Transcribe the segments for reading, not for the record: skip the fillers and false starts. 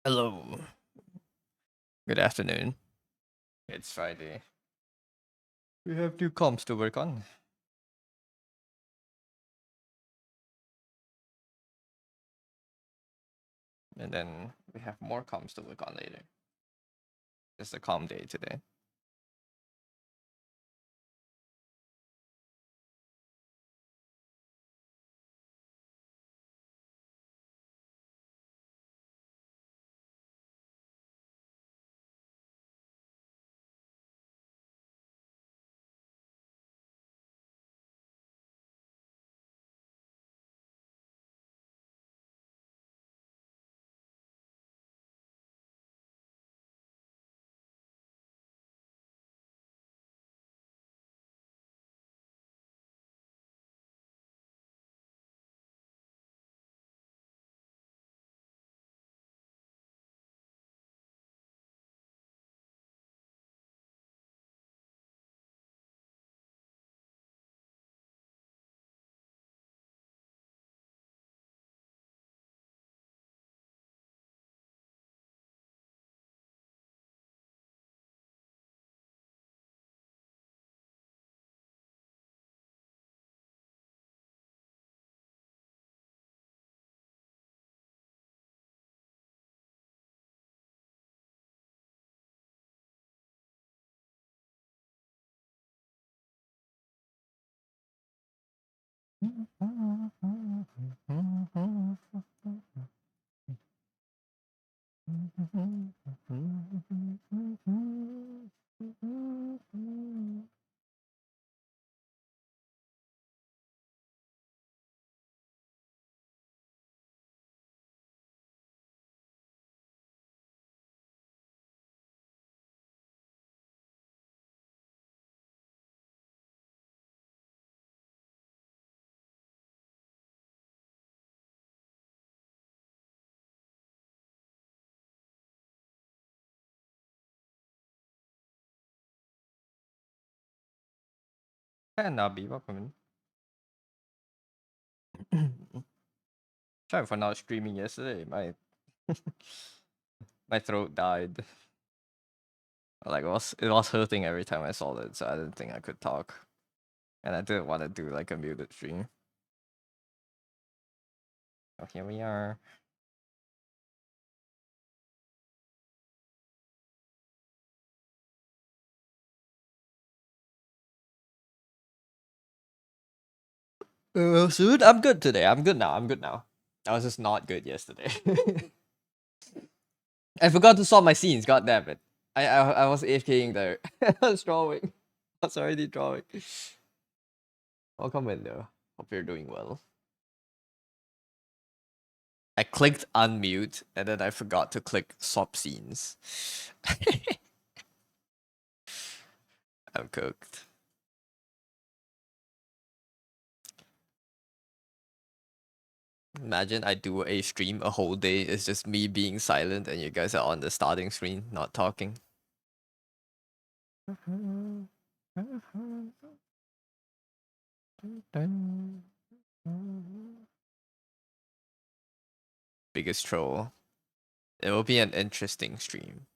Hello. Good afternoon. It's Friday. We have new comps to work on. And then we have more comps to work on later. It's a calm day today. And Nabi, welcome in. Sorry for not streaming yesterday. My throat died. Like it was hurting every time I saw it, so I didn't think I could talk. And I didn't want to do like a muted stream. So here we are. Soon? I'm good today. I'm good now. I'm good now. I was just not good yesterday. I forgot to solve my scenes. God damn it! I was AFKing there. I was drawing. I was already drawing. Welcome in though. Hope you're doing well. I clicked unmute and then I forgot to click swap scenes. I'm cooked. Imagine I do a stream a whole day. It's just me being silent and you guys are on the starting screen, not talking. Biggest troll. It will be an interesting stream.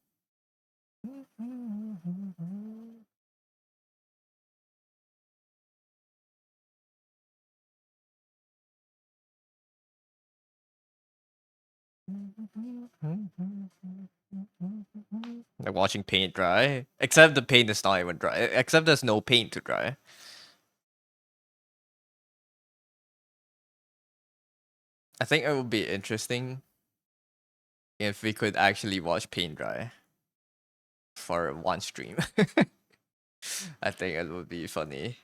Like watching paint dry. Except the paint is not even dry. Except there's no paint to dry. I think it would be interesting if we could actually watch paint dry for one stream. I think it would be funny.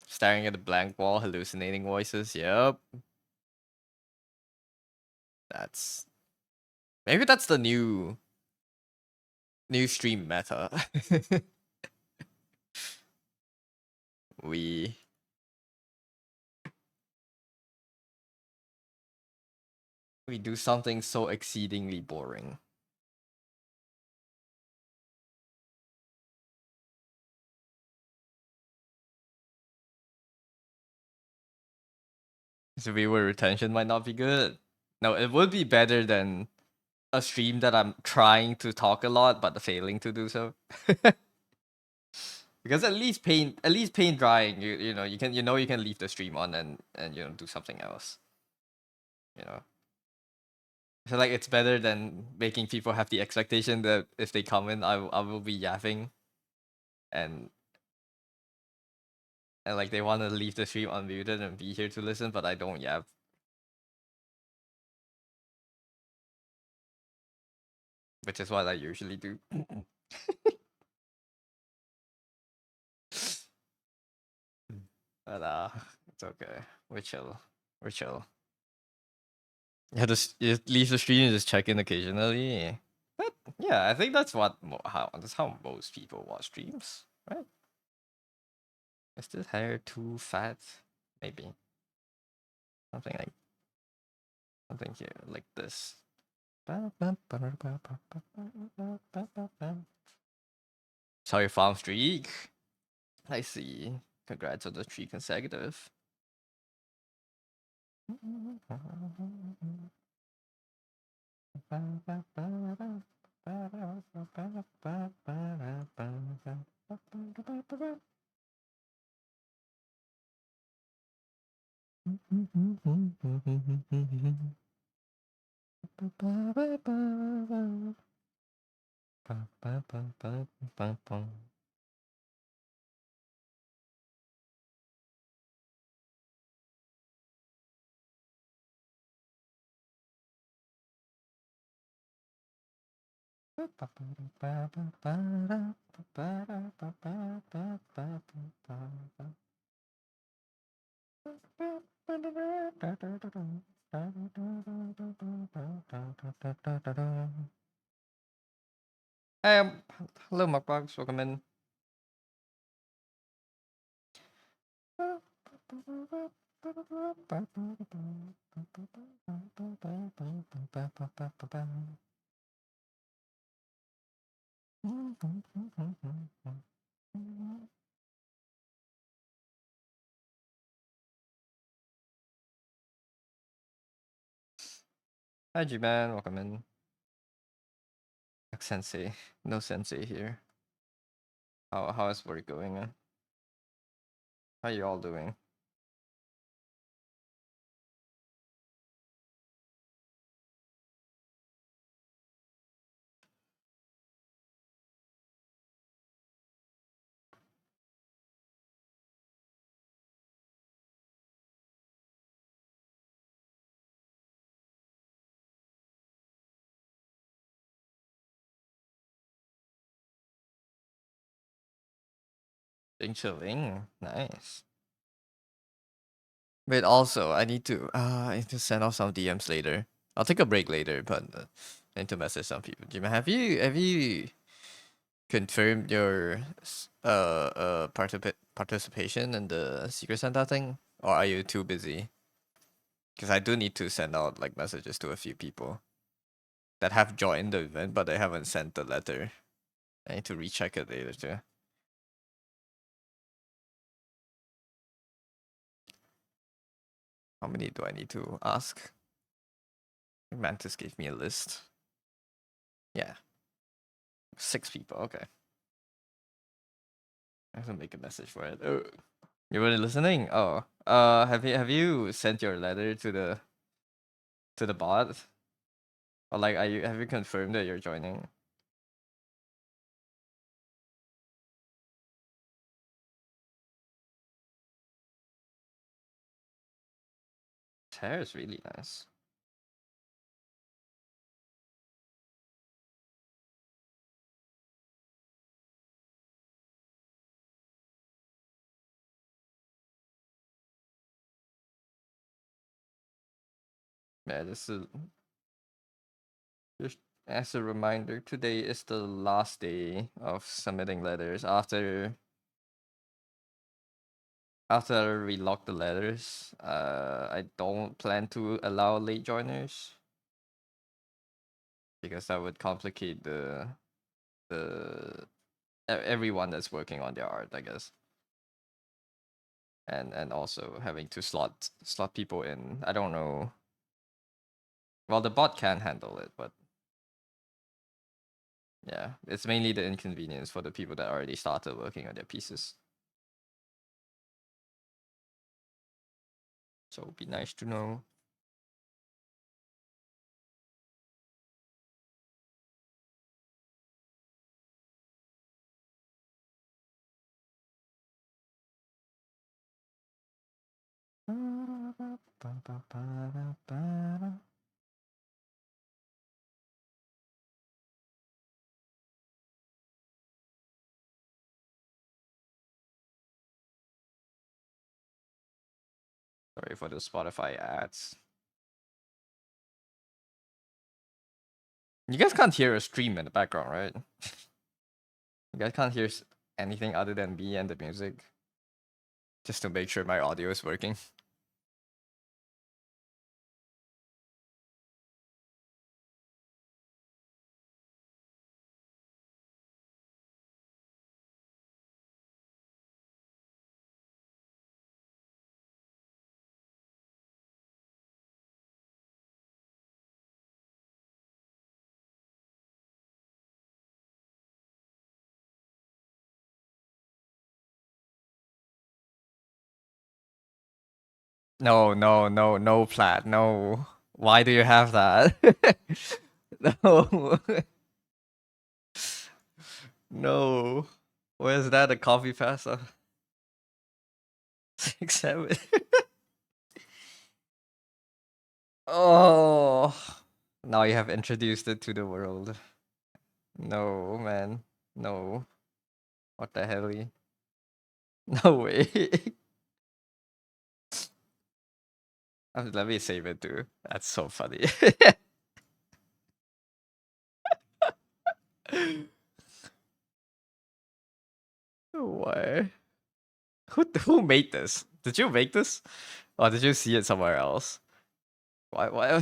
Staring at the blank wall, hallucinating voices. Yep. That's maybe that's the new stream meta. we we do something so exceedingly boring. So viewer retention might not be good. No, it would be better than a stream that I'm trying to talk a lot but failing to do so. Because at least paint drying, you can leave the stream on and do something else. You know. So like it's better than making people have the expectation that if they come in, I will be yapping, and like they want to leave the stream unmuted and be here to listen, but I don't yap. Which is what I usually do. But it's okay. We're chill. We're chill. You leave the stream and just check in occasionally. But yeah, I think that's how most people watch streams, right? Is this hair too fat? Maybe something like something here like this. Sorry, farm streak. I see. Congrats on the 3 consecutive. Hey, hello, Mukbangs. Welcome in. Hi, G-Man. Welcome in. Sensei. No sensei here. How is work going? How you all doing? Been chilling. Nice. Wait, also, I need to send off some DMs later. I'll take a break later, but I need to message some people. Jim, have you confirmed your participation in the Secret Santa thing, or are you too busy? Because I do need to send out like messages to a few people that have joined the event, but they haven't sent the letter. I need to recheck it later too. How many do I need to ask? Mantis gave me a list. Yeah, 6 people. Okay, I have to make a message for it. Oh, you really listening? Oh, have you sent your letter to the bot? Or like, have you confirmed that you're joining? His hair is really nice. Yeah, just as a reminder, today is the last day of submitting letters. After we lock the letters, I don't plan to allow late joiners because that would complicate the everyone that's working on their art, I guess. and also having to slot people in. I don't know. Well, the bot can handle it, but yeah, it's mainly the inconvenience for the people that already started working on their pieces. So it'd be nice to know. Sorry for the Spotify ads. You guys can't hear a stream in the background, right? You guys can't hear anything other than me and the music. Just to make sure my audio is working. No, no, no, no, Plat, no. Why do you have that? No. No. Where's that? A coffee pasta? 6, 7. Oh. Now you have introduced it to the world. No, man. No. What the hell? No way. Let me save it too. That's so funny. Why? Who made this? Did you make this? Or did you see it somewhere else? Why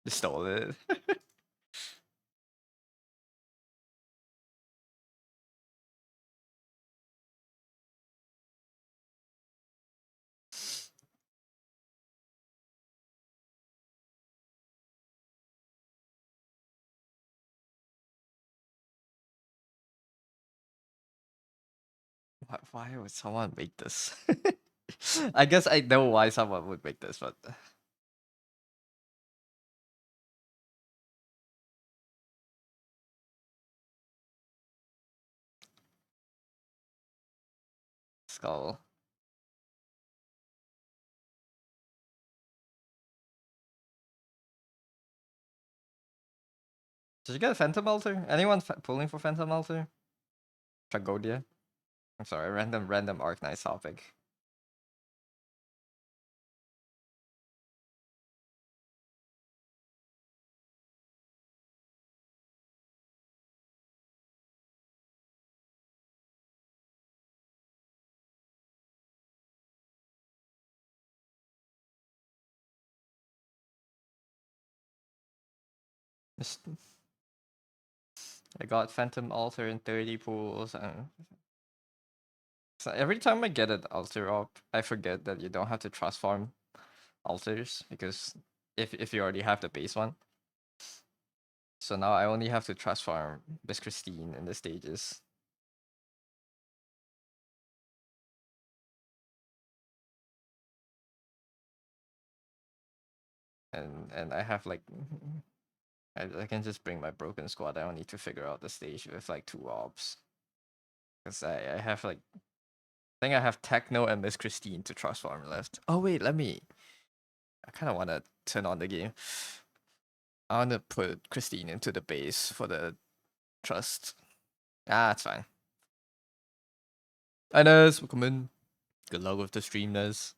you stole it? Why would someone make this? I guess I know why someone would make this, but skull. Did you get a Phantom Altar? Anyone pulling for Phantom Altar? Tragodia? I'm sorry, random Arknight topic. Just, I got Phantom Altar in 30 pools, and so every time I get an altar up, I forget that you don't have to trust farm altars because if you already have the base one. So now I only have to trust farm Miss Christine in the stages. And I have like I can just bring my broken squad. I don't need to figure out the stage with like 2 orbs. Because I have like I think I have Techno and Miss Christine to trust farm left. Oh wait, let me. I kind of want to turn on the game. I want to put Christine into the base for the trust. Ah, it's fine. Hi Nez, welcome in. Good luck with the stream, Nez.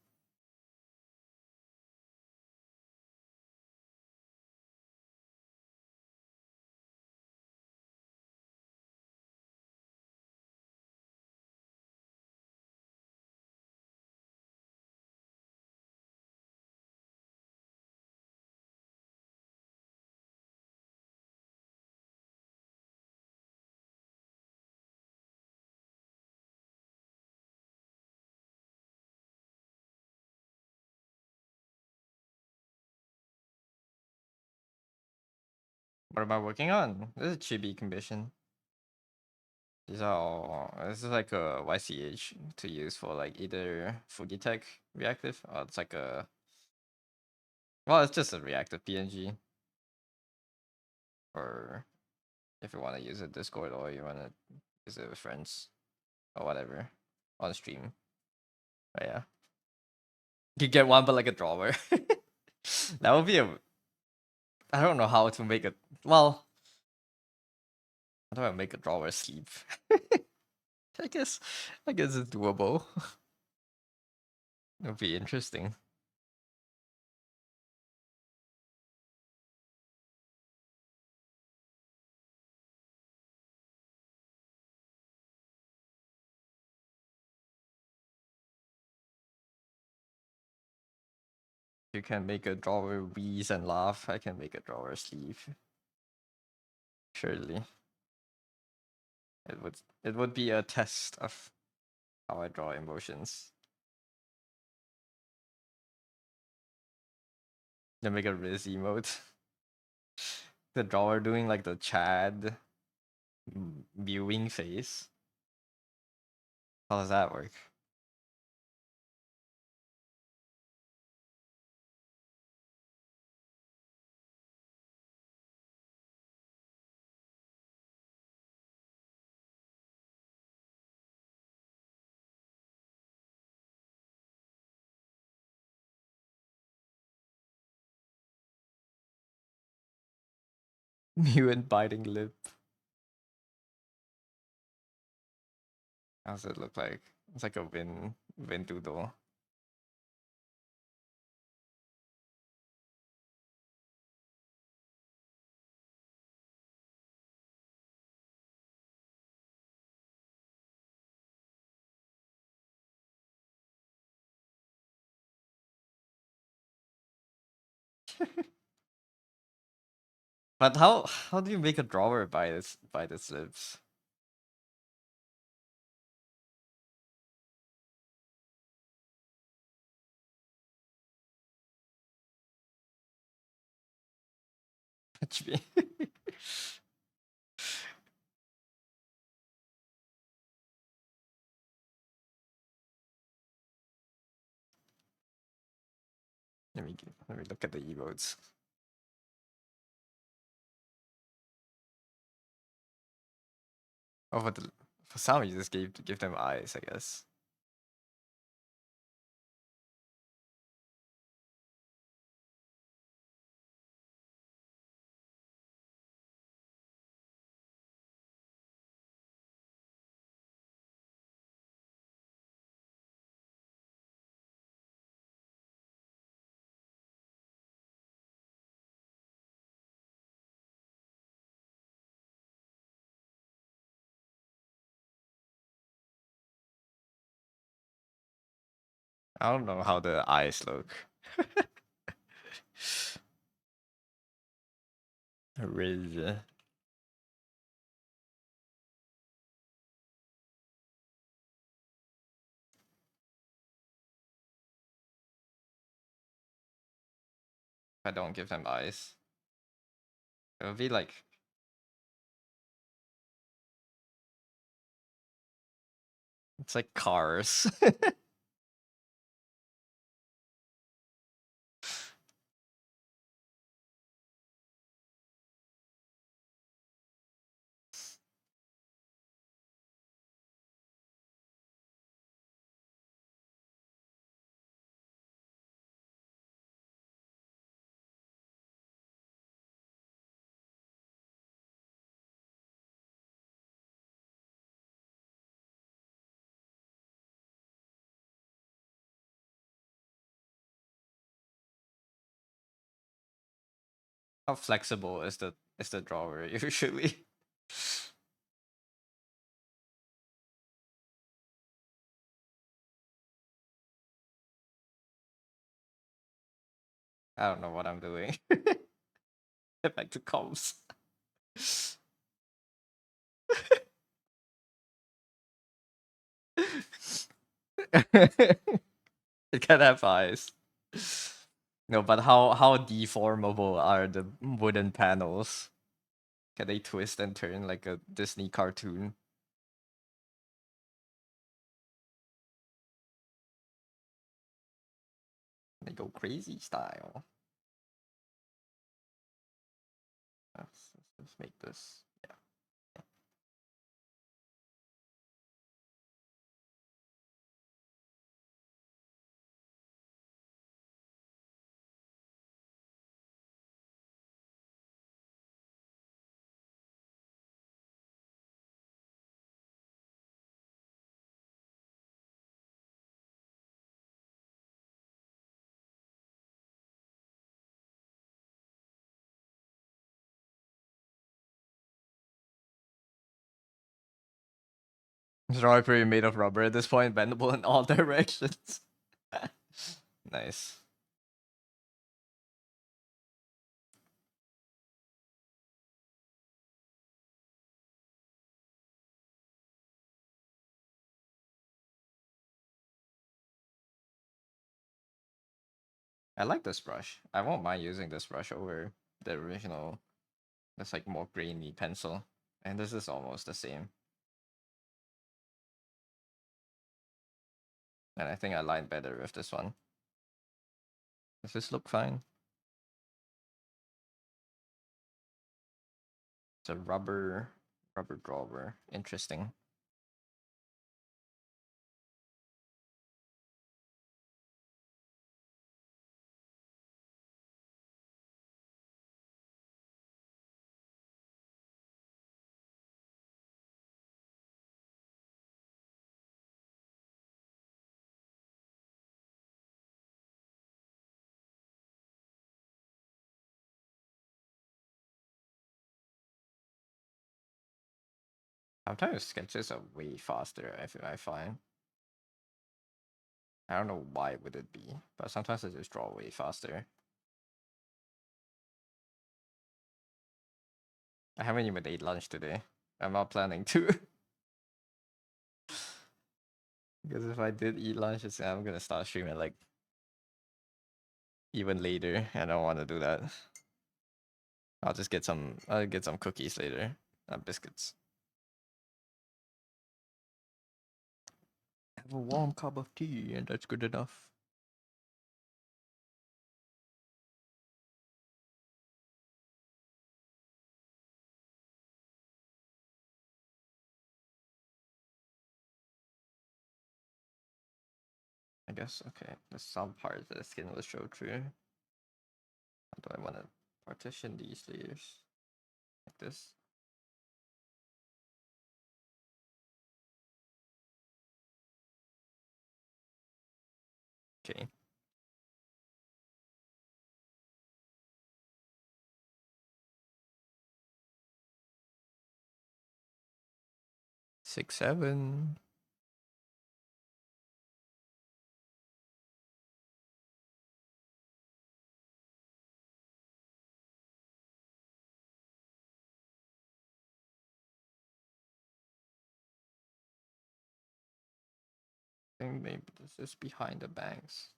What am I working on? This is Chibi commission. These are all. This is like a YCH to use for like either Fugitech reactive or it's like a. Well, it's just a reactive PNG. Or if you want to use a Discord or you want to use it with friends or whatever on stream. But yeah, you get one, but like a drawer. That would be a. I don't know how to make it. Well, how do I make a drawer sleep? I guess, I guess it's doable. It'll be interesting. You can make a drawer wheeze and laugh. I can make a drawer sleep. Surely, it would be a test of how I draw emotions. Then make a Riz emote. The drawer doing like the Chad viewing face. How does that work? Mew and biting lip. How does it look like? It's like a win doodle. But how do you make a drawer by its lips? Touch me. Let me look at the emotes. Oh, for some you just give them eyes, I guess. I don't know how the eyes look. Riz. I don't give them eyes. It would be like it's like cars. How flexible is the drawer usually? I don't know what I'm doing. Get back to comms. It can have eyes. No, but how deformable are the wooden panels? Can they twist and turn like a Disney cartoon? They go crazy style. Let's make this. Yeah. Strawberry made of rubber at this point, bendable in all directions. Nice. I like this brush. I won't mind using this brush over the original. It's like more grainy pencil. And this is almost the same. And I think I line better with this one. Does this look fine? It's a rubber drawer. Interesting. Sometimes sketches are way faster, I find. I don't know why would it be, but sometimes I just draw way faster. I haven't even ate lunch today. I'm not planning to. Because if I did eat lunch, I'm gonna start streaming like even later. I don't want to do that. I'll just get some. I'll get some cookies later. Biscuits. Have a warm cup of tea, and that's good enough. I guess. Okay. There's some parts that the skin will show through. How do I want to partition these layers? Like this. Okay. 6, 7. I think maybe this is behind the bangs.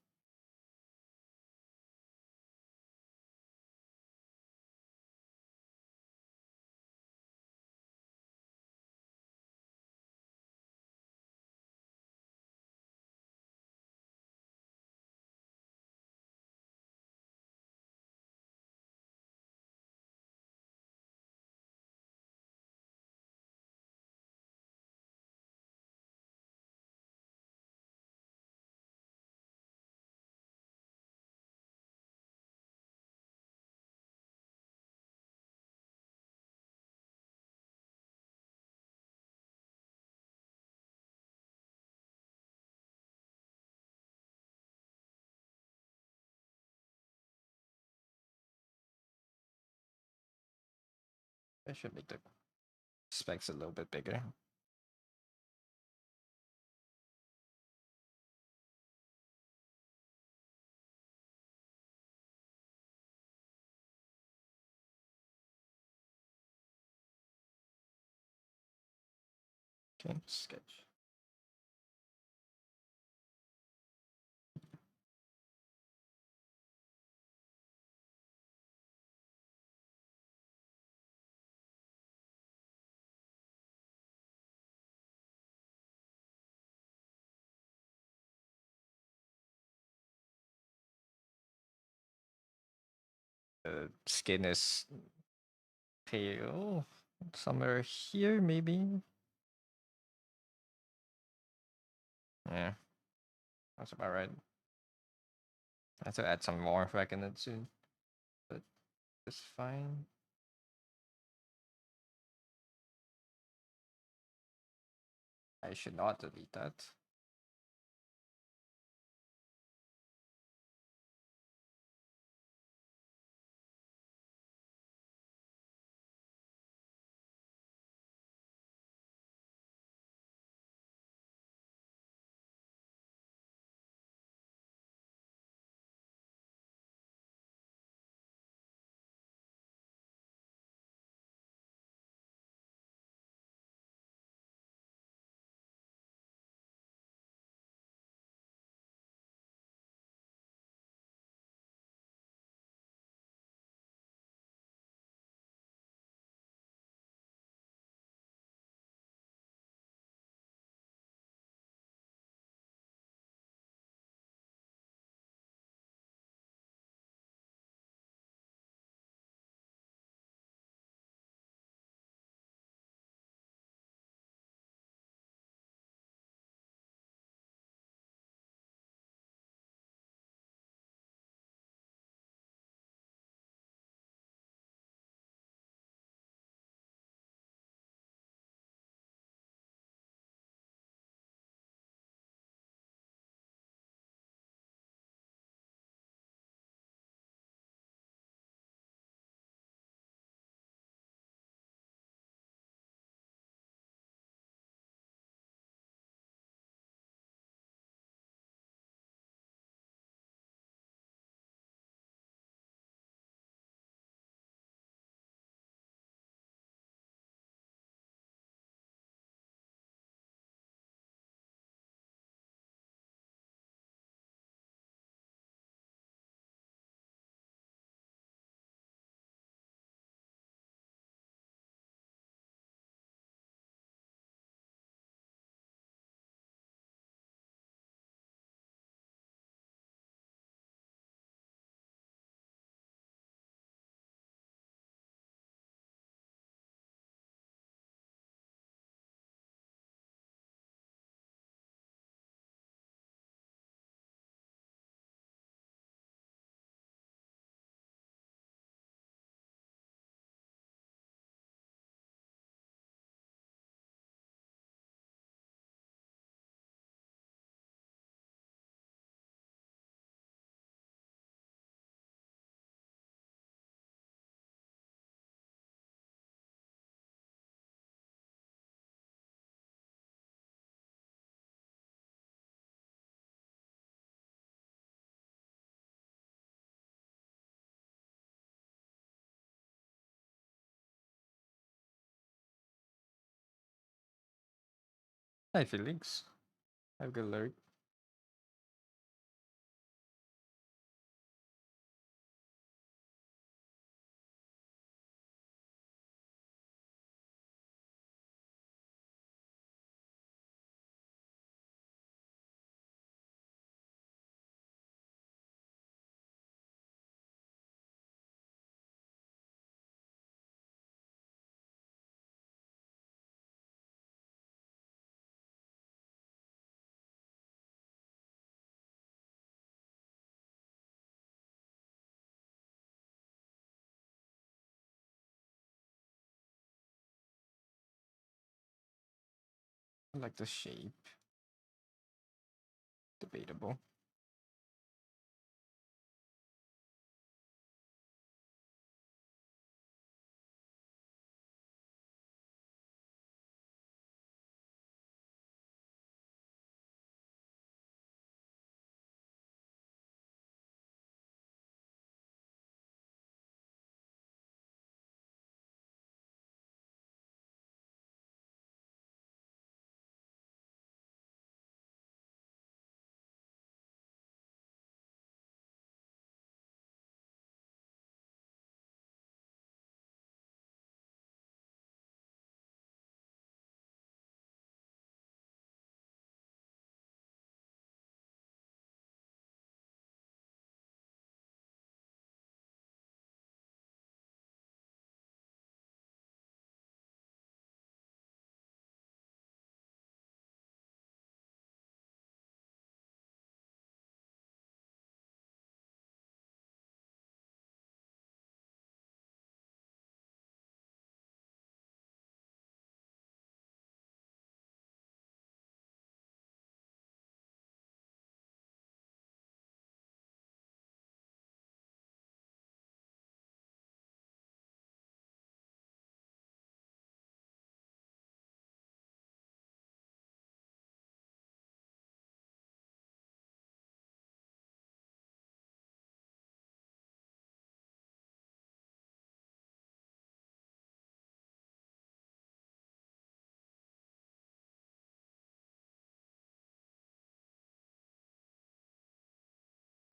I should make the specs a little bit bigger. Okay, sketch. The skin is pale. Somewhere here, maybe. Yeah, that's about right. I have to add some more back in it soon, but it's fine. I should not delete that. Hi, Felix. Have a good lurk. I like the shape. Debatable.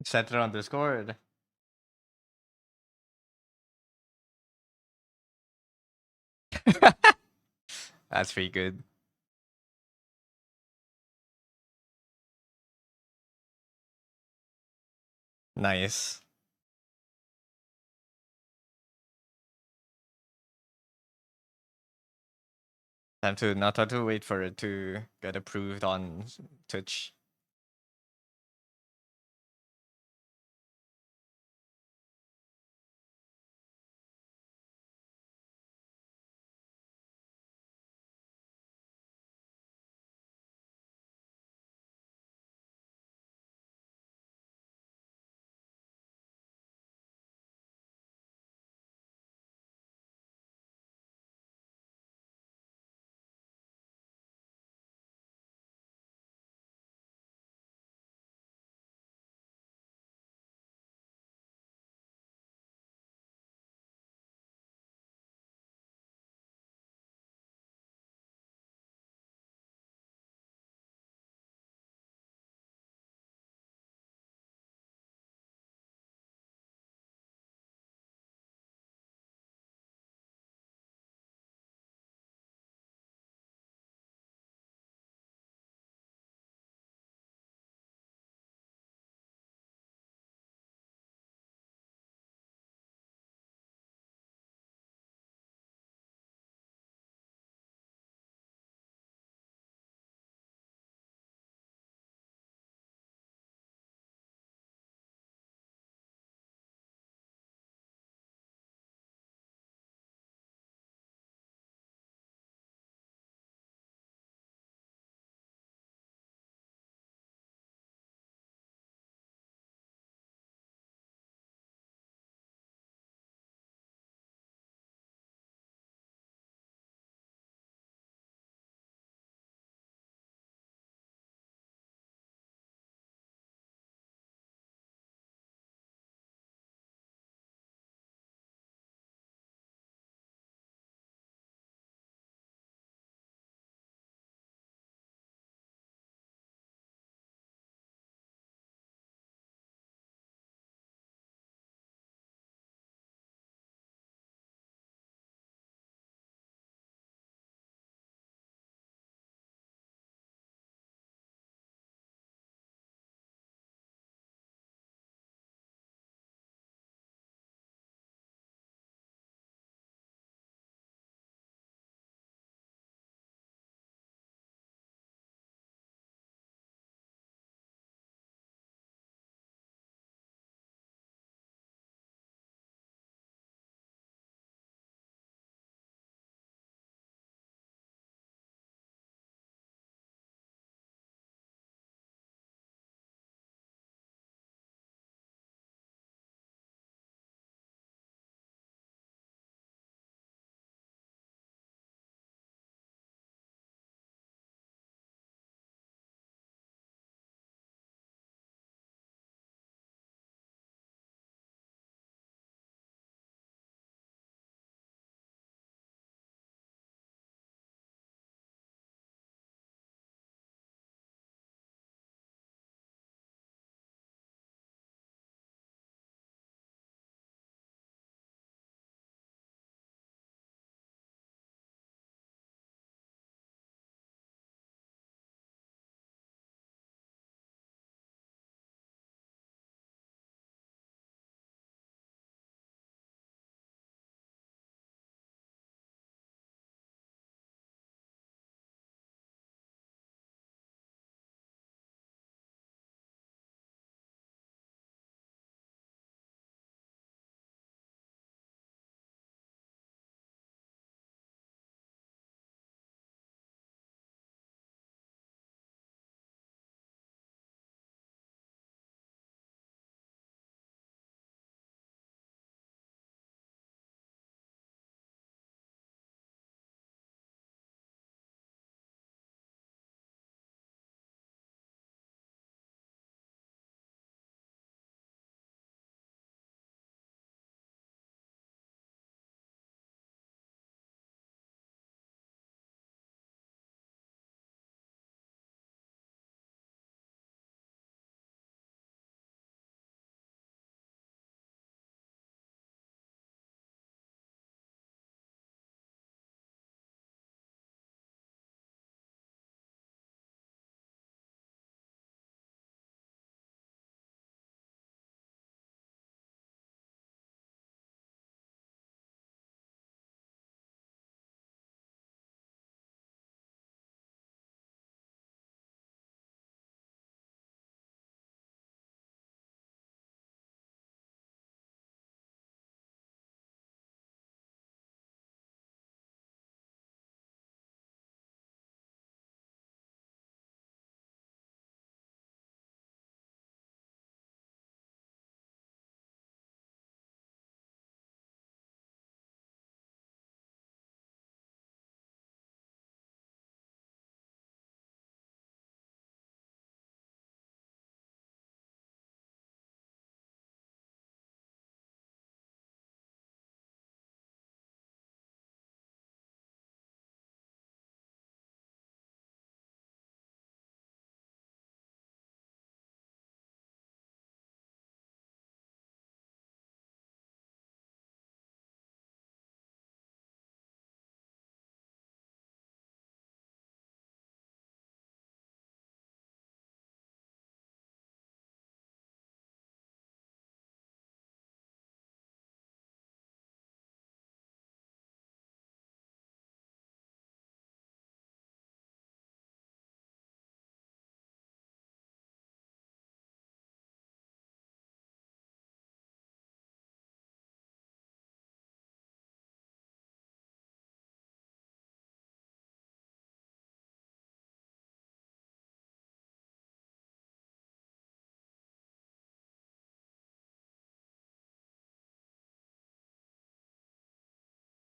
Set it on Discord. That's pretty good. Nice. Time to not have to wait for it to get approved on Twitch.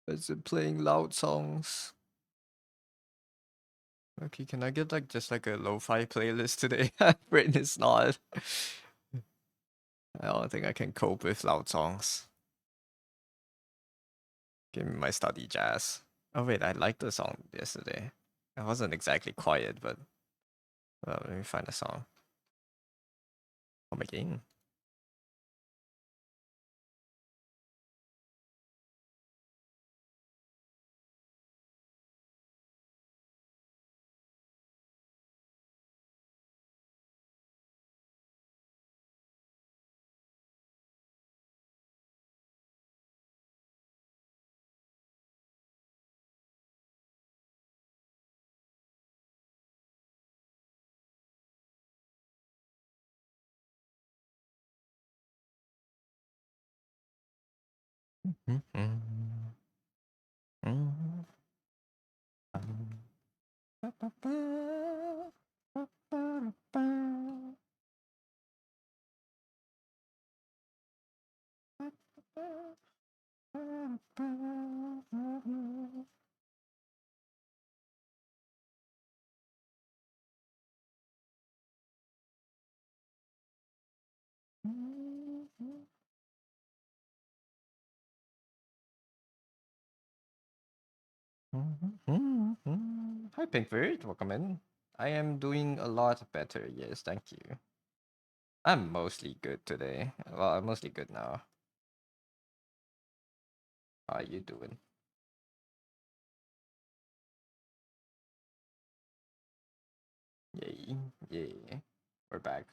Is it playing loud songs? Okay, can I get like just like a lo-fi playlist today? Brain is not. I don't think I can cope with loud songs. Give me my study jazz. Oh wait, I liked the song yesterday. It wasn't exactly quiet, but let me find a song. Come again. Hi, Pinkbird. Welcome in. I am doing a lot better. Yes, thank you. I'm mostly good today. Well, I'm mostly good now. How are you doing? Yay. Yay. We're back.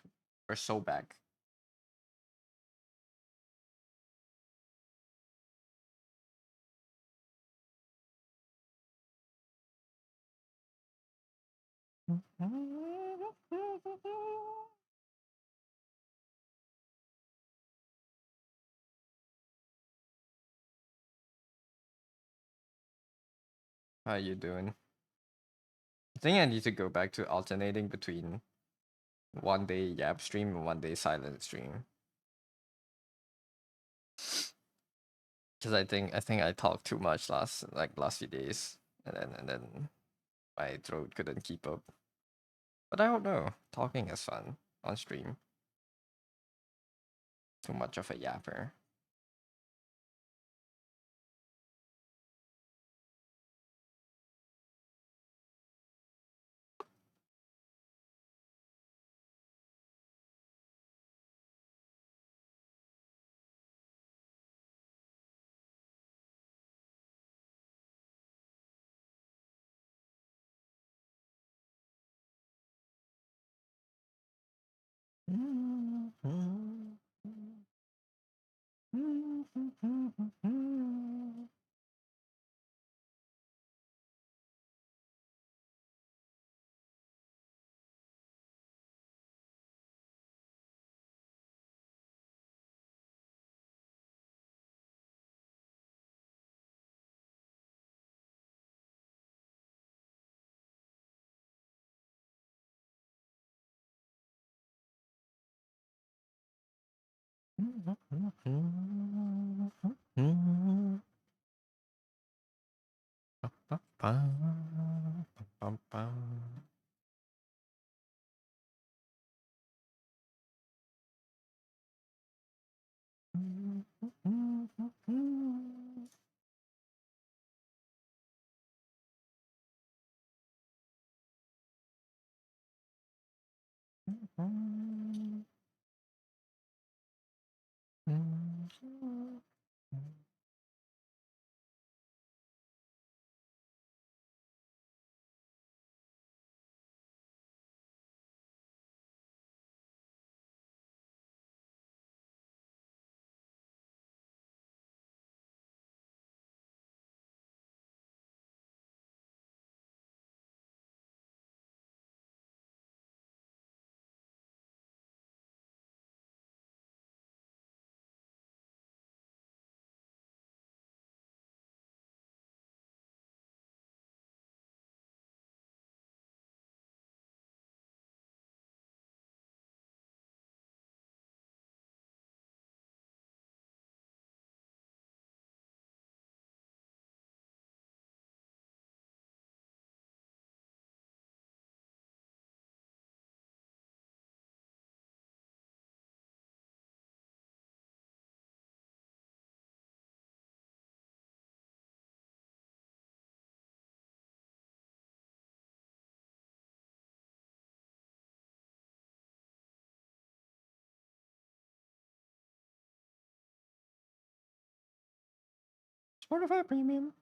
We're so back. How you doing? I think I need to go back to alternating between one day Yap stream and one day silent stream. Because I think I talked too much last few days, and then my throat couldn't keep up. But I don't know. Talking is fun on stream. Too much of a yapper. Spotify Premium.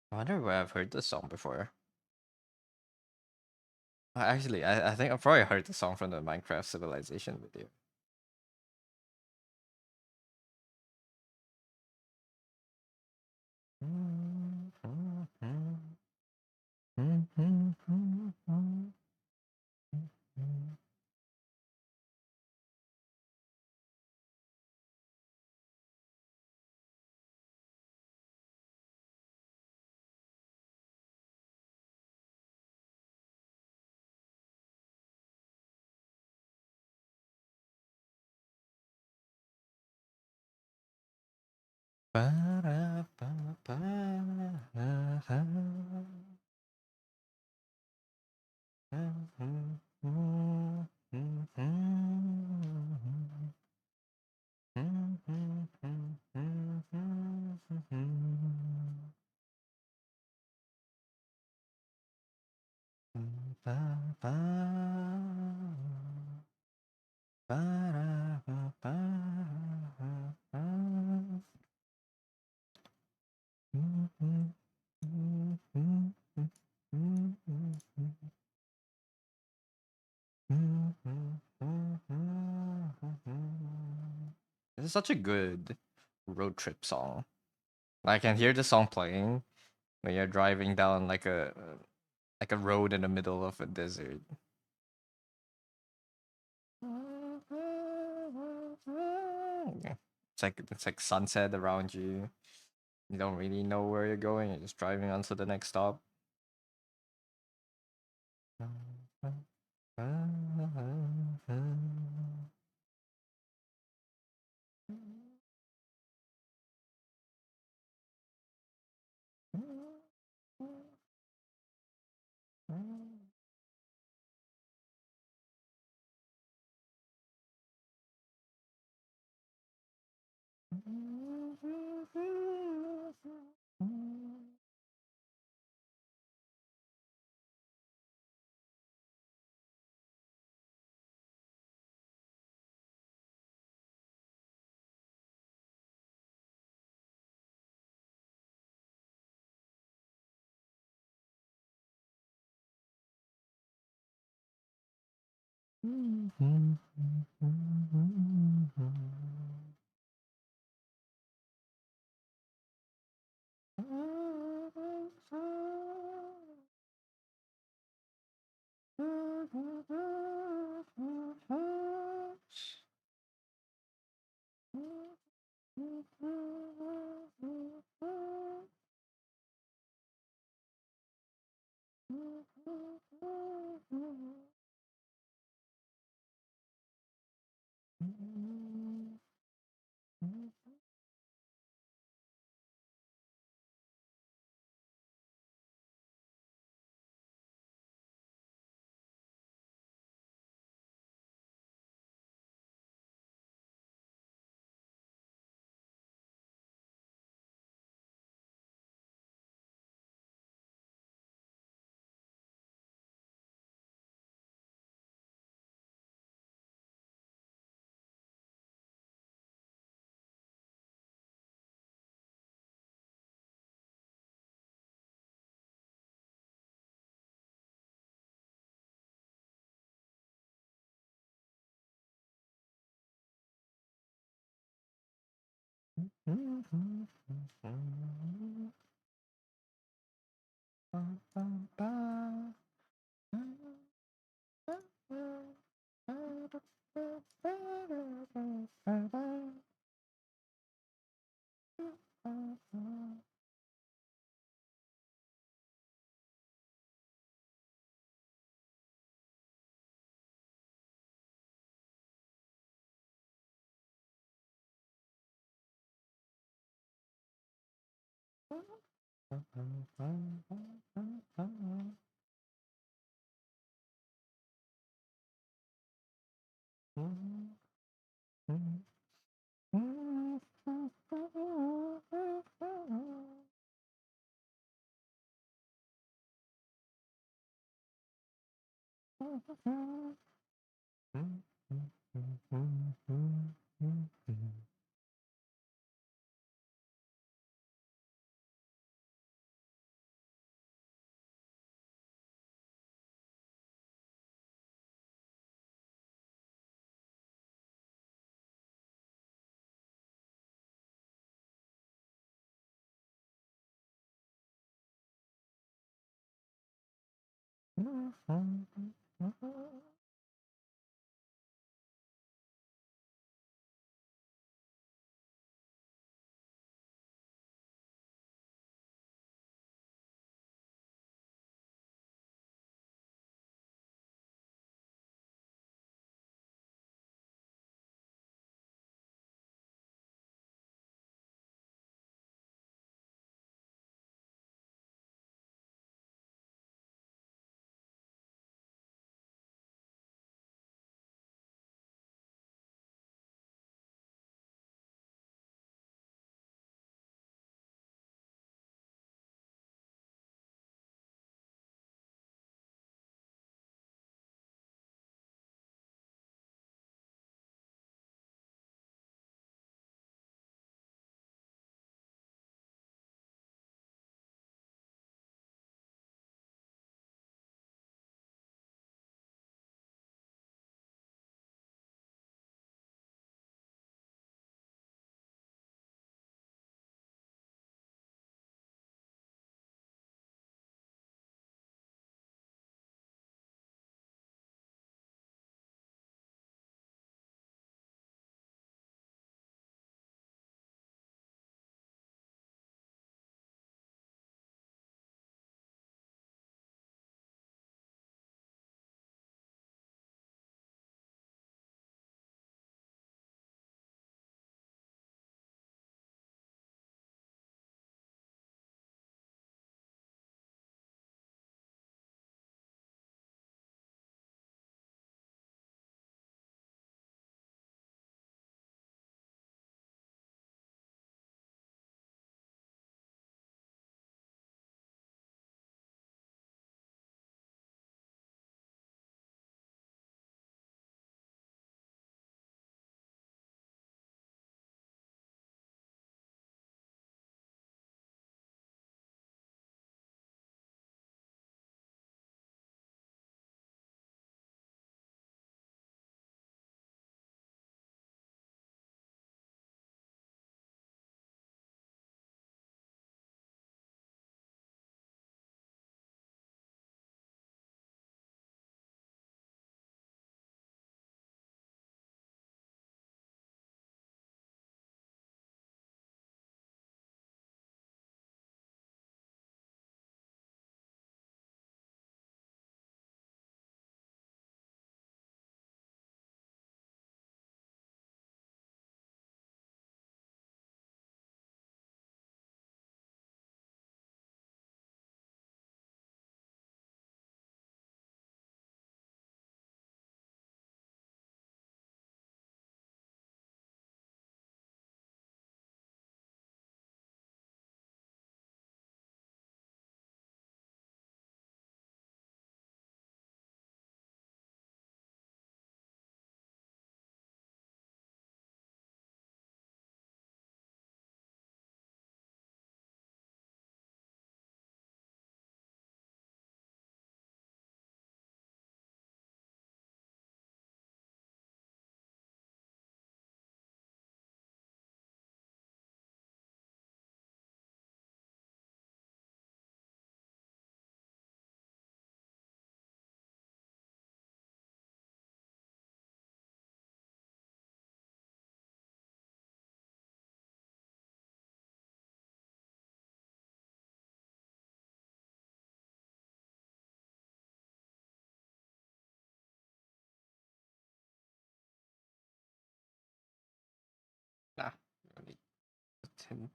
I wonder where I've heard this song before. Actually, I think I've probably heard the song from the Minecraft Civilization video. This is such a good road trip song. I can hear the song playing when you're driving down like a road in the middle of a desert. Yeah. It's like sunset around you. You don't really know where you're going. You're just driving on to the next stop. 10.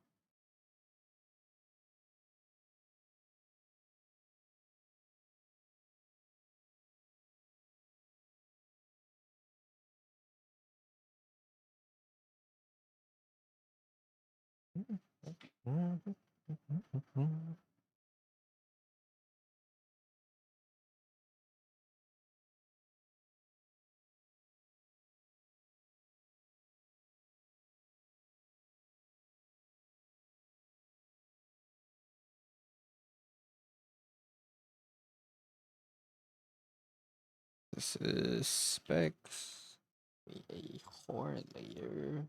This is specs. A core layer.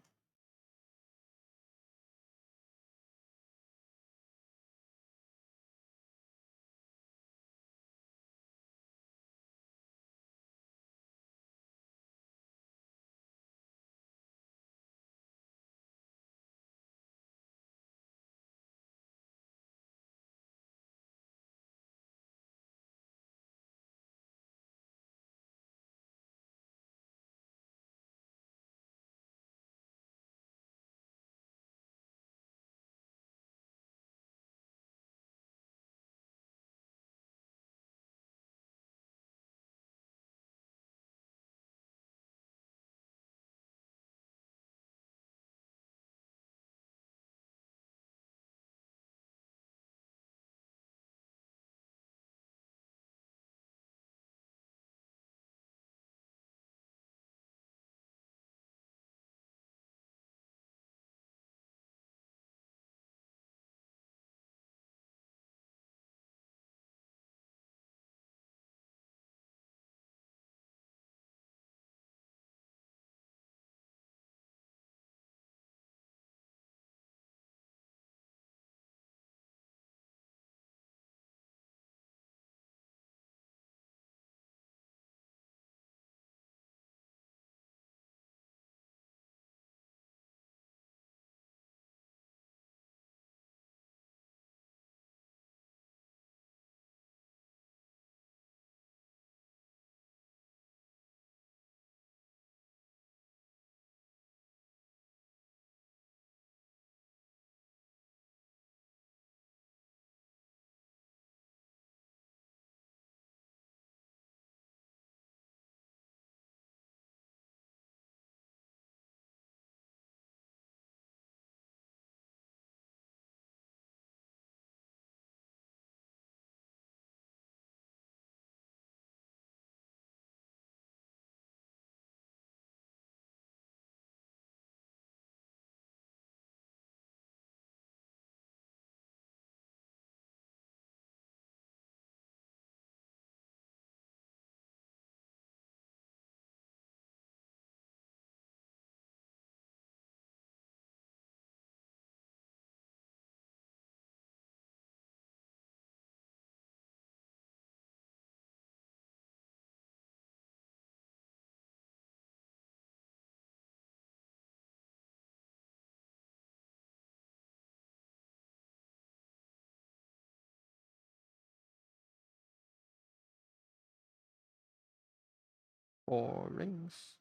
Four rings.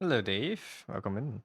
Hello, Dave. Welcome in.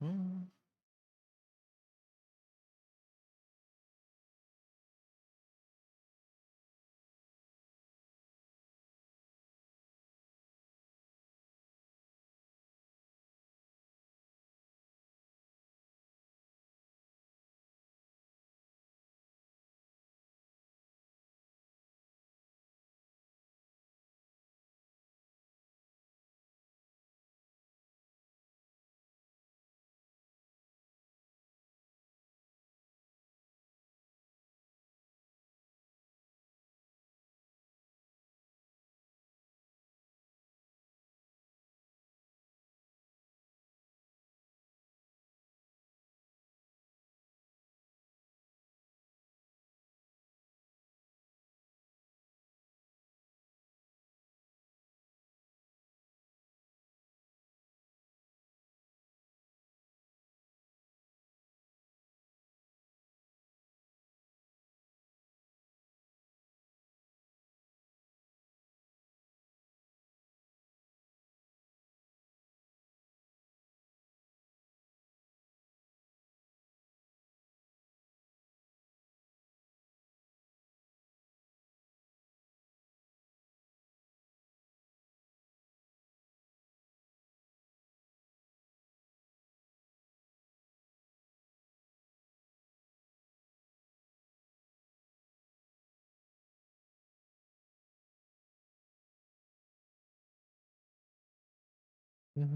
Mm. Is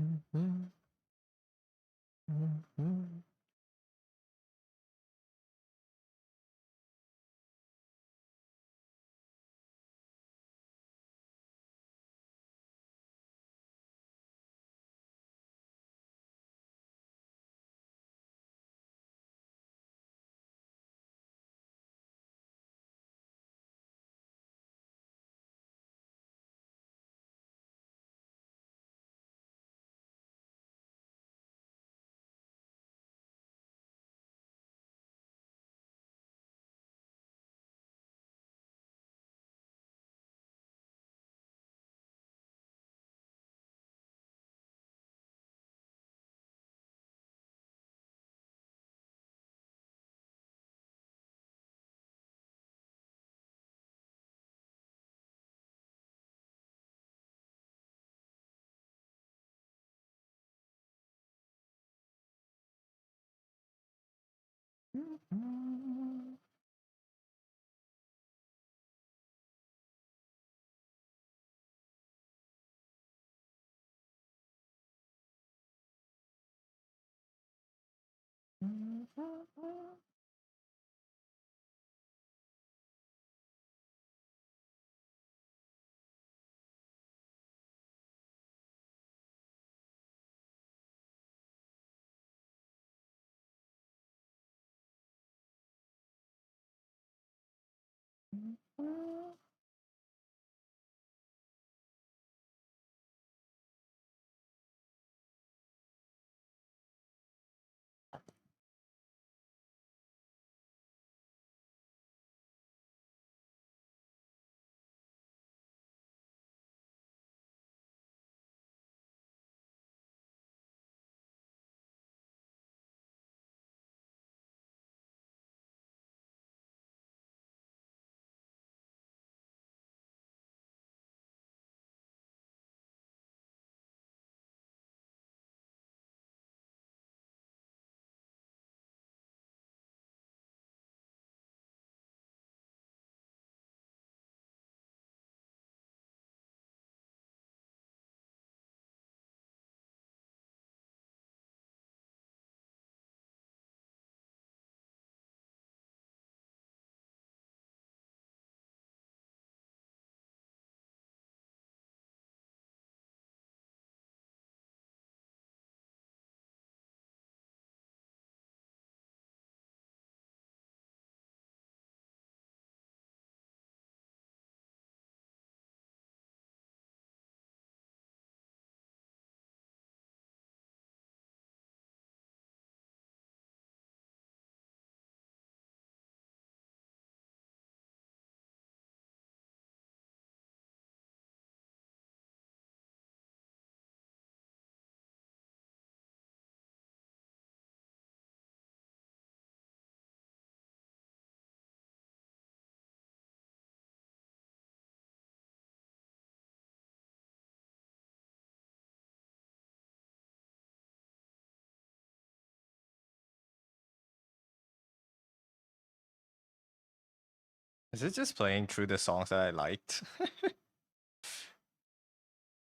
it just playing through the songs that I liked?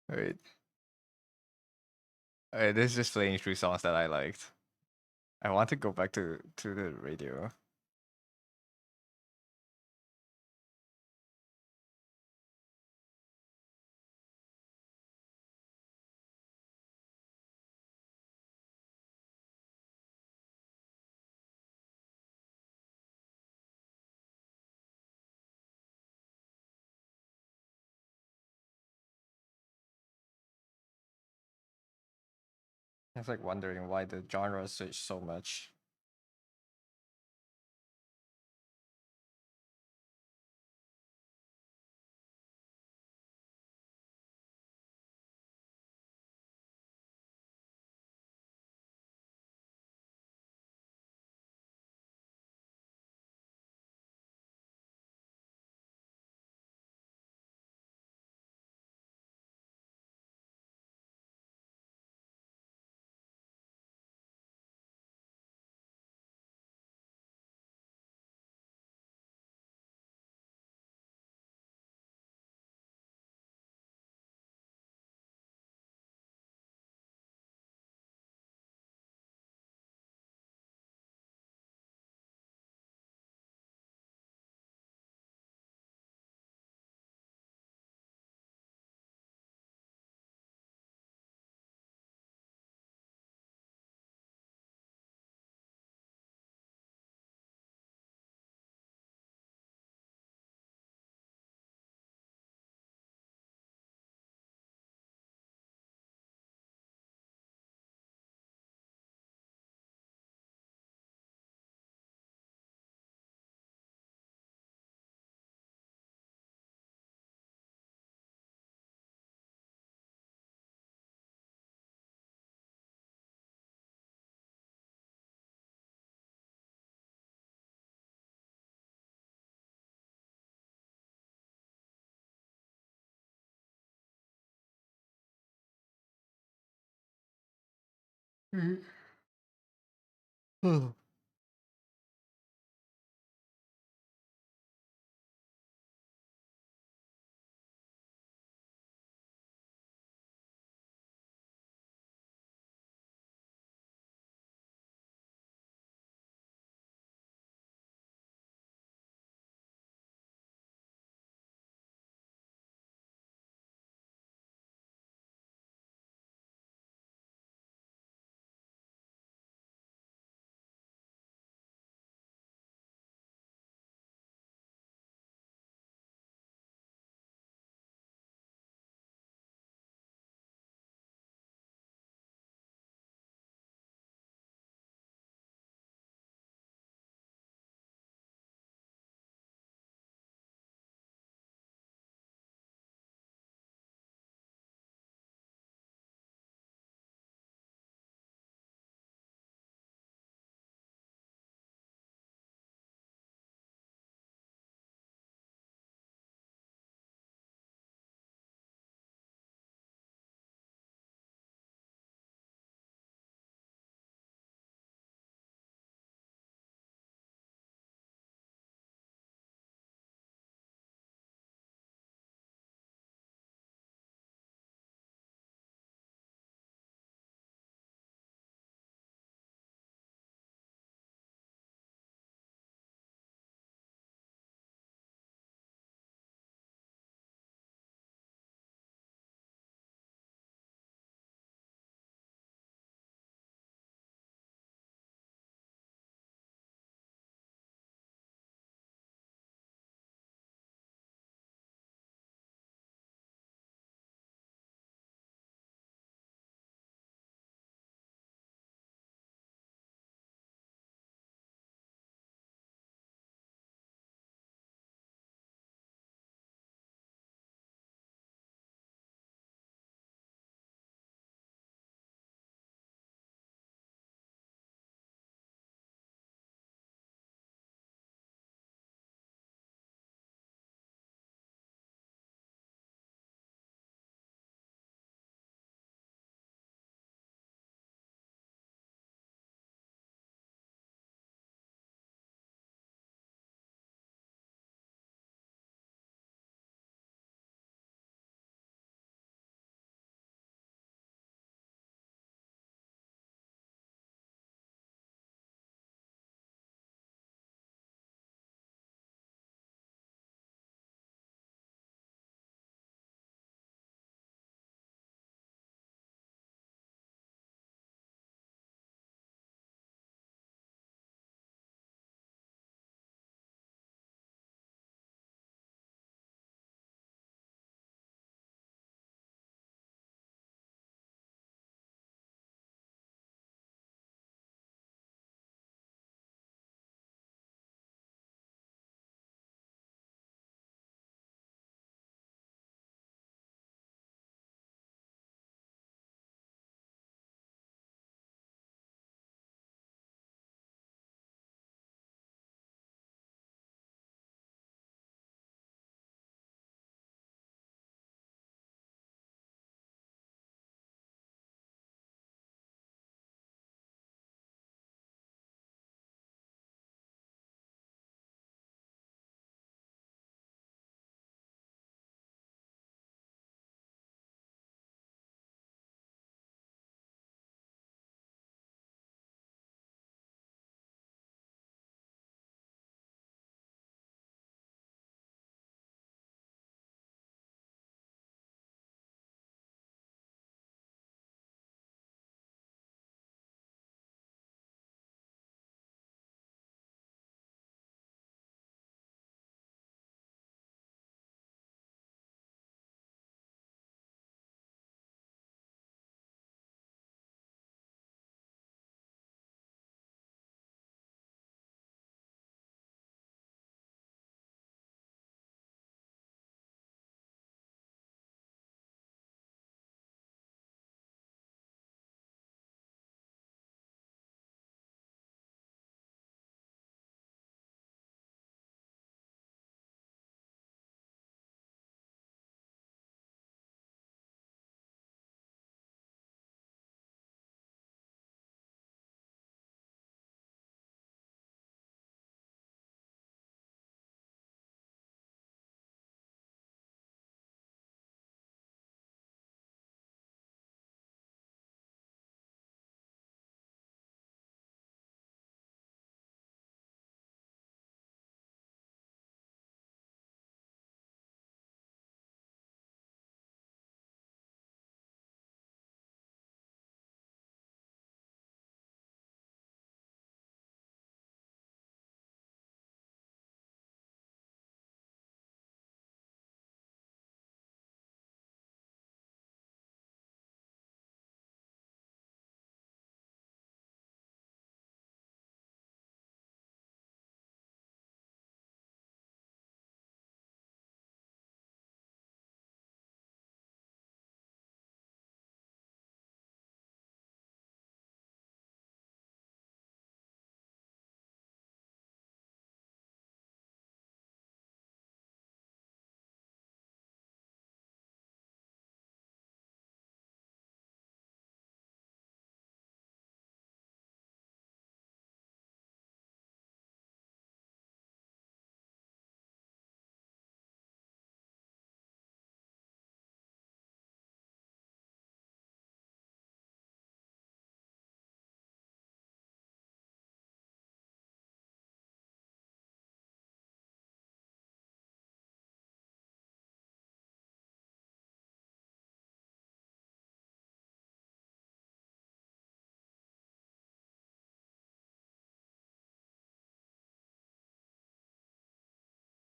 Wait, this is just playing through songs that I liked. I want to go back to the radio. I was like wondering why the genre switched so much. Mm.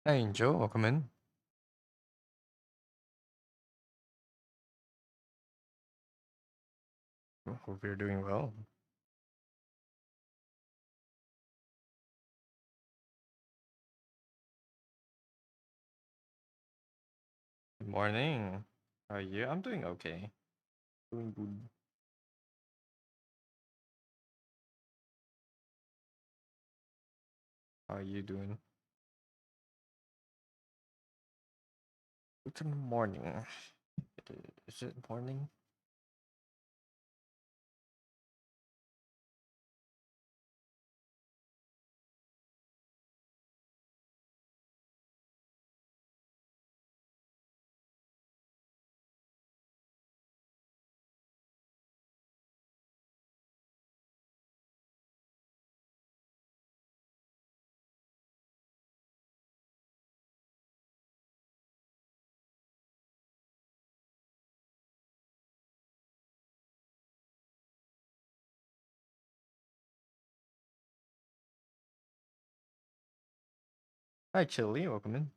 Hey, Joe, welcome in. Hope you're doing well. Good morning. How are you? I'm doing okay. Doing good. How are you doing? It's in the morning. Is it morning? Hi, Chili, welcome in.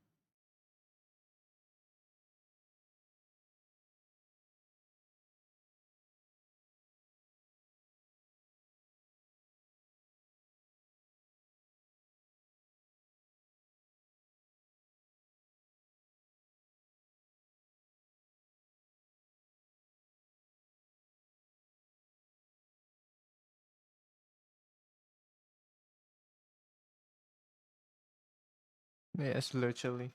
Yes, hello, Chili.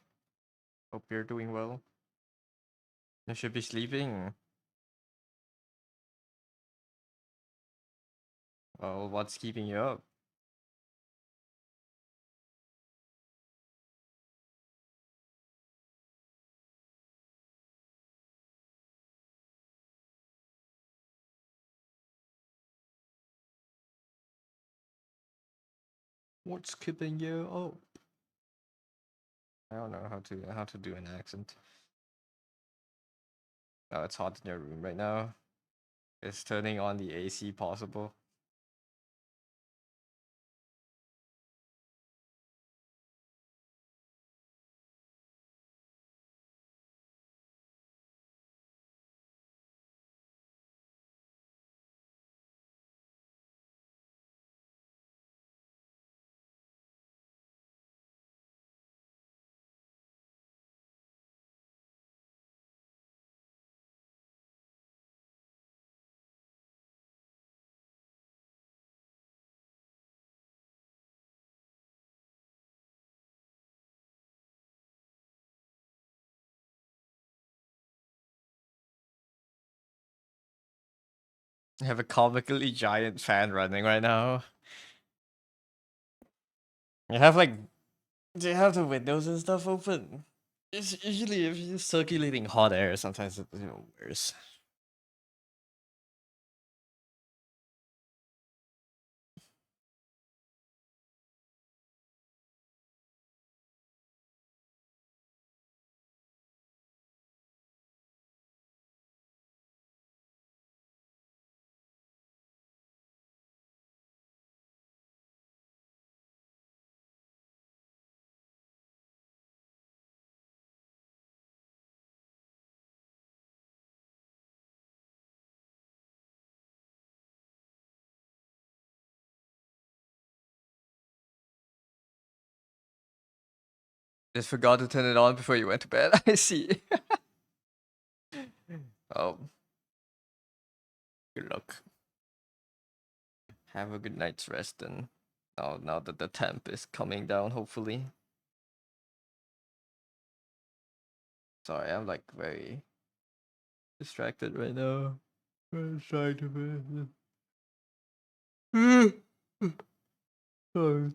Hope you're doing well. You should be sleeping. Well, what's keeping you up? What's keeping you up? I don't know how to do an accent. Oh, it's hot in your room right now. Is turning on the AC possible? I have a comically giant fan running right now. You have like, do you have the windows and stuff open? It's usually if you're circulating hot air, sometimes it's worse. Just forgot to turn it on before you went to bed. I see. Oh, good luck. Have a good night's rest then. Now that the temp is coming down, hopefully. Sorry, I'm like very distracted right now. I'm trying to. Sorry.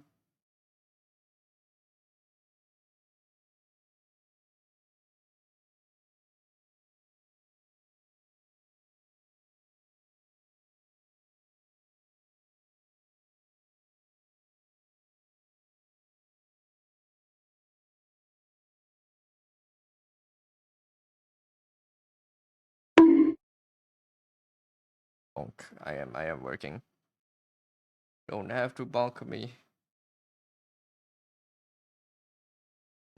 Bonk. I am working. Don't have to bonk me.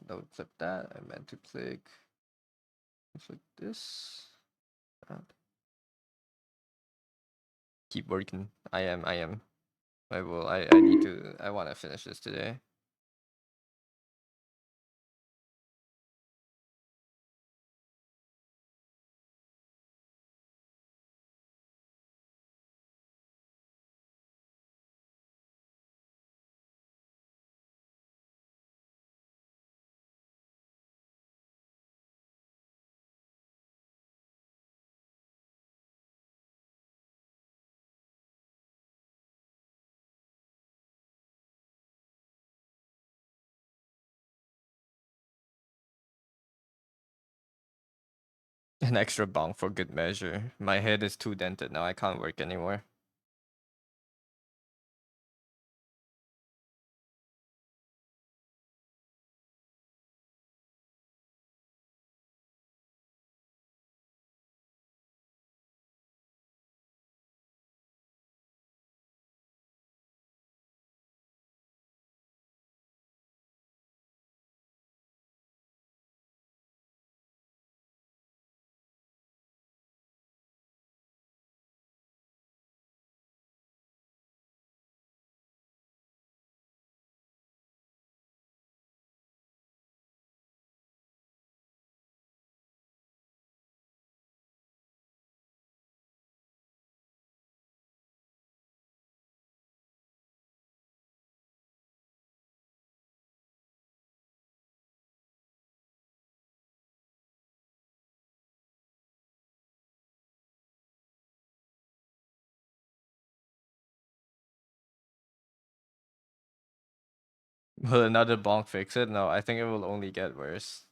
Don't click that. I meant to click this. Uh, Keep working. I am. I will. I need to. I want to finish this today. An extra bonk for good measure. My head is too dented now. I can't work anymore. Will another bonk fix it? No, I think it will only get worse.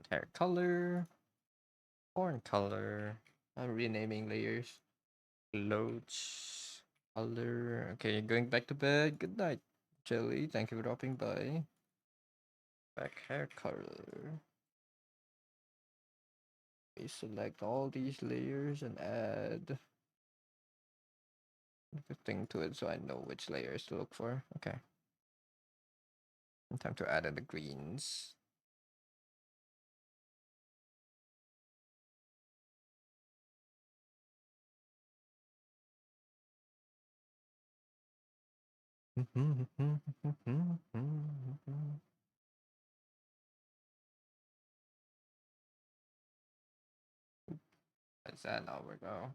Hair color, horn color. I'm renaming layers. Loads, color. Okay, going back to bed. Good night, Jelly. Thank you for dropping by. Back hair color. We select all these layers and add the thing to it so I know which layers to look for. Okay. Time to add in the greens. That's that. Now we go.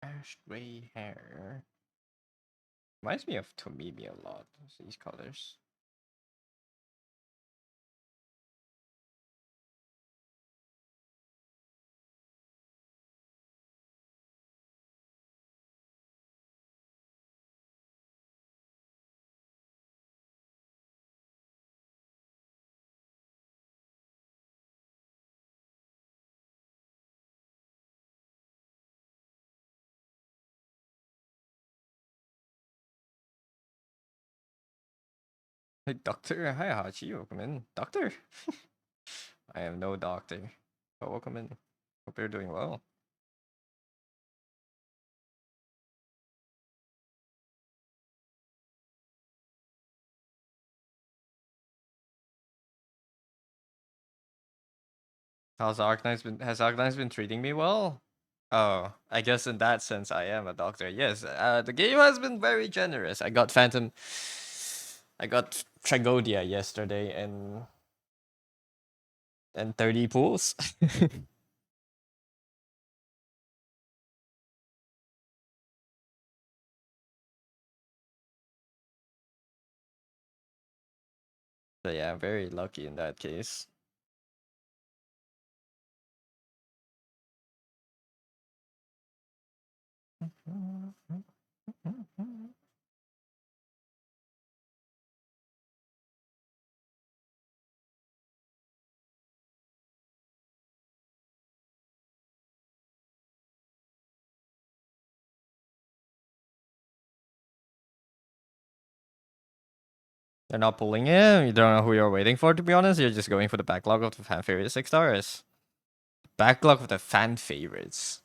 Ash gray hair. Reminds me of Tomimi a lot, these colors. Hey, doctor. Hi, Hachi. Welcome in. Doctor? I am no doctor. But welcome in. Hope you're doing well. Has Arknights been treating me well? Oh, I guess in that sense I am a doctor. Yes, the game has been very generous. I got Tragodia yesterday and 30 pools. So yeah, I'm very lucky in that case. They're not pulling in. You don't know who you're waiting for, to be honest. You're just going for the backlog of the fan favorite 6 stars. Backlog of the fan favorites.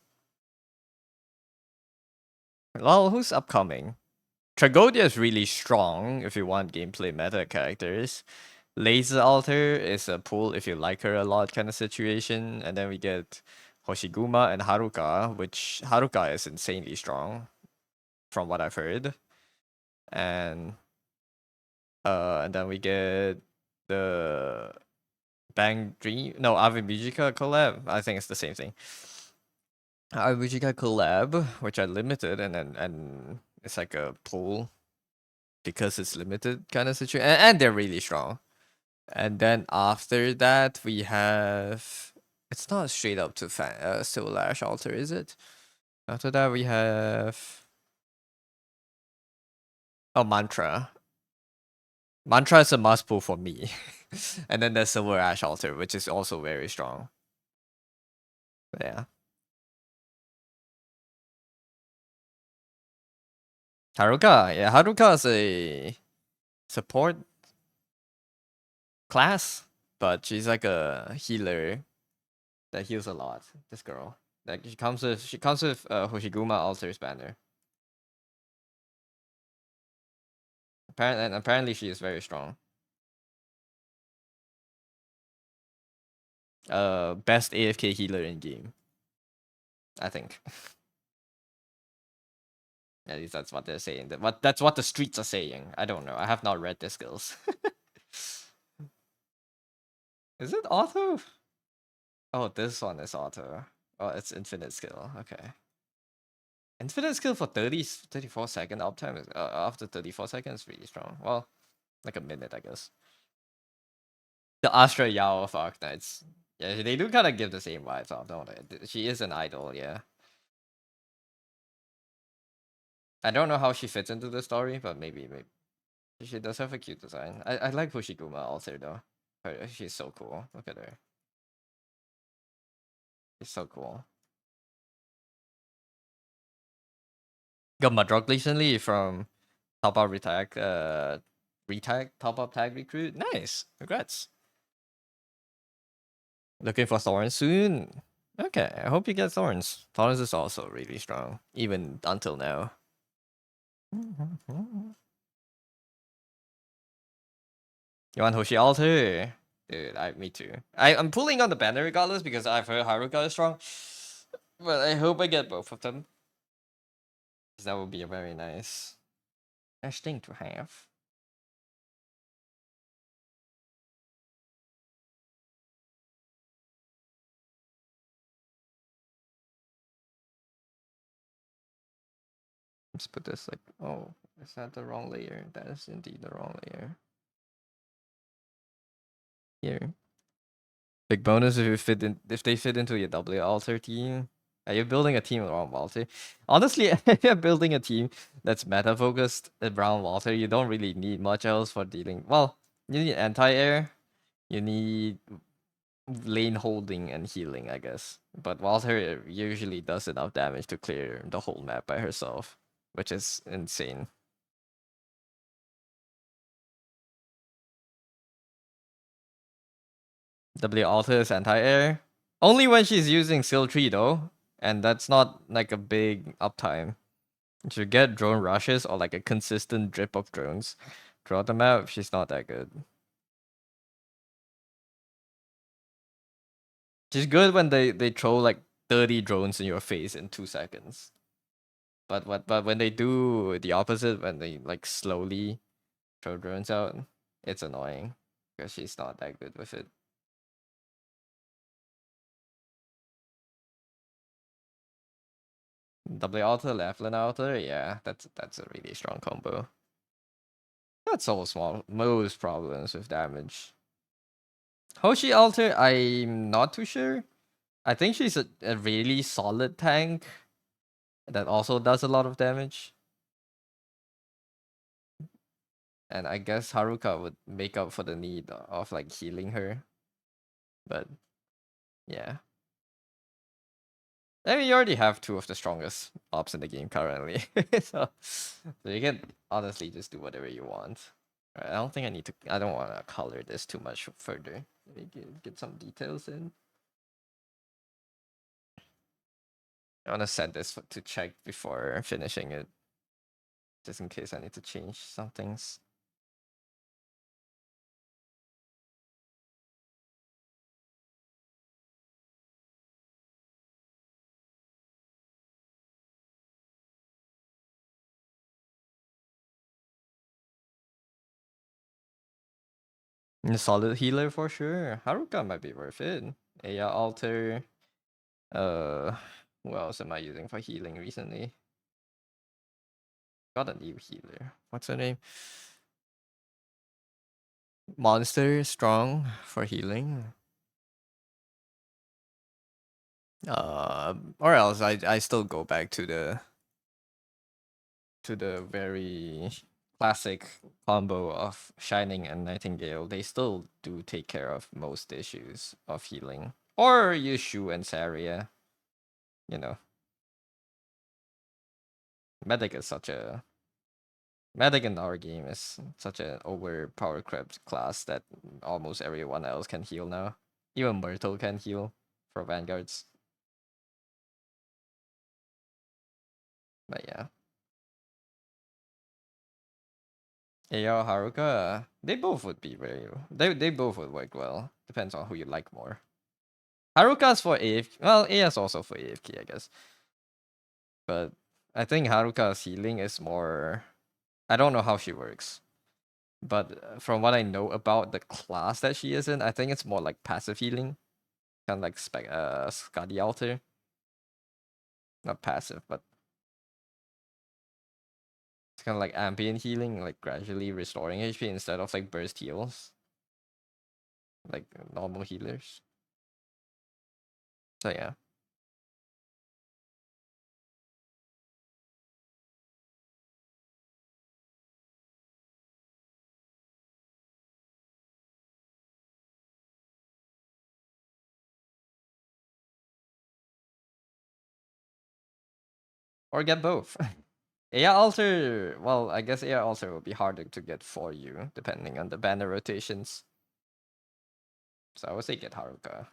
Well, who's upcoming? Tragodia is really strong if you want gameplay meta characters. Laser Alter is a pull if you like her a lot kind of situation. And then we get Hoshiguma and Haruka, which Haruka is insanely strong from what I've heard. And then we get the Bang Dream, no, Ave Bijika collab. I think it's the same thing. Ave Bijika collab, which are limited, and it's like a pull because it's limited kind of situation, and they're really strong. And then after that, we have, it's not straight up to Soul Ash Alter, is it? After that, we have, oh, Mantra. Mantra is a must pull for me. And then there's Silver Ash Altar, which is also very strong. But yeah. Haruka. Yeah, Haruka is a support class, but she's like a healer that heals a lot. This girl. Like she comes with Hoshiguma Altar's banner. Apparently she is very strong. Best AFK healer in game. I think. At least that's what they're saying. That's what the streets are saying. I don't know. I have not read the skills. Is it auto? Oh, this one is auto. Oh, it's infinite skill. Okay. Infinite skill for 34-second uptime is after 34 seconds really strong. Well, like a minute, I guess. The Astra Yao of Arknights. Yeah, they do kind of give the same vibes off, don't they? She is an idol, yeah. I don't know how she fits into the story, but maybe. She does have a cute design. I like Hoshiguma also though. She's so cool. Look at her. She's so cool. Got Madrock recently from top up retag, top up tag recruit. Nice. Congrats. Looking for Thorns soon. Okay, I hope you get Thorns. Thorns is also really strong, even until now. You want Hoshi Alter? Dude, me too. I'm pulling on the banner regardless because I've heard Haruka is strong. But I hope I get both of them. That would be a very nice thing to have. Let's put this like, oh, is that the wrong layer? That is indeed the wrong layer. Here. Big bonus if they fit into your W alter team. Are you building a team around Walter? Honestly, if you're building a team that's meta focused around Walter, you don't really need much else for dealing. Well, you need anti-air, you need lane holding and healing, I guess. But Walter usually does enough damage to clear the whole map by herself, which is insane. W alter is anti-air. Only when she's using Seal Tree though, and that's not like a big uptime. You should get drone rushes or like a consistent drip of drones throughout the map. She's not that good. She's good when they throw like 30 drones in your face in 2 seconds. But when they do the opposite, when they like slowly throw drones out, it's annoying because she's not that good with it. W alter, left lane alter, yeah, that's a really strong combo. That solves most problems with damage. Hoshi alter, I'm not too sure. I think she's a really solid tank that also does a lot of damage. And I guess Haruka would make up for the need of like healing her. But yeah. I mean, you already have two of the strongest ops in the game currently. So you can honestly just do whatever you want. Right, I don't think I need to, I don't want to color this too much further. Let me get some details in. I want to set this to check before finishing it. Just in case I need to change some things. A solid healer for sure. Haruka might be worth it. Aya alter. Uh, what else am I using for healing recently? Got a new healer. What's her name? Monster strong for healing. Or else I still go back to the very classic combo of Shining and Nightingale. They still do take care of most issues of healing. Or use Shu and Saria. You know. Medic is such a Medic in our game is such an overpowered class that almost everyone else can heal now. Even Myrtle can heal for Vanguards. But yeah. Ayo Haruka, they both would be very they both would work well. Depends on who you like more. Haruka's for AFK. Well, Aya's also for AFK, I guess. But I think Haruka's healing is more, I don't know how she works. But from what I know about the class that she is in, I think it's more like passive healing. Kind of like Skadi Alter. Not passive, but it's kind of like ambient healing, like gradually restoring HP instead of like burst heals. Like normal healers. So yeah. Or get both. Aya Alter, well, I guess Aya Alter will be harder to get for you, depending on the banner rotations. So I would say get Haruka.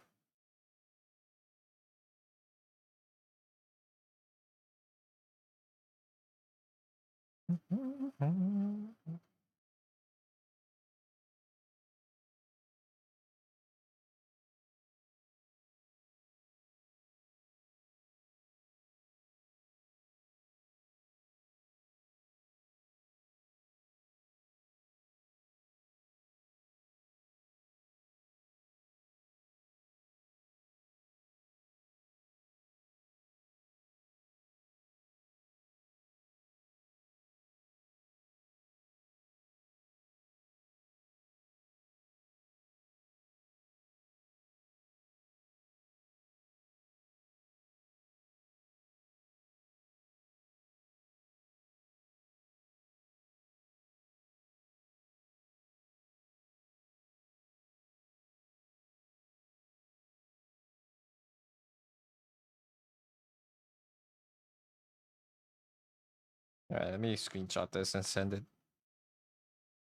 Alright, let me screenshot this and send it.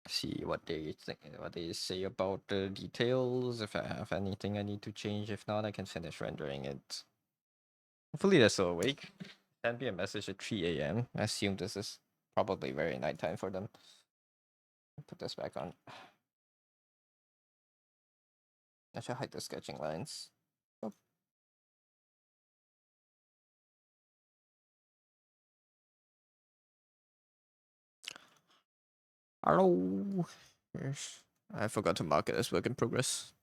See what they think, what they say about the details. If I have anything I need to change, if not, I can finish rendering it. Hopefully, they're still awake. Send me a message at 3 a.m. I assume this is probably very nighttime for them. Put this back on. I should hide the sketching lines. Oh. Hello. Yes. I forgot to mark it as work in progress.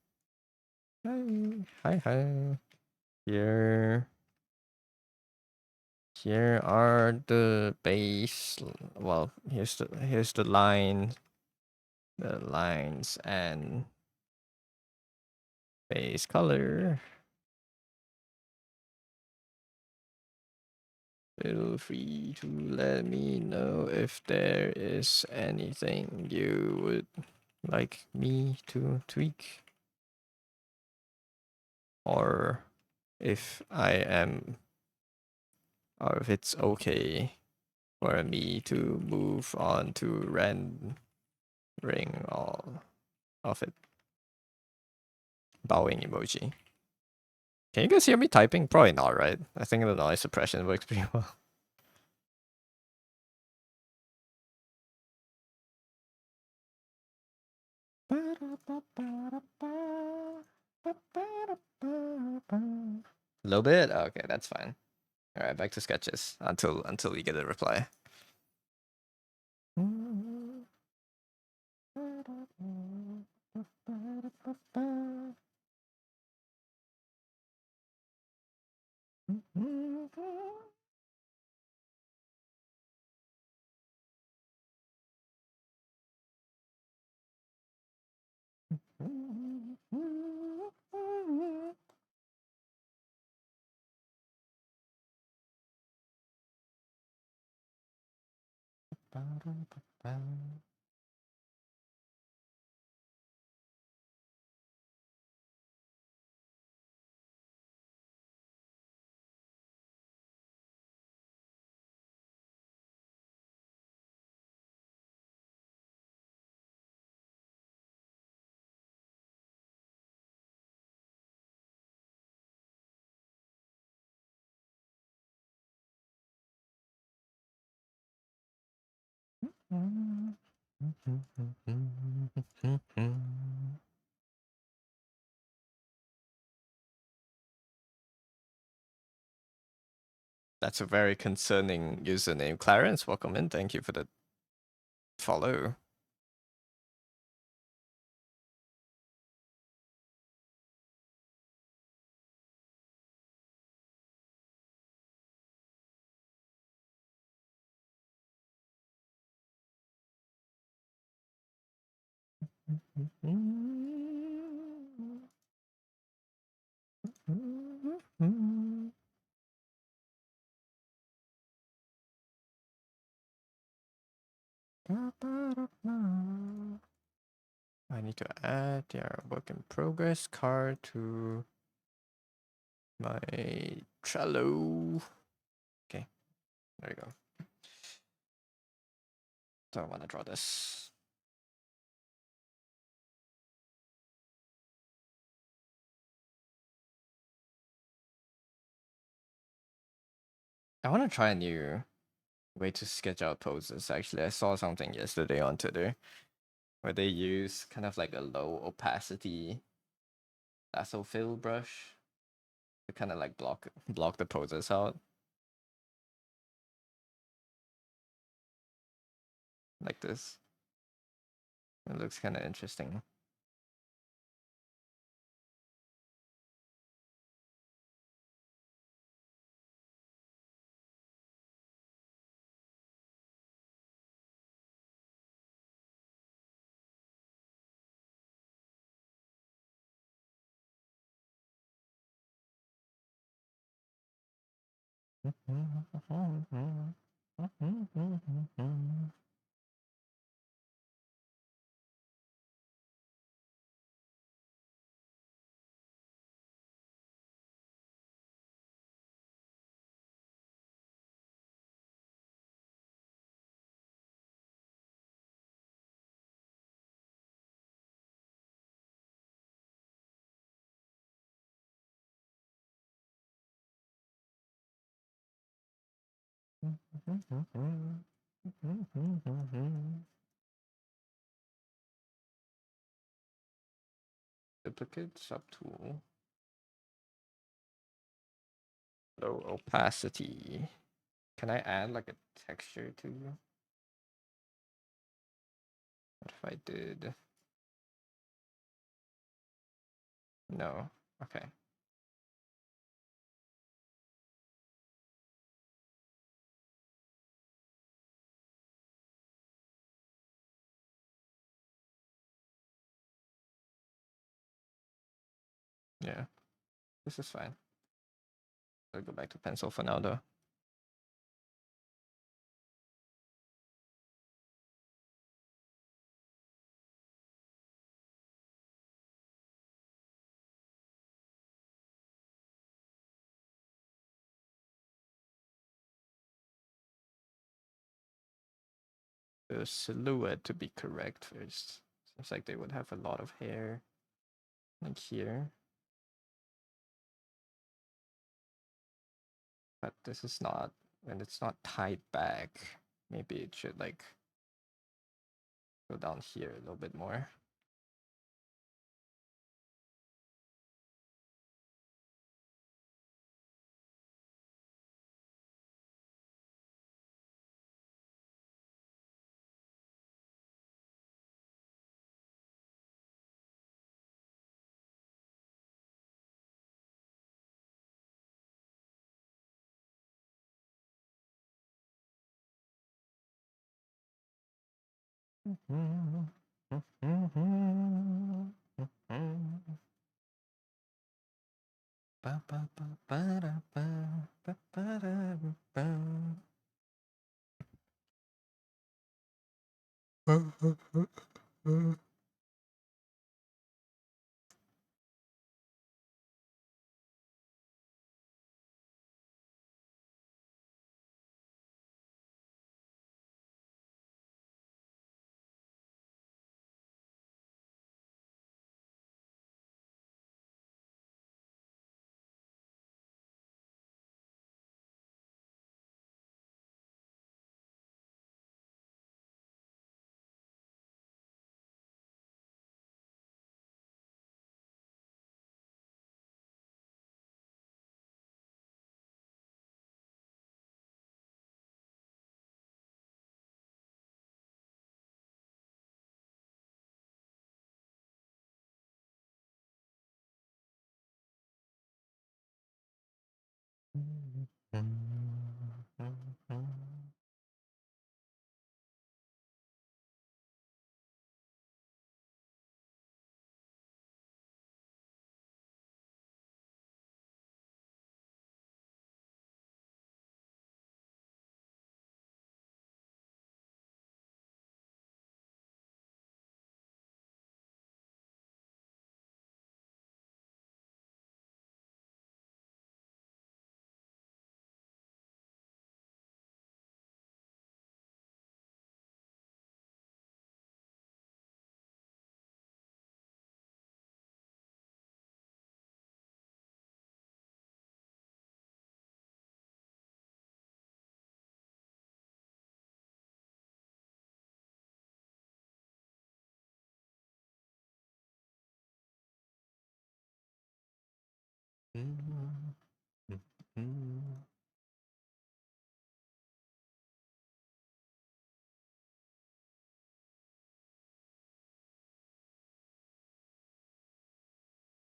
Hi. Hi. Here. Here are the base. Well, here's the line, the lines and base color. Feel free to let me know if there is anything you would like me to tweak, or if or if it's okay for me to move on to rendering all of it. Bowing emoji. Can you guys hear me typing? Probably not, right? I think the noise suppression works pretty well. A little bit? Okay, that's fine. Alright, back to sketches until we get a reply. That's a very concerning username. Clarence, welcome in. Thank you for the follow. I need to add their work in progress card to my Trello. Okay, there you go. So I want to draw this. I want to try a new way to sketch out poses. Actually, I saw something yesterday on Twitter where they use kind of like a low opacity lasso fill brush to kind of like block the poses out, like this. It looks kind of interesting. Duplicate subtool. Low opacity. Can I add like a texture to you? What if I did? No. Okay. Yeah. This is fine. I'll go back to pencil for now though. The silhouette to be correct first. Seems like they would have a lot of hair like here. But this is not, and it's not tied back. Maybe it should like go down here a little bit more.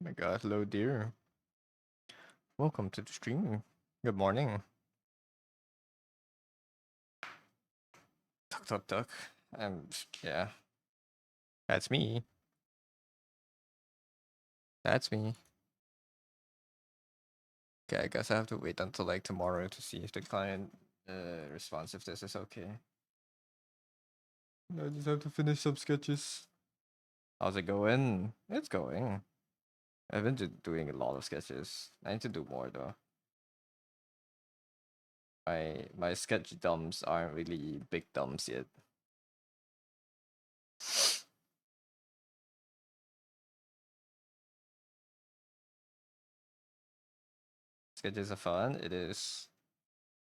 My god, hello dear. Welcome to the stream. Good morning. Tuck tuck tuck. Yeah, that's me. That's me. Okay, I guess I have to wait until like tomorrow to see if the client responds if this is okay. I just have to finish some sketches. How's it going? It's going. I've been doing a lot of sketches. I need to do more though. My sketch dumps aren't really big dumps yet. Sketches are fun. It is.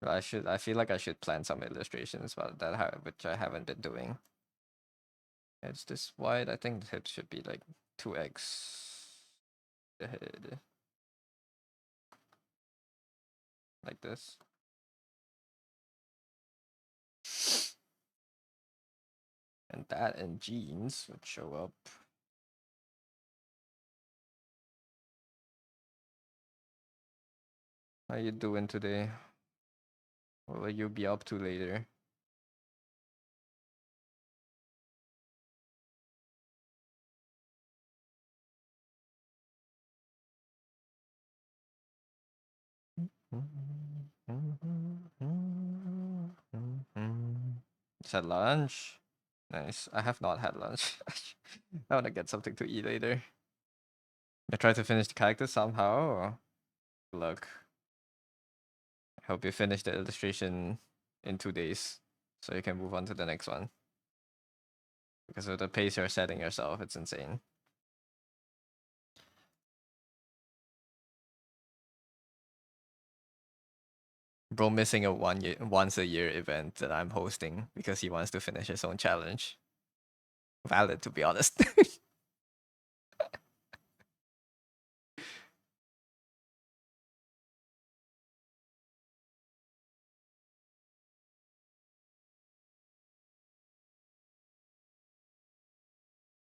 I feel like I should plan some illustrations, but which I haven't been doing. It's this wide. I think the head should be like 2x the head, like this. And that and jeans would show up. How you doing today? What will you be up to later? Is that lunch? Nice. I have not had lunch. I want to get something to eat later. I try to finish the character somehow. Look. I hope you finish the illustration in 2 days so you can move on to the next one. Because of the pace you're setting yourself, it's insane. Bro missing a once a year event that I'm hosting because he wants to finish his own challenge. Valid, to be honest.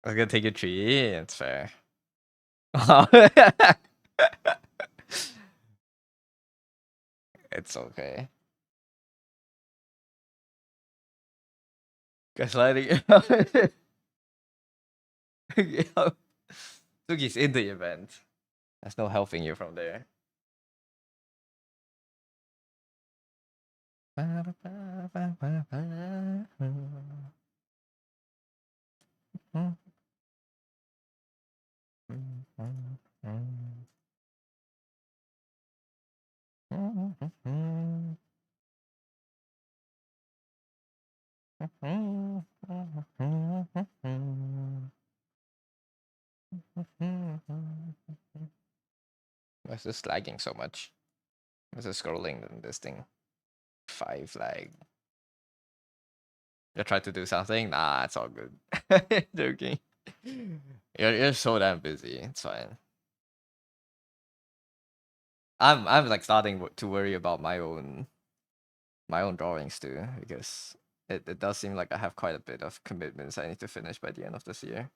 I was gonna take a tree. It's fair. It's okay. Gaslighting. Sugi's in the event. There's no helping you from there. Why is this lagging so much? What's it scrolling in this thing? 5 lag. You try to do something? Nah, it's all good. Joking. You're so damn busy. It's fine. I'm like starting to worry about my own drawings too, because it does seem like I have quite a bit of commitments I need to finish by the end of this year.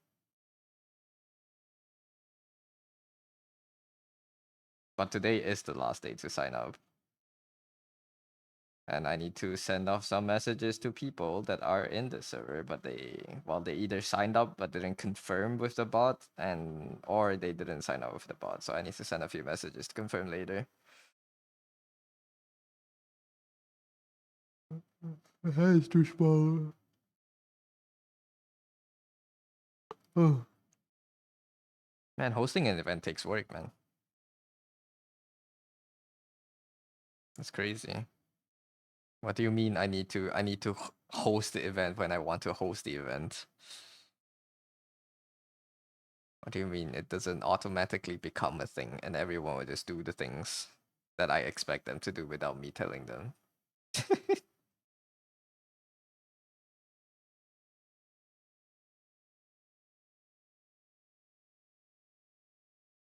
But today is the last day to sign up. And I need to send off some messages to people that are in the server, but they either signed up but didn't confirm with the bot, or they didn't sign up with the bot. So I need to send a few messages to confirm later. My head is too small. Oh. Man, hosting an event takes work, man. That's crazy. What do you mean I need to host the event when I want to host the event? What do you mean it doesn't automatically become a thing and everyone will just do the things that I expect them to do without me telling them?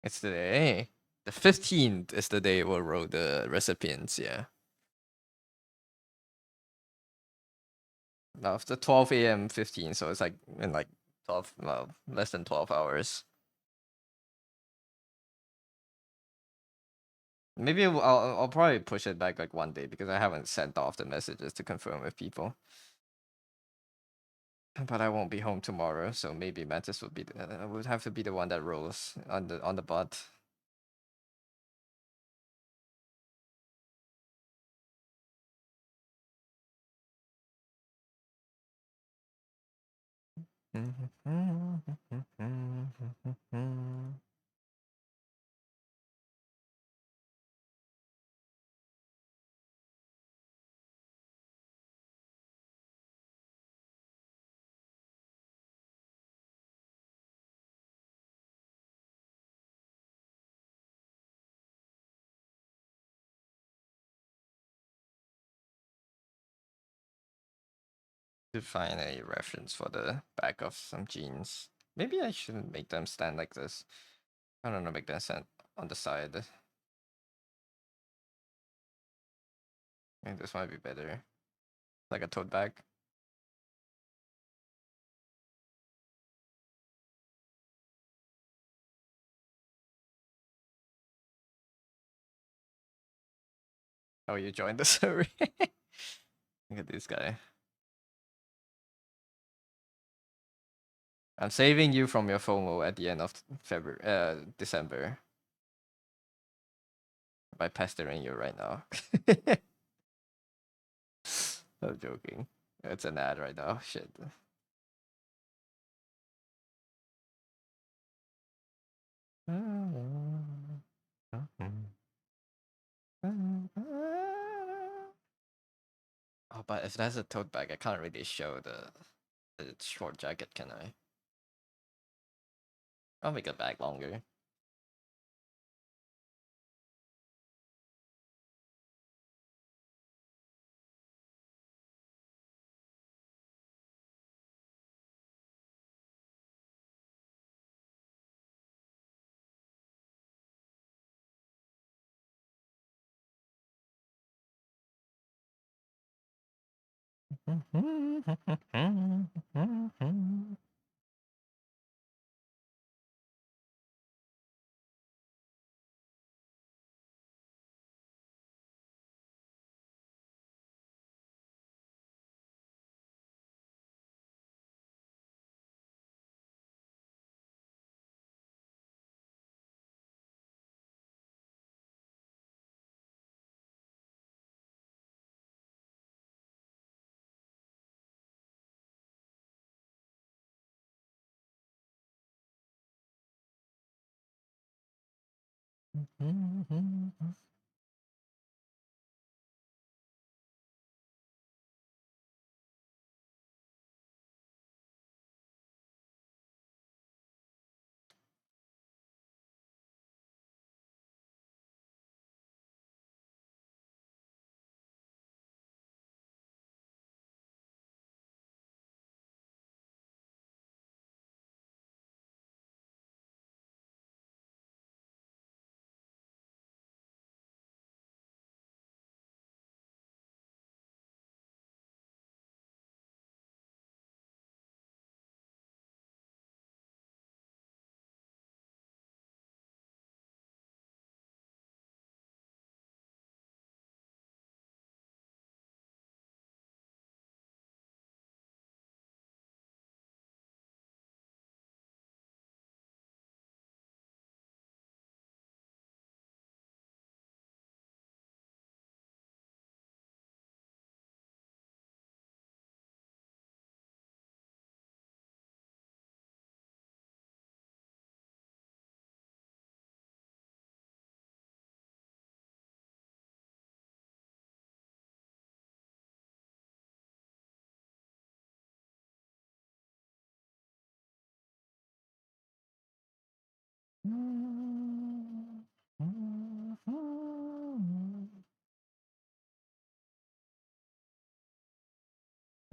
It's the day. The 15th is the day we'll roll the recipients, yeah. After 12 a.m. 15, so it's like in like 12, well, less than 12 hours. Maybe I'll probably push it back like one day because I haven't sent off the messages to confirm with people. But I won't be home tomorrow, so maybe Mantis would be would have to be the one that rolls on the bot. To find a reference for the back of some jeans. Maybe I shouldn't make them stand like this. I don't know, make them stand on the side. I think this might be better. Like a tote bag. Oh, you joined the server. Look at this guy. I'm saving you from your FOMO at the end of December by pestering you right now. I'm joking. It's an ad right now. Shit. Oh, but if that's a tote bag, I can't really show the short jacket, can I? I'll make a bag longer.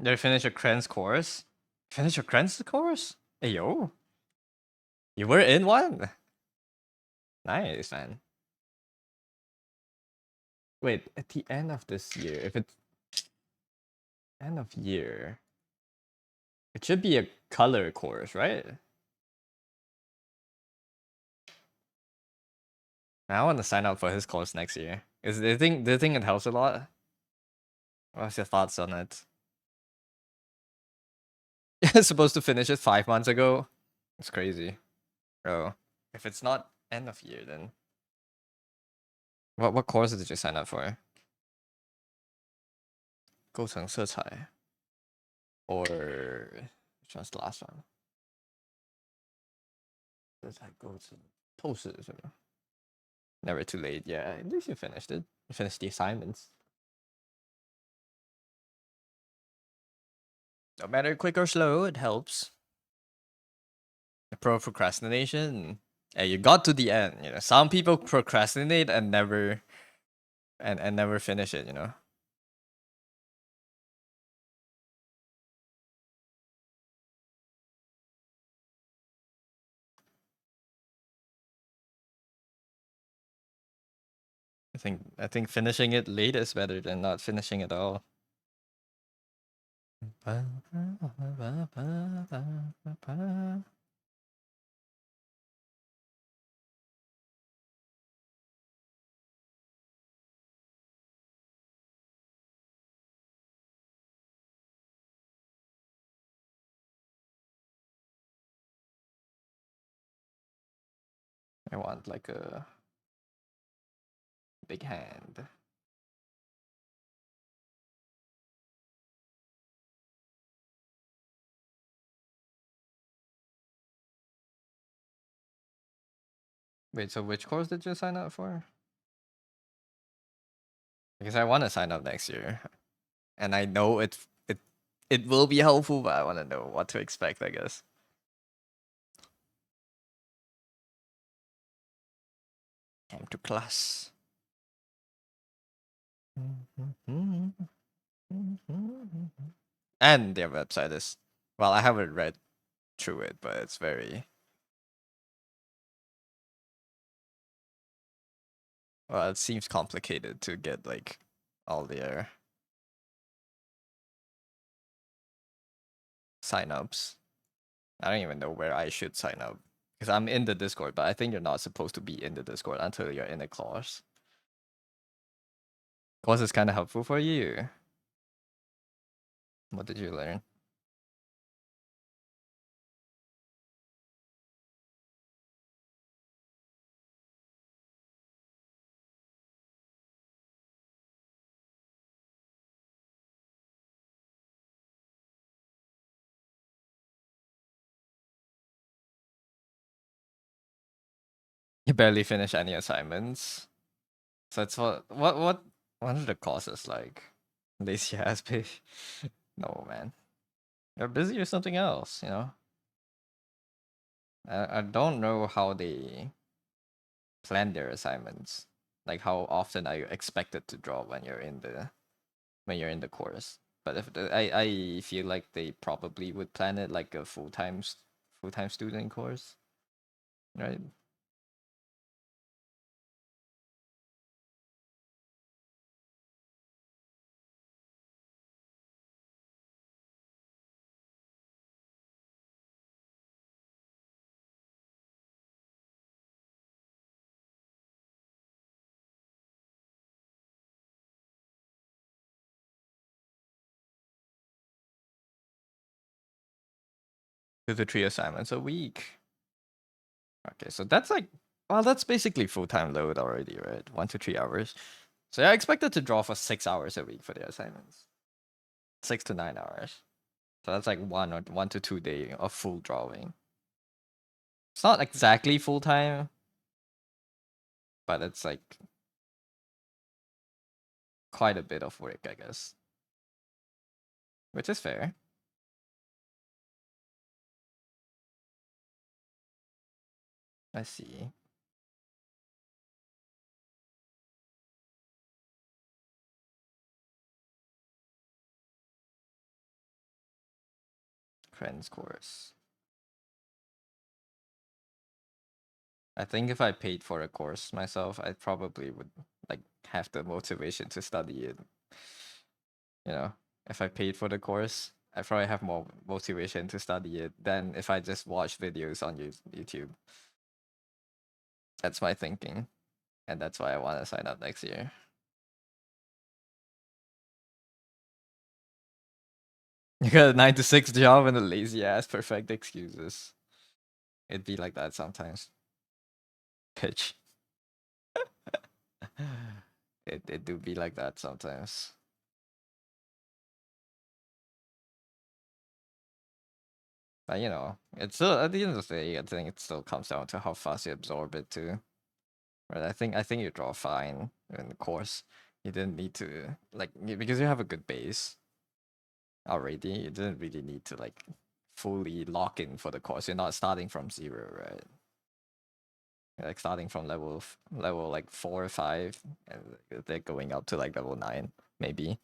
Did you finish a Krenz course? Finish a Krenz course? Hey yo. You were in one? Nice, man. Wait, at the end of this year, if it's end of year, it should be a color course, right? I want to sign up for his course next year. Do you think it helps a lot? What's your thoughts on it? It's supposed to finish it 5 months ago. It's crazy. Bro, if it's not end of year, then what course did you sign up for? 构成色彩 or which one's the last one? 色彩构成透视是吗? Never too late. Yeah, at least you finished it. You finished the assignments. No matter quick or slow, it helps. Pro procrastination. Yeah, you got to the end. You know, some people procrastinate and never and never finish it. You know. I think finishing it late is better than not finishing at all. I want like a big hand. Wait, so which course did you sign up for? Because I want to sign up next year, and I know it will be helpful, but I want to know what to expect, I guess. Time to class. And their website is, well, I haven't read through it, but it's very, well, it seems complicated to get like all their signups. I don't even know where I should sign up because I'm in the Discord, but I think you're not supposed to be in the Discord until you're in a course. Course is kind of helpful for you. What did you learn? You barely finish any assignments. So it's what are the courses like? Lazy ass page. No man. You're busy with something else, you know? I don't know how they plan their assignments. Like how often are you expected to draw when you're in the course? But if I feel like they probably would plan it like a full-time student course, right? 2 to 3 assignments a week. Okay, so that's like, well, that's basically full-time load already, right? 1 to 3 hours. So I expected to draw for 6 hours a week for the assignments. 6 to 9 hours. So that's like 1 to 2 day of full drawing. It's not exactly full time, but it's like quite a bit of work, I guess. Which is fair. I see. Friends course. I think if I paid for a course myself, I probably would like have the motivation to study it. You know, if I paid for the course, I probably have more motivation to study it than if I just watch videos on YouTube. That's my thinking. and that's why I want to sign up next year. You got a 9 to 6 job and a lazy ass perfect excuses. It'd be like that sometimes. Pitch. It do be like that sometimes. But you know, it's still at the end of the day, I think it still comes down to how fast you absorb it too. Right? I think you draw fine in the course. You didn't need to because you have a good base already. You didn't really need to like fully lock in for the course. You're not starting from zero, right? You're like starting from level like 4 or 5, and they're going up to like level 9, maybe.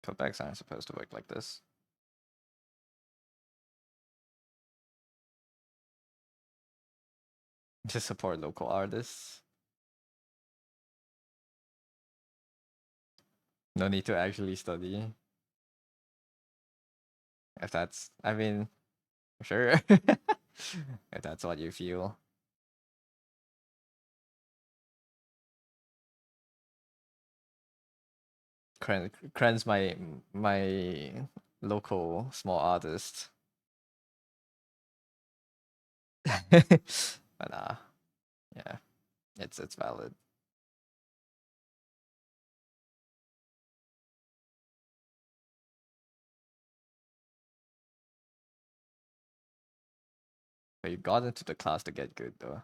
Cutbacks aren't supposed to work like this. To support local artists. No need to actually study. If that's, I mean, sure. If that's what you feel. Kren's my local small artist. But yeah, it's valid. But you got into the class to get good though.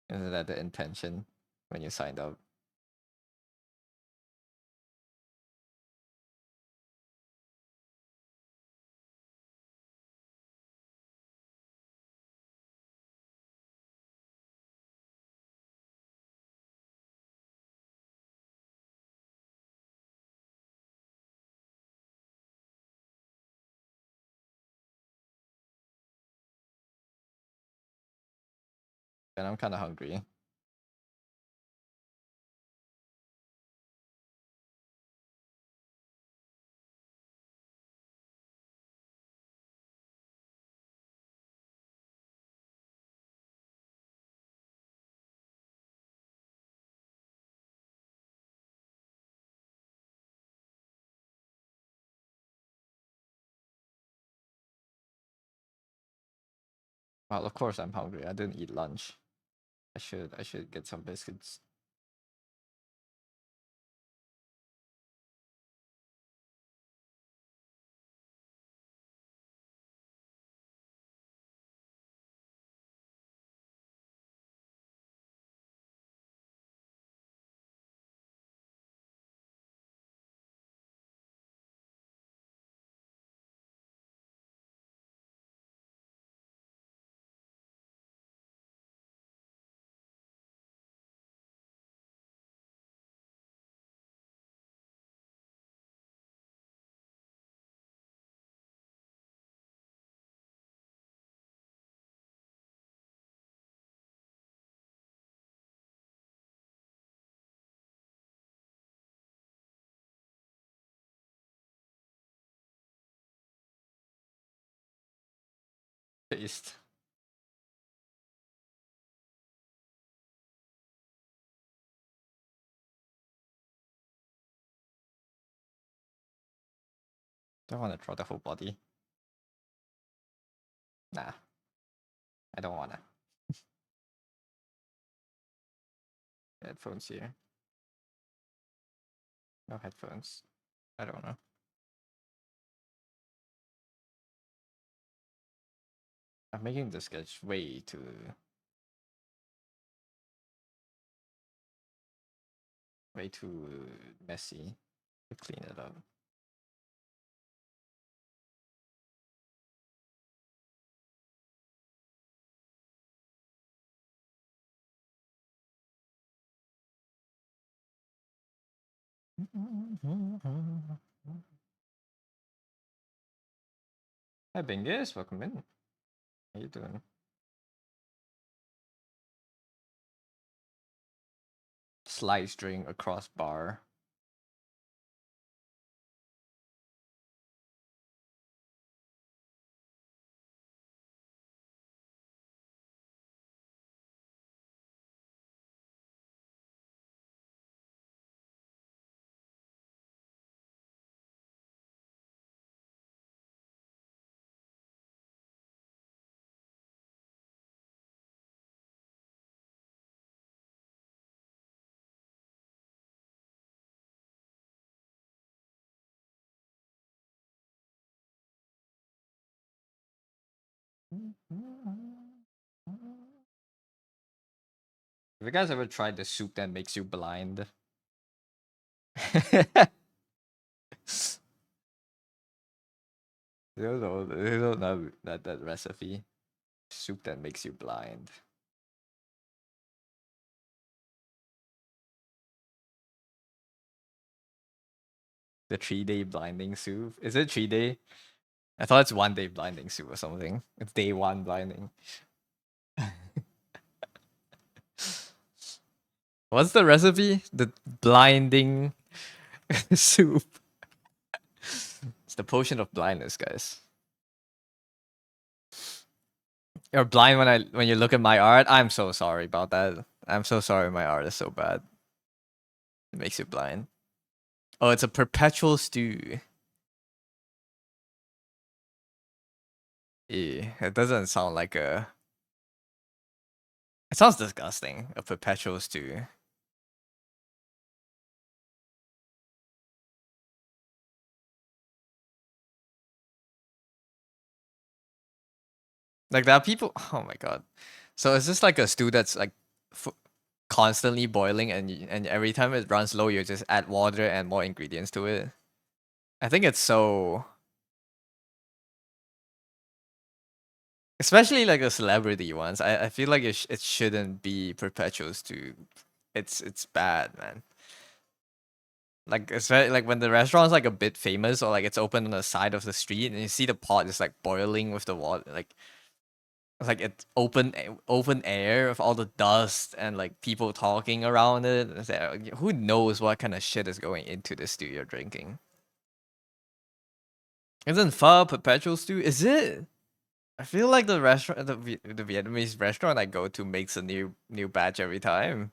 Isn't that the intention when you signed up? And I'm kind of hungry. Well, of course I'm hungry. I didn't eat lunch. I should get some biscuits. Taste. Do I want to draw the whole body? Nah, I don't wanna. Headphones here. No headphones. I don't know. I'm making the sketch way too messy to clean it up. Hi Bingus, welcome in. How you doing? Slide string across bar. Have you guys ever tried the soup that makes you blind? They don't know that recipe. Soup that makes you blind. The 3-day blinding soup. Is it 3-day? I thought it's 1-day blinding soup or something. It's day one blinding. What's the recipe? The blinding soup. It's the potion of blindness, guys. You're blind when you look at my art. I'm so sorry about that. I'm so sorry my art is so bad. It makes you blind. Oh, it's a perpetual stew. Yeah, it doesn't sound like a. It sounds disgusting. A perpetual stew. Like there are people. Oh my god. So is this like a stew that's like constantly boiling, and every time it runs low, you just add water and more ingredients to it? I think it's so. Especially like the celebrity ones. I feel like it shouldn't be perpetual stew. It's bad, man. Like especially like when the restaurant's like a bit famous or like it's open on the side of the street and you see the pot is like boiling with the water, like it's like it's open air with all the dust and like people talking around it. It's like, who knows what kind of shit is going into the stew you're drinking? Isn't pho perpetual stew? Is it? I feel like the restaurant, the Vietnamese restaurant I go to makes a new batch every time.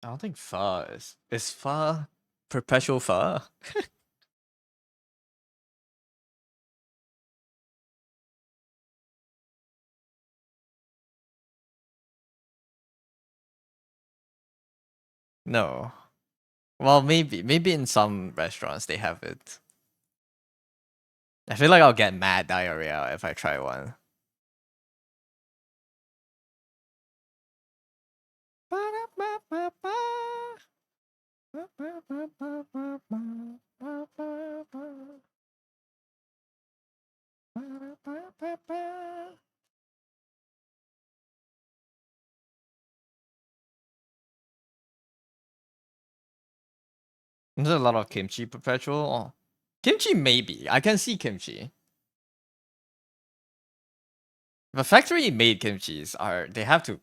I don't think pho is pho perpetual pho. No. Well, maybe in some restaurants they have it. I feel like I'll get mad diarrhea if I try one. There's a lot of kimchi perpetual. Kimchi maybe. I can see kimchi. But factory made kimchis are they have to,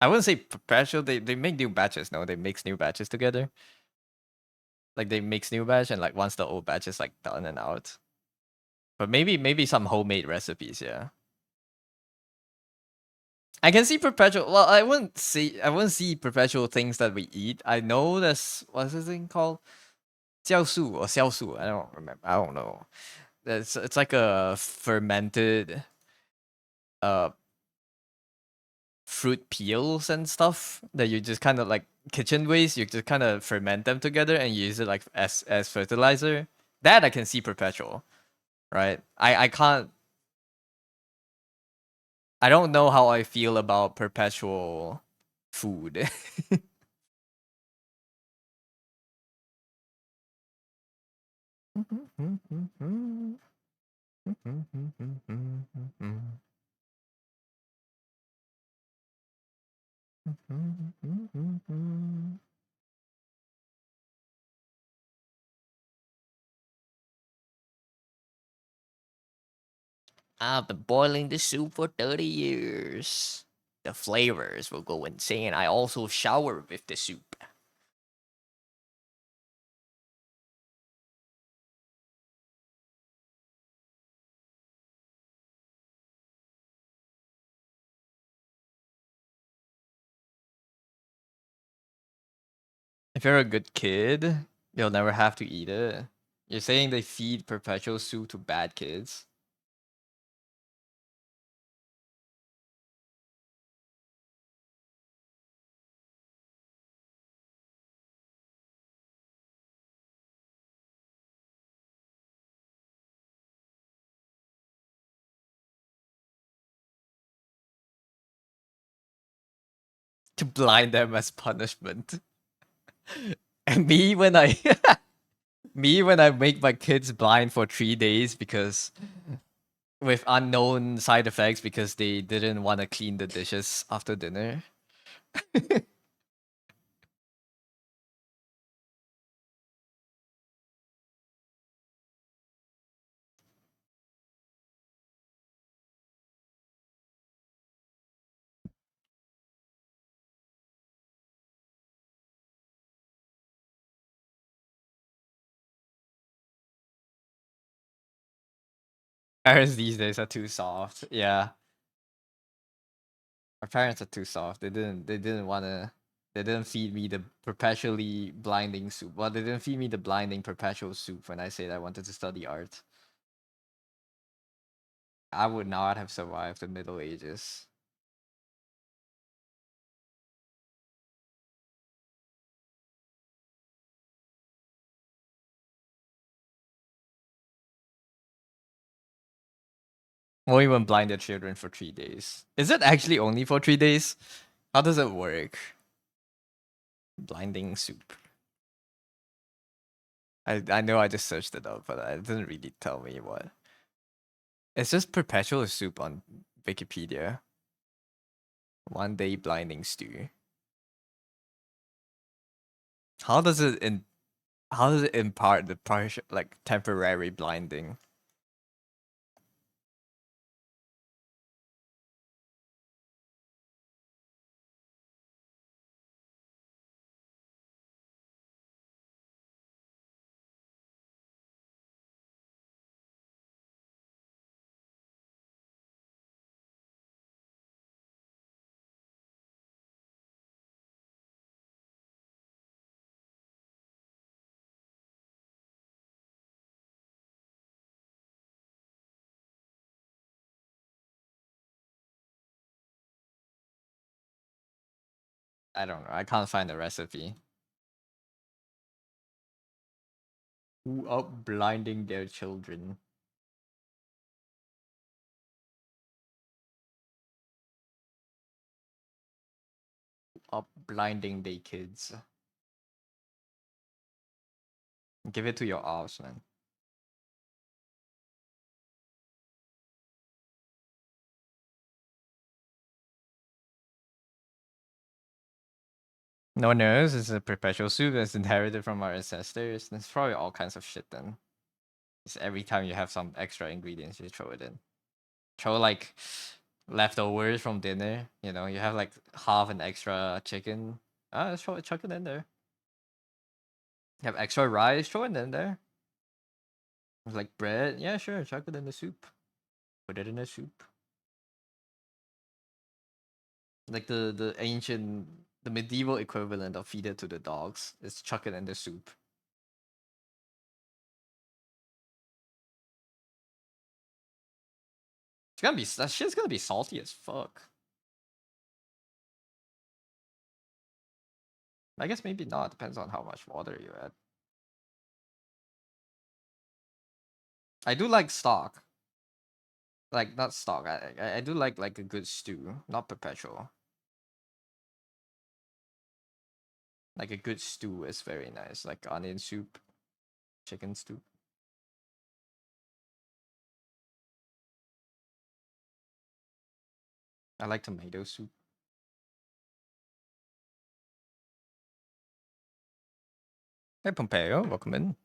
I wouldn't say perpetual, they make new batches, no, they mix new batches together. Like they mix new batch and like once the old batch is like done and out. But maybe some homemade recipes, yeah. I can see perpetual. Well, I wouldn't see perpetual things that we eat. I know there's what's this thing called? Jiaosu or xiaosu. I don't remember. I don't know. It's like a fermented uh fruit peels and stuff that you just kind of like kitchen waste. You just kind of ferment them together and use it like as fertilizer. That I can see perpetual, right? I can't. I don't know how I feel about perpetual food. I've been boiling the soup for 30 years. The flavors will go insane. I also shower with the soup. If you're a good kid, you'll never have to eat it. You're saying they feed perpetual soup to bad kids? To blind them as punishment. And me when I make my kids blind for 3 days because with unknown side effects because they didn't want to clean the dishes after dinner. Parents these days are too soft. Yeah, our parents are too soft. They didn't wanna. They didn't feed me the perpetually blinding soup. Well, they didn't feed me the blinding perpetual soup when I said I wanted to study art. I would not have survived the Middle Ages. Or even blind their children for 3 days. Is it actually only for 3 days? How does it work? Blinding soup. I know I just searched it up, but it didn't really tell me what. It's just perpetual soup on Wikipedia. 1 day blinding stew. How does it in how does it impart the partial like temporary blinding? I don't know. I can't find the recipe. Who up blinding their children? Up blinding their kids. Give it to your ops, man. No one knows. It's a perpetual soup that's inherited from our ancestors. There's probably all kinds of shit then. It's every time you have some extra ingredients, you throw it in. Throw like leftovers from dinner. You know, you have like half an extra chicken. Ah, let's throw it, chuck it in there. You have extra rice, throw it in there. Like bread, yeah, sure, chuck it in the soup. Put it in the soup. Like the medieval equivalent of feed it to the dogs is chuck it in the soup. That shit's gonna be salty as fuck. I guess maybe not. Depends on how much water you add. I do like stock. Like not stock. I do like a good stew, not perpetual. Like a good stew is very nice. Like onion soup, chicken stew. I like tomato soup. Hey Pompeo, welcome in.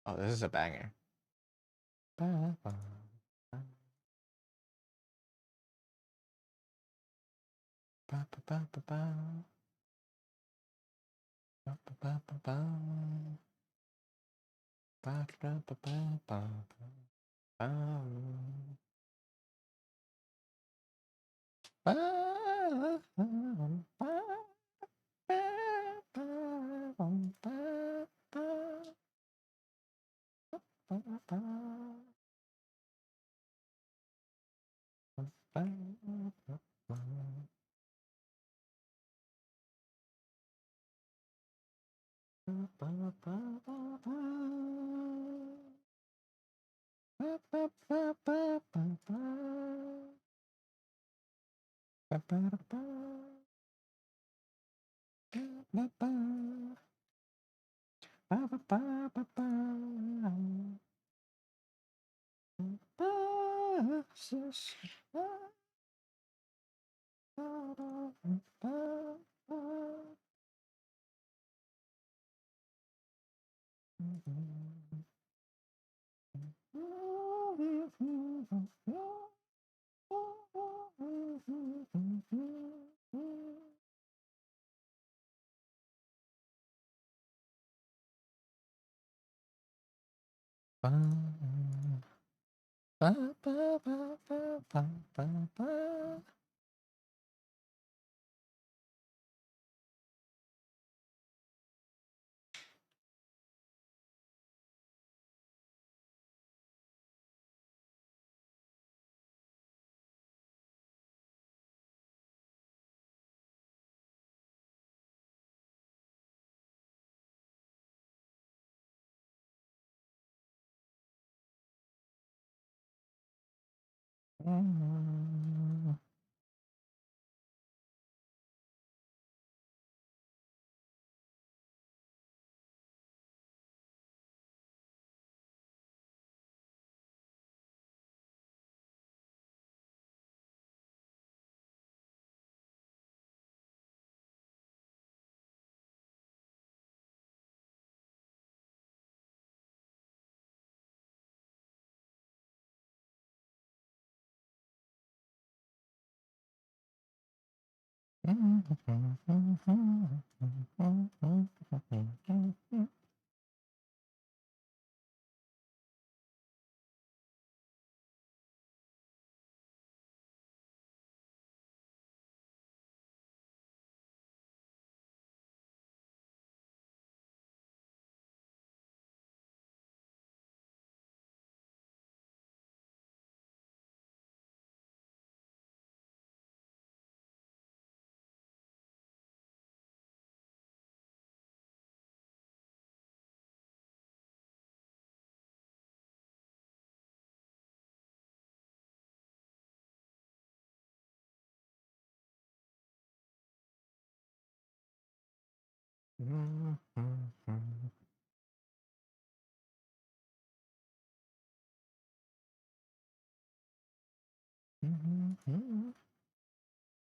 Oh, this is a banger.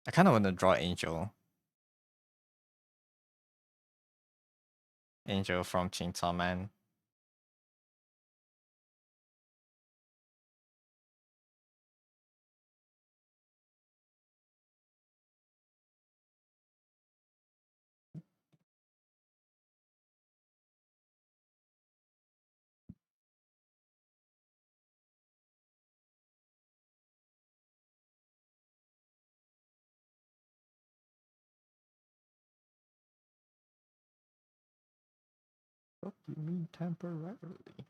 I kind of want to draw Angel. Angel from Chainsaw Man. What do you mean temporarily?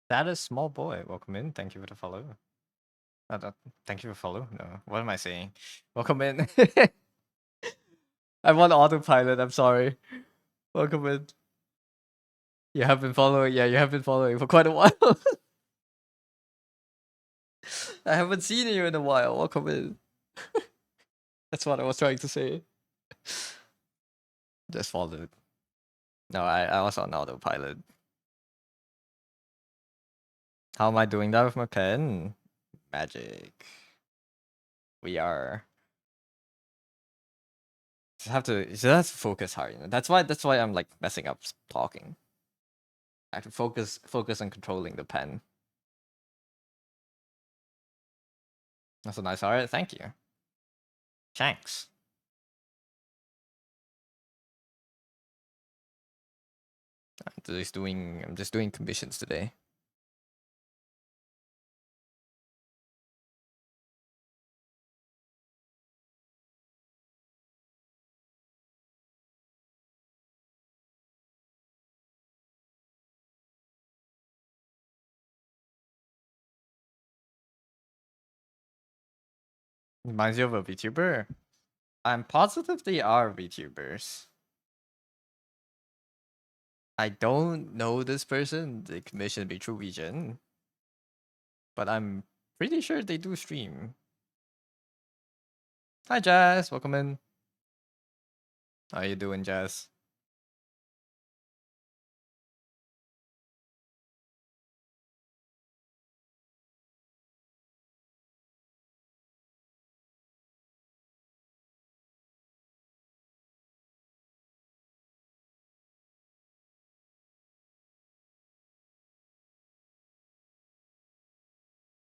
That is small boy. Welcome in. Thank you for the follow. Thank you for follow. No, what am I saying? Welcome in. I'm on autopilot. I'm sorry. Welcome in. You have been following. Yeah, you have been following for quite a while. I haven't seen you in a while. Welcome in. That's what I was trying to say. Just followed. No, I was on autopilot. How am I doing that with my pen? Magic. We are. Just have to. Just have to focus hard. You know? That's why I'm like messing up talking. I have to focus on controlling the pen. That's a nice art. Thank you. Thanks. I'm just doing commissions today. Reminds you of a VTuber? I'm positive they are VTubers. I don't know this person. They commissioned me through Region, but I'm pretty sure they do stream. Hi, Jazz. Welcome in. How you doing, Jazz?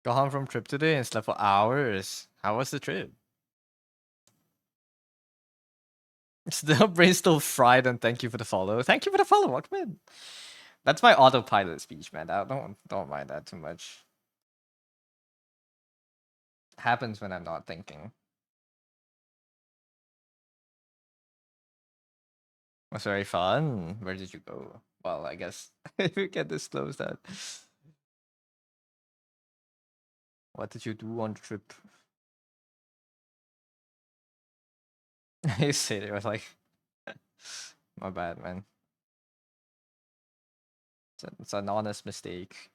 Got home from trip today and slept for hours. How was the trip? Still brain still fried, and thank you for the follow. Thank you for the follow. Welcome in. That's my autopilot speech, man. I don't mind that too much. Happens when I'm not thinking. Was very fun. Where did you go? Well, I guess if you can disclose that. What did you do on the trip? You said it was like, my bad, man. It's an honest mistake.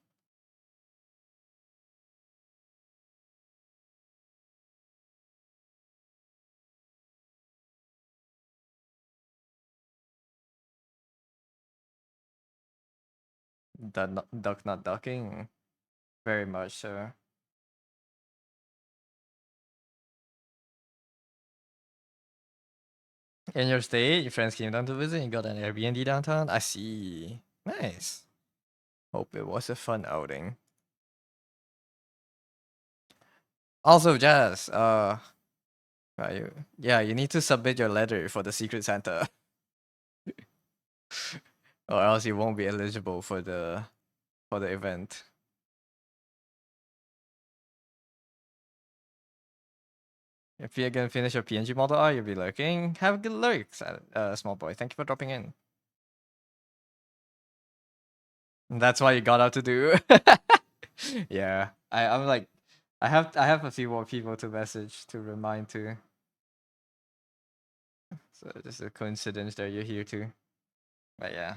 Duck not ducking. Very much so. In your state, your friends came down to visit. You got an Airbnb downtown. I see. Nice. Hope it was a fun outing. Also, Jazz. You need to submit your letter for the Secret Santa, or else you won't be eligible for the event. If you're gonna finish your PNG model art, you'll be lurking. Have good lurks, small boy. Thank you for dropping in. And that's why you got out to do. Yeah, I'm like, I have a few more people to message to remind to. So just a coincidence that you're here too. But yeah.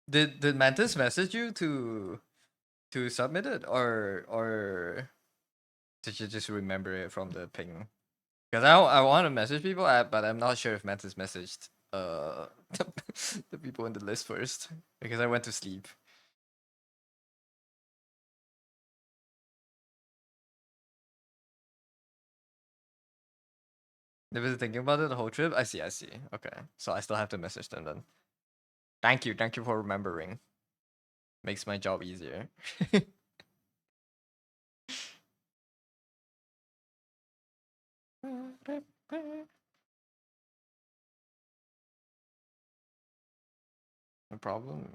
Did Mantis message you to submit it, or did you just remember it from the ping? Because I want to message people, but I'm not sure if Mantis messaged the people in the list first because I went to sleep. They were thinking about it the whole trip. I see. Okay, so I still have to message them then. Thank you for remembering. Makes my job easier. No problem.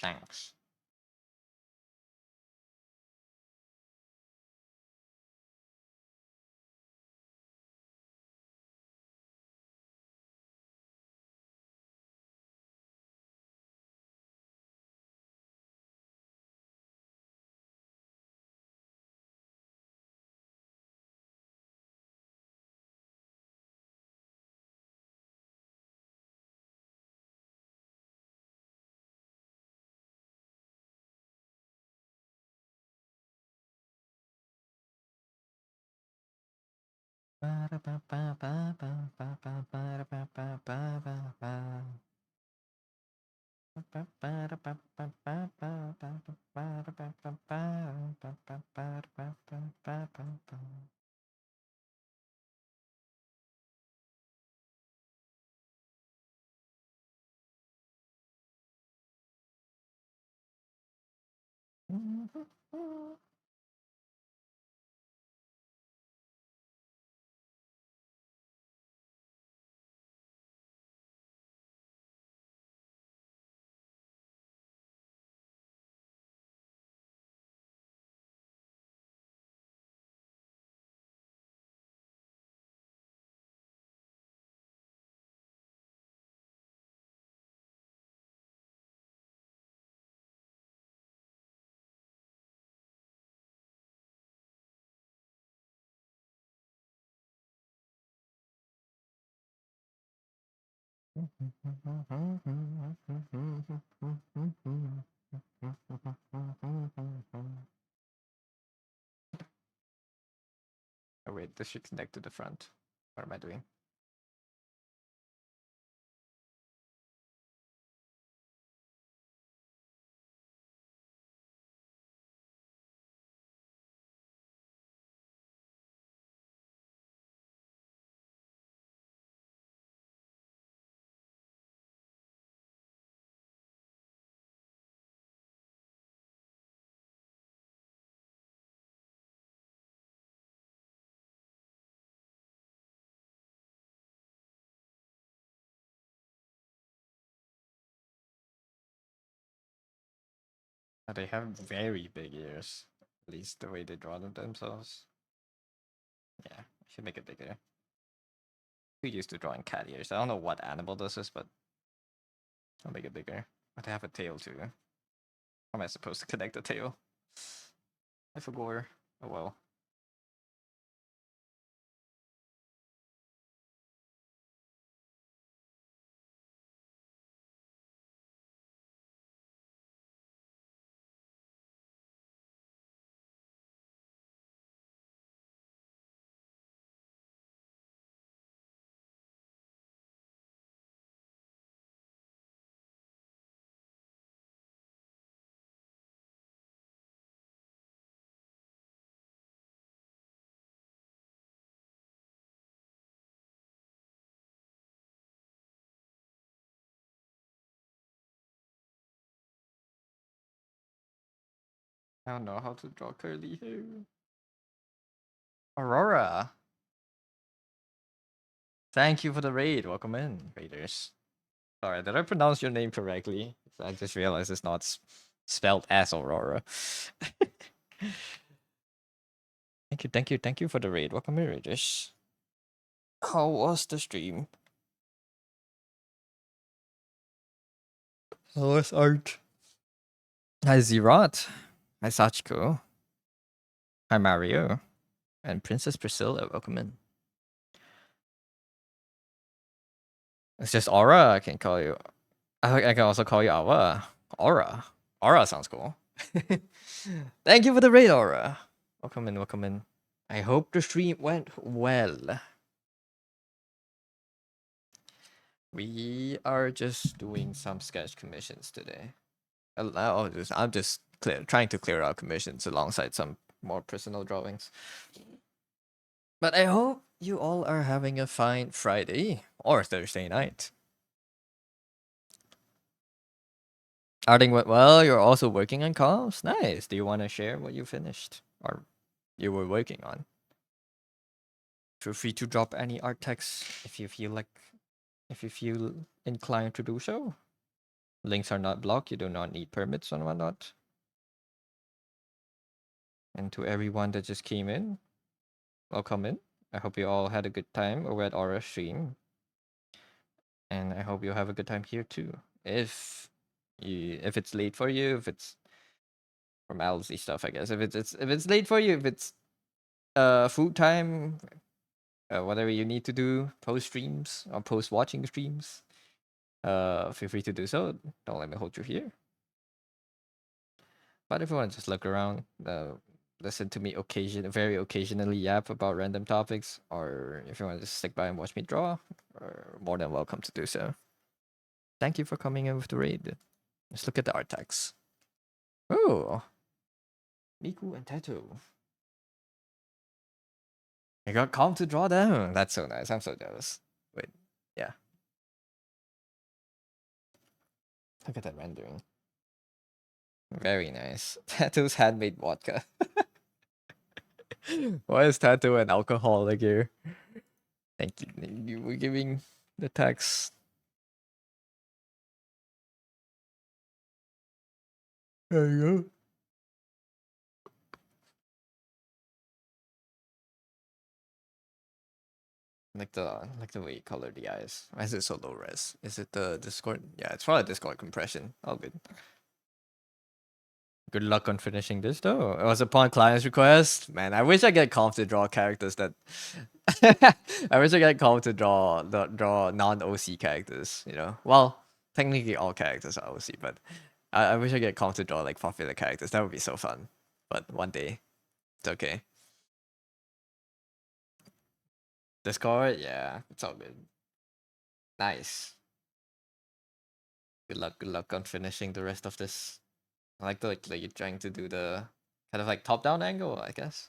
Thanks. Oh wait, this should connect to the front. What am I doing? They have very big ears. At least the way they draw them themselves. Yeah, I should make it bigger. We used to drawing cat ears. I don't know what animal this is, but I'll make it bigger. But they have a tail too. How am I supposed to connect the tail? I forgot. Oh well. I don't know how to draw curly hair. Aurora. Thank you for the raid. Welcome in, raiders. Sorry, did I pronounce your name correctly? I just realized it's not spelled as Aurora. Thank you for the raid. Welcome in, raiders. How was the stream? How was art? Hi Zerat. Hi Sachiko. Hi Mario. And Princess Priscilla, welcome in. It's just Aura, I can call you. I can also call you Awa. Aura. Aura sounds cool. Thank you for the raid, Aura. Welcome in, welcome in. I hope the stream went well. We are just doing some sketch commissions today. I'm just trying to clear out commissions alongside some more personal drawings. But I hope you all are having a fine Friday or Thursday night. Arting went well. You're also working on comms. Nice. Do you want to share what you finished or you were working on? Feel free to drop any art text if you feel inclined to do so. Links are not blocked. You do not need permits and whatnot. And to everyone that just came in, welcome in. I hope you all had a good time over at Aura stream. And I hope you'll have a good time here too. If it's late for you, if it's formality stuff, I guess. If it's late for you, if it's food time, whatever you need to do, post streams or post watching streams, feel free to do so. Don't let me hold you here. But if you want to just look around, listen to me very occasionally yap about random topics, or if you want to just stick by and watch me draw, are more than welcome to do so. Thank you for coming in with the raid. Let's look at the art tags. Oh, Miku and Tattoo. I got calm to draw down. That's so nice. I'm so jealous. Wait, yeah. Look at that rendering. Very nice. Tattoo's handmade vodka. Why is Tattoo an alcoholic here? Thank you. You were giving the text. There you go. Like the way you color the eyes. Why is it so low res? Is it the Discord? Yeah, it's probably Discord compression. All good. Good luck on finishing this though. It was upon client's request. Man, I wish I get comp to draw characters that I wish I get comp to draw non-OC characters, you know. Well, technically all characters are OC, but I wish I get comp to draw like popular characters. That would be so fun. But one day. It's okay. Discord, yeah, it's all good. Nice. Good luck on finishing the rest of this. I like the like you're trying to do the kind of like top-down angle, I guess.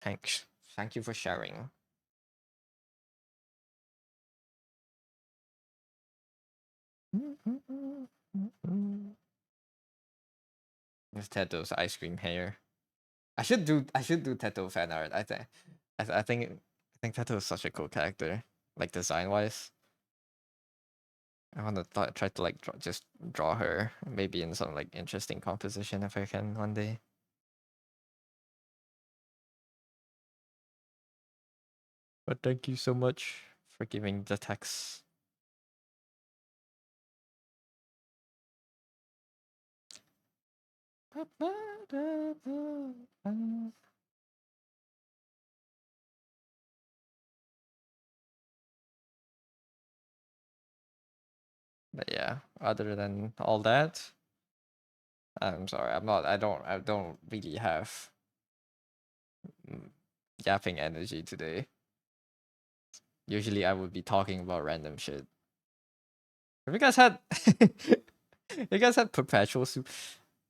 Thanks. Thank you for sharing. There's Teto's ice cream hair. I should do Teto fan art. I think Teto is such a cool character, like design wise. I want to try to like just draw her maybe in some like interesting composition if I can one day. But thank you so much for giving the text. But yeah, other than all that, I'm sorry. I don't really have yapping energy today. Usually I would be talking about random shit. Have you guys had you guys had perpetual soup?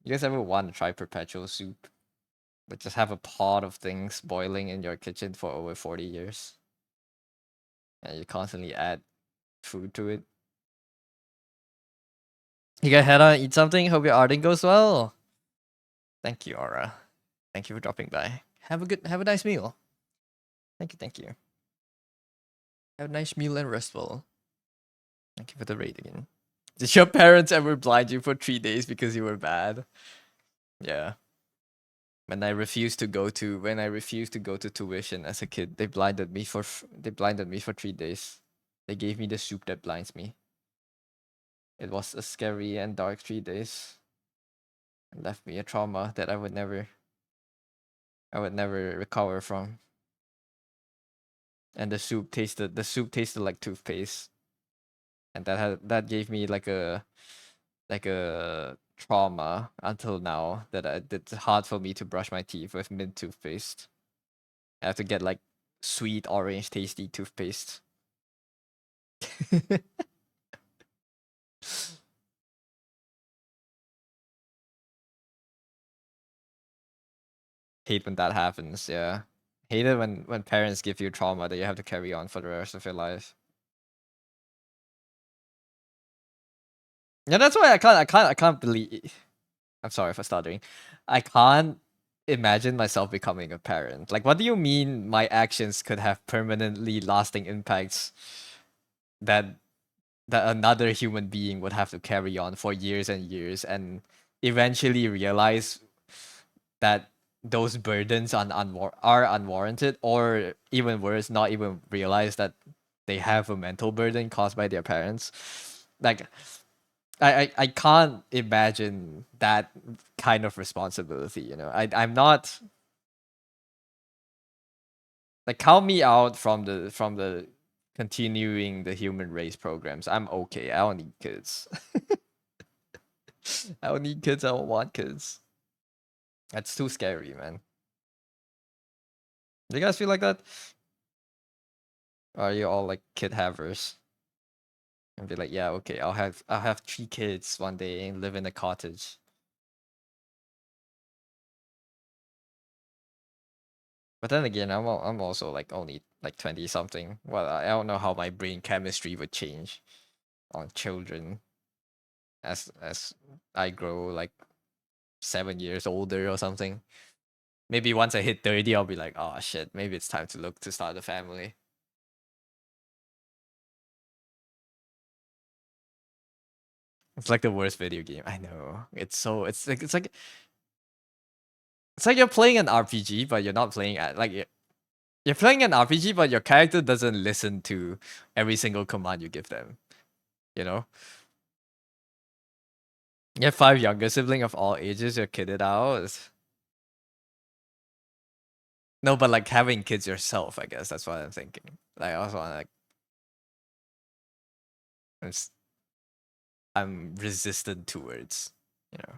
You guys ever want to try perpetual soup? But just have a pot of things boiling in your kitchen for over 40 years. And you constantly add food to it. You gotta head on eat something. Hope your outing goes well. Thank you, Aura. Thank you for dropping by. Have a nice meal. Thank you. Have a nice meal and restful. Thank you for the raid again. Did your parents ever blind you for 3 days because you were bad? Yeah. When I refused to go to tuition as a kid, they blinded me for 3 days. They gave me the soup that blinds me. It was a scary and dark 3 days. It left me a trauma that I would never recover from. And the soup tasted like toothpaste. And that gave me like a trauma until now that it's hard for me to brush my teeth with mint toothpaste. I have to get like sweet orange tasty toothpaste. Hate when that happens, yeah. Hate it when parents give you trauma that you have to carry on for the rest of your life. Yeah, that's why I can't believe. I'm sorry for stuttering. I can't imagine myself becoming a parent. Like, what do you mean my actions could have permanently lasting impacts that another human being would have to carry on for years and years and eventually realize that those burdens are unwarranted, or even worse, not even realize that they have a mental burden caused by their parents. Like, I can't imagine that kind of responsibility, you know. I'm not, like, count me out from the continuing the human race programs. I'm okay. I don't need kids. I don't need kids. I don't want kids. That's too scary, man. Do you guys feel like that? Or are you all like kid havers and be like, yeah, okay, I'll have 3 kids one day and live in a cottage. But then again, I'm also like only like 20 something. Well, I don't know how my brain chemistry would change on children as I grow like 7 years older or something. Maybe once I hit 30, I'll be like, oh shit, maybe it's time to look to start a family. It's like the worst video game. I know. It's like you're playing an RPG, but you're not playing at like you're playing an RPG, but your character doesn't listen to every single command you give them. You know, you have 5 younger siblings of all ages. You're kidded out. No, but like having kids yourself, I guess that's what I'm thinking. Like I also want like I'm, s- I'm resistant towards, you know.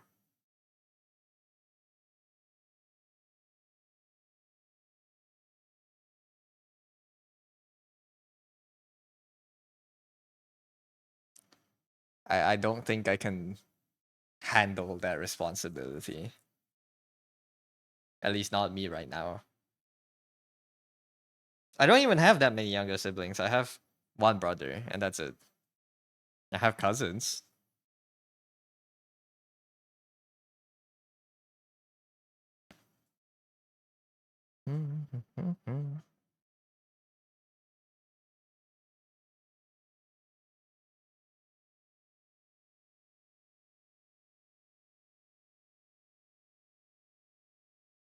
I don't think I can handle that responsibility. At least not me right now. I don't even have that many younger siblings. I have one brother, and that's it. I have cousins.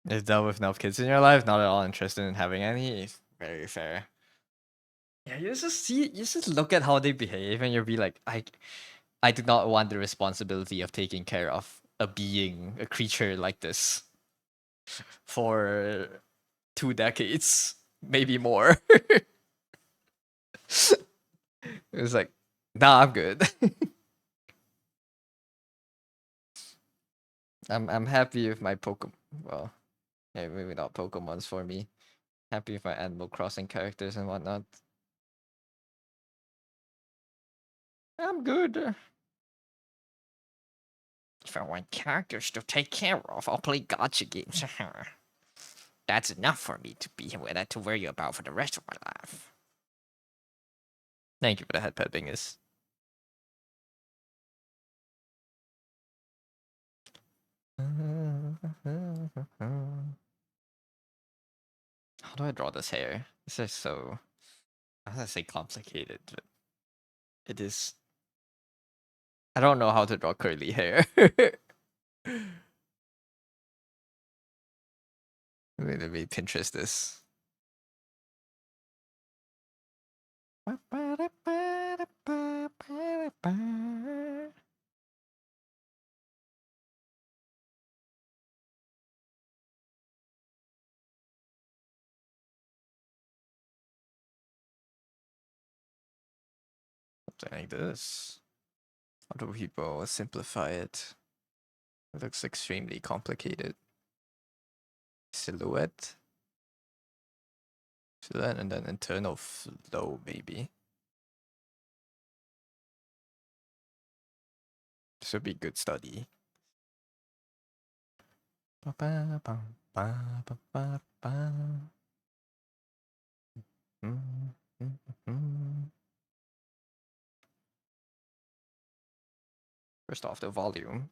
Is that with enough kids in your life? Not at all interested in having any. Very fair. Yeah, you just look at how they behave, and you'll be like, I do not want the responsibility of taking care of a being, a creature like this for 2 decades, maybe more. It was like, nah, I'm good. I'm happy with my Pokemon. Well, yeah, maybe not Pokemon's for me. Happy with my Animal Crossing characters and whatnot. I'm good. If I want characters to take care of, I'll play gotcha games. That's enough for me to be to worry about for the rest of my life. Thank you for the head pet, Bingus. How do I draw this hair? This is so, I don't say complicated, but it is. I don't know how to draw curly hair. Let me Pinterest this. Something like this. How do people simplify it? It looks extremely complicated. Silhouette. Silhouette and then internal flow, maybe. This would be good study. First off, the volume.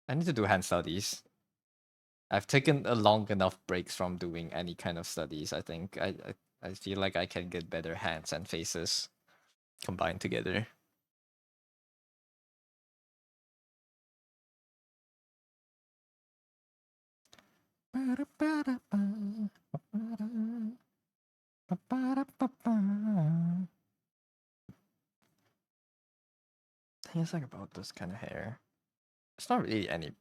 I need to do hand studies. I've taken a long enough breaks from doing any kind of studies. I think I feel like I can get better hands and faces combined together. Thing is like about this kind of hair. It's not really any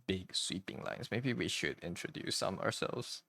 big sweeping lines. Maybe we should introduce some ourselves.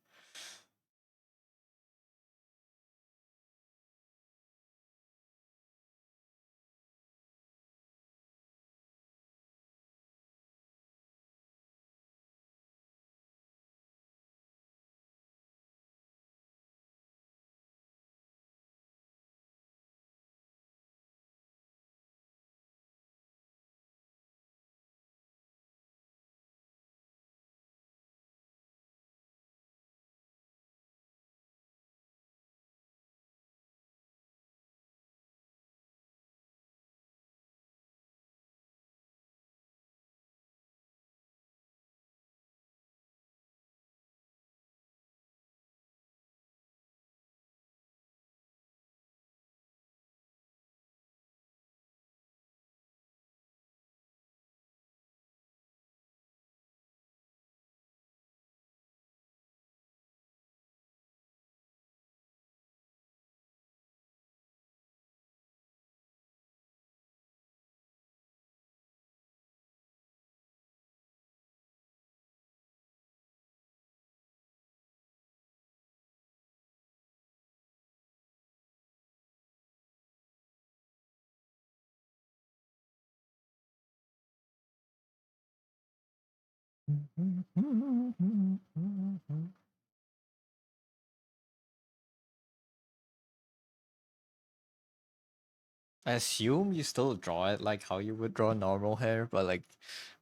I assume you still draw it like how you would draw normal hair, but like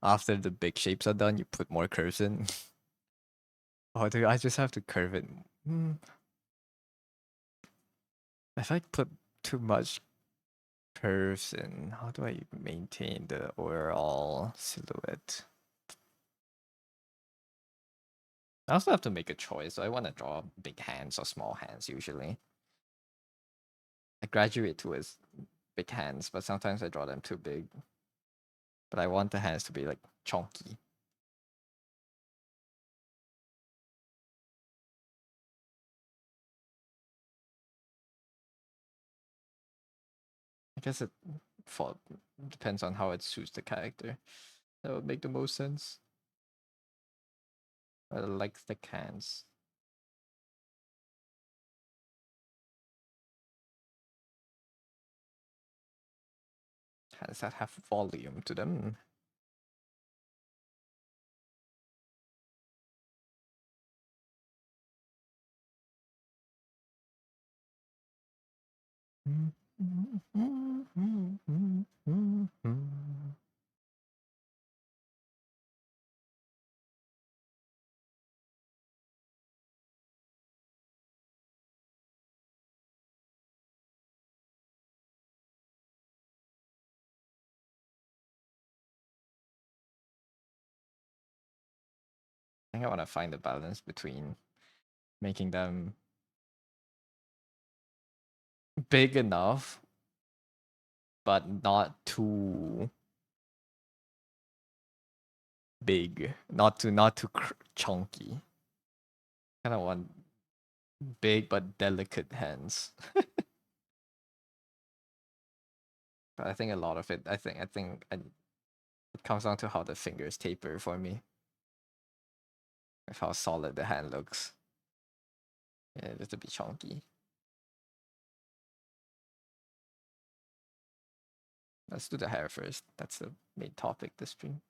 after the big shapes are done, you put more curves in. Or do I just have to curve it? If I put too much curves in, how do I maintain the overall silhouette? I also have to make a choice. Do I want to draw big hands or small hands usually? I graduate towards big hands, but sometimes I draw them too big. But I want the hands to be like chunky. I guess it fall, depends on how it suits the character. That would make the most sense. I like the cans. Cans that have volume to them. I think I want to find the balance between making them big enough, but not too big, not too chunky. Kind of want big but delicate hands. But I think a lot of it, it comes down to how the fingers taper for me, with how solid the hand looks. Yeah, just a bit chunky. Let's do the hair first. That's the main topic this stream.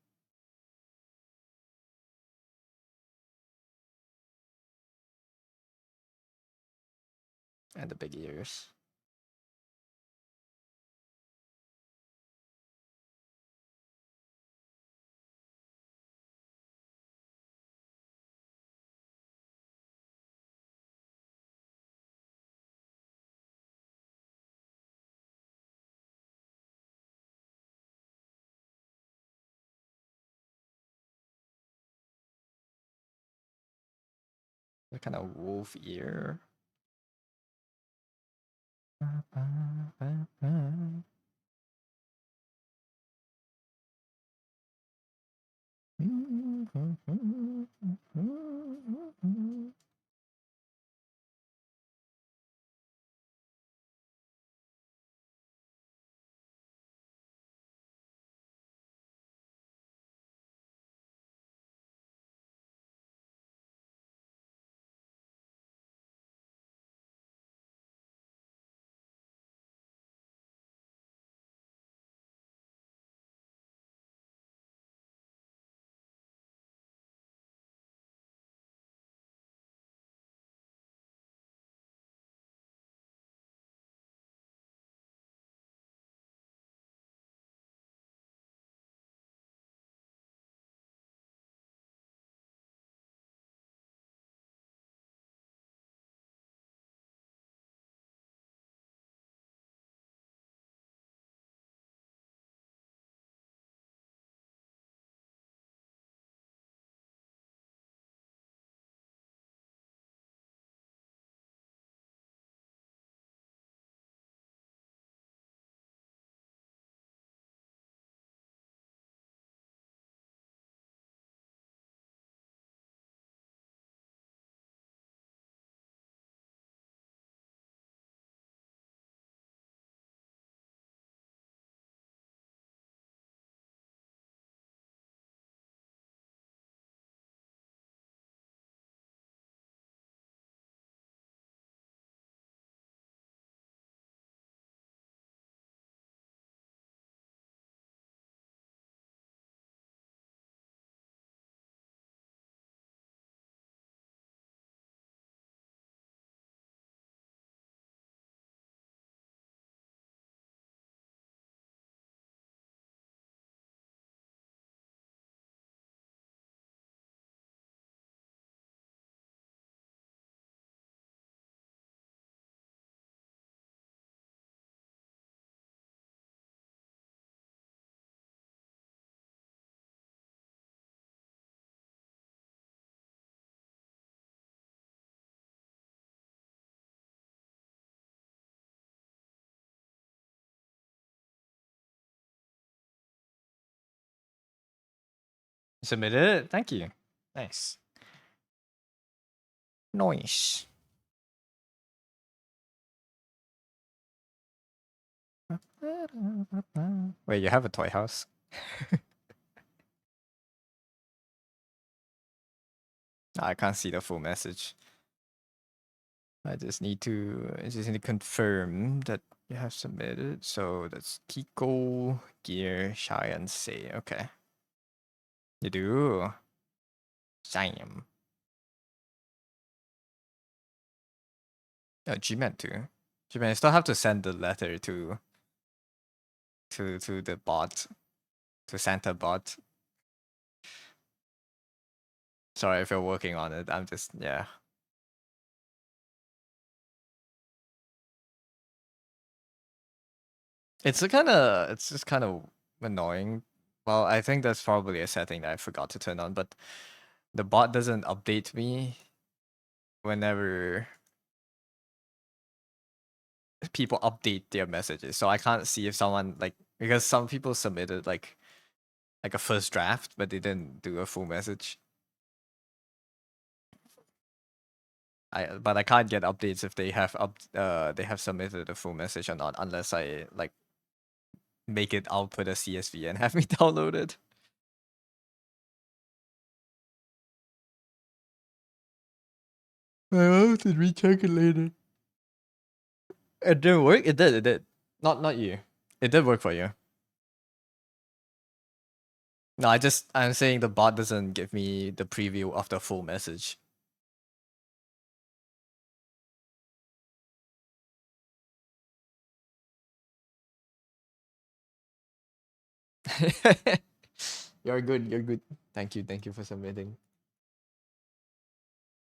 And the big ears. The kind of wolf ear. Submitted it. Thank you. Nice. Noise. Wait, you have a toy house? I can't see the full message. I just need to confirm that you have submitted. So that's Kiko, Gear, Shy, and Say. Okay. You do. Damn. Oh, Gman too. Gman, I still have to send the letter to the bot, to Santa bot. Sorry if you're working on it. I'm just yeah. It's just kind of annoying. Well, I think that's probably a setting that I forgot to turn on, but the bot doesn't update me whenever people update their messages. So I can't see if someone like because some people submitted like a first draft, but they didn't do a full message. But I can't get updates if they have submitted a full message or not unless I like make it output a CSV and have me download it. I'll have to recheck it later. It didn't work. It did. It did. Not you. It did work for you. No, I'm saying the bot doesn't give me the preview of the full message. You're good. You're good. Thank you. Thank you for submitting.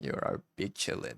You're our big chillin'.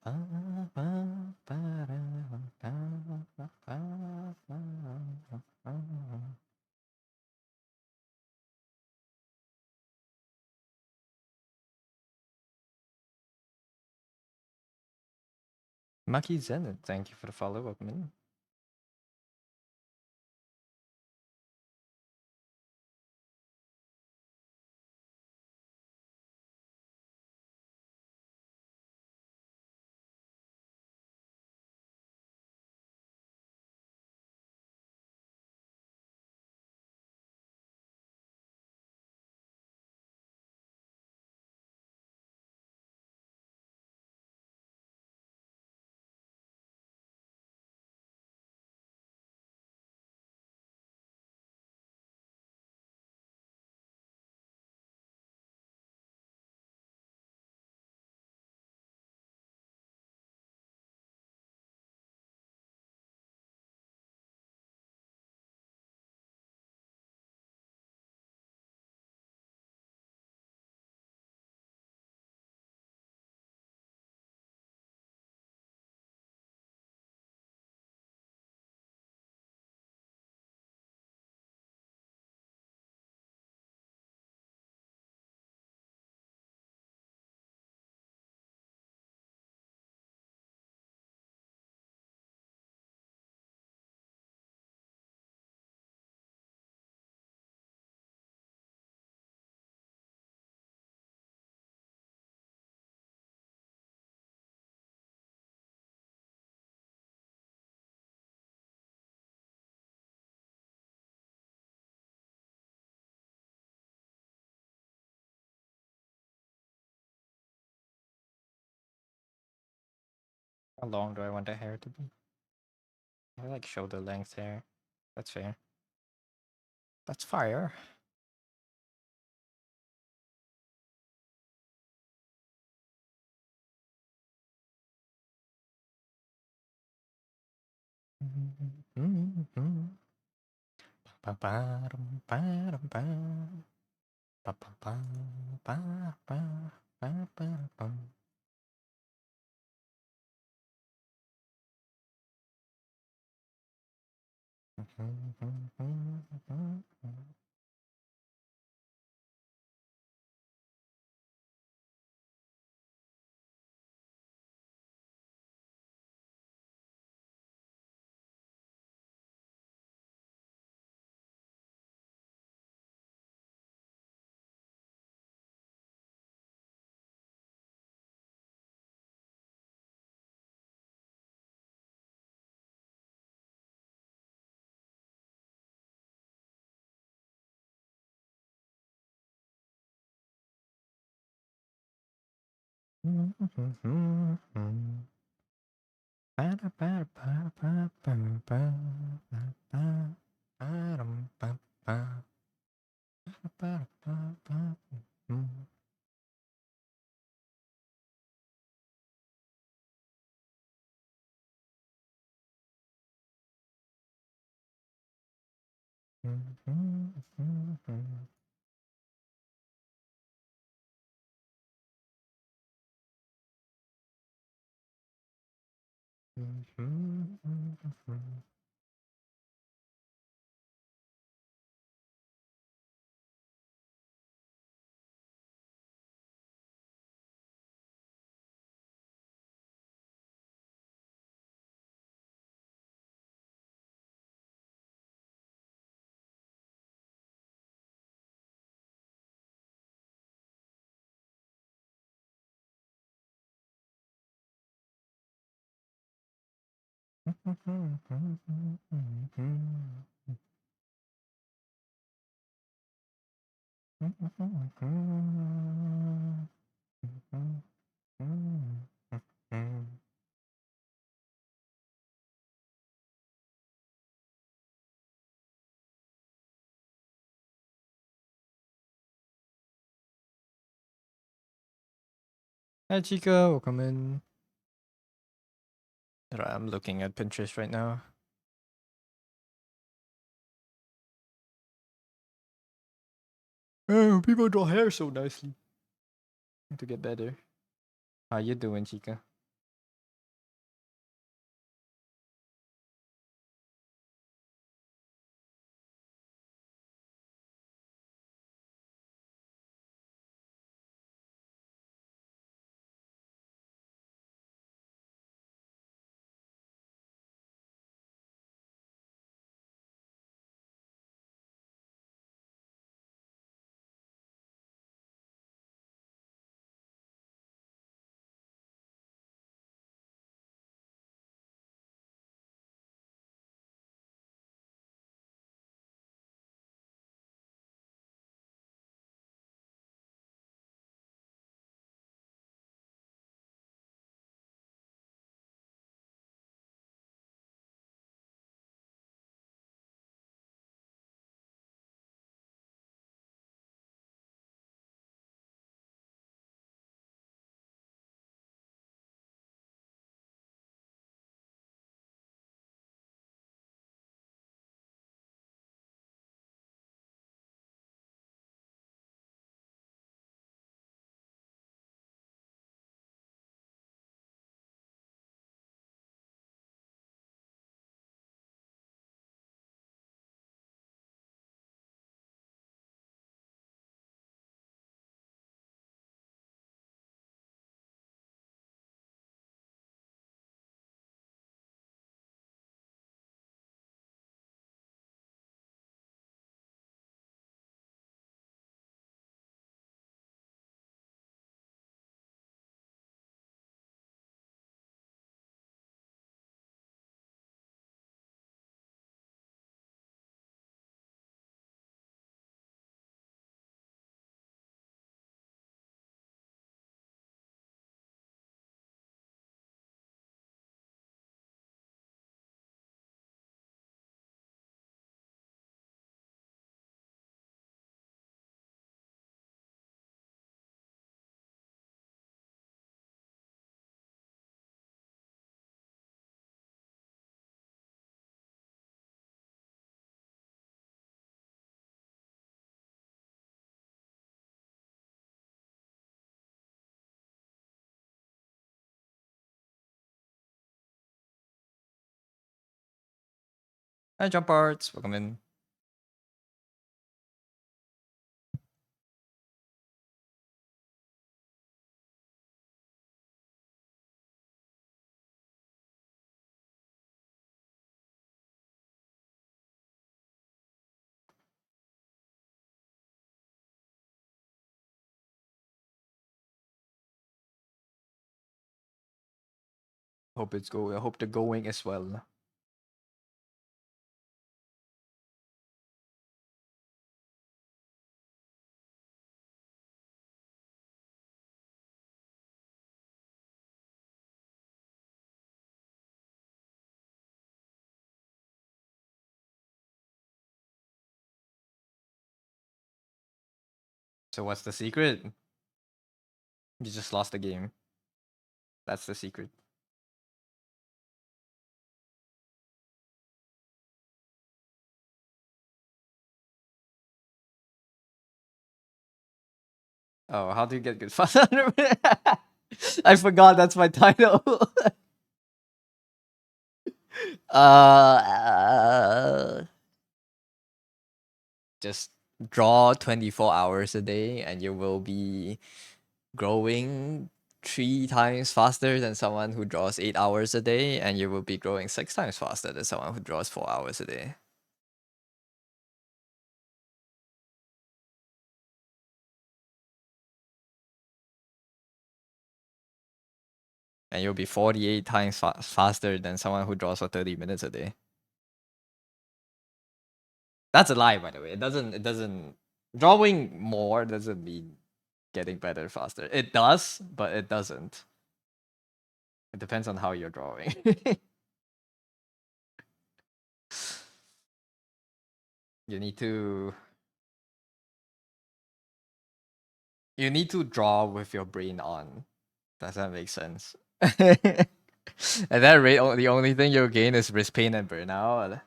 Maki Zenit, thank you for the follow-up, man. How long do I want the hair to be? I like shoulder length hair. That's fair. That's fire. Hi Chica, welcome in. I'm looking at Pinterest right now. Oh, people draw hair so nicely. Need to get better. How you doing, Chica? Hi, Jump Arts. Welcome in. Hope it's go. I hope the going as well. So what's the secret? You just lost the game. That's the secret. Oh, how do you get good fast under? I forgot that's my title. uh, just draw 24 hours a day and you will be growing 3 times faster than someone who draws 8 hours a day, and you will be growing 6 times faster than someone who draws 4 hours a day. And you'll be 48 times faster than someone who draws for 30 minutes a day. That's a lie, by the way. It doesn't drawing more doesn't mean getting better faster. It does, but it doesn't. It depends on how you're drawing. you need to you need to draw with your brain on. Does that make sense? At that rate, the only thing you'll gain is wrist pain and burnout.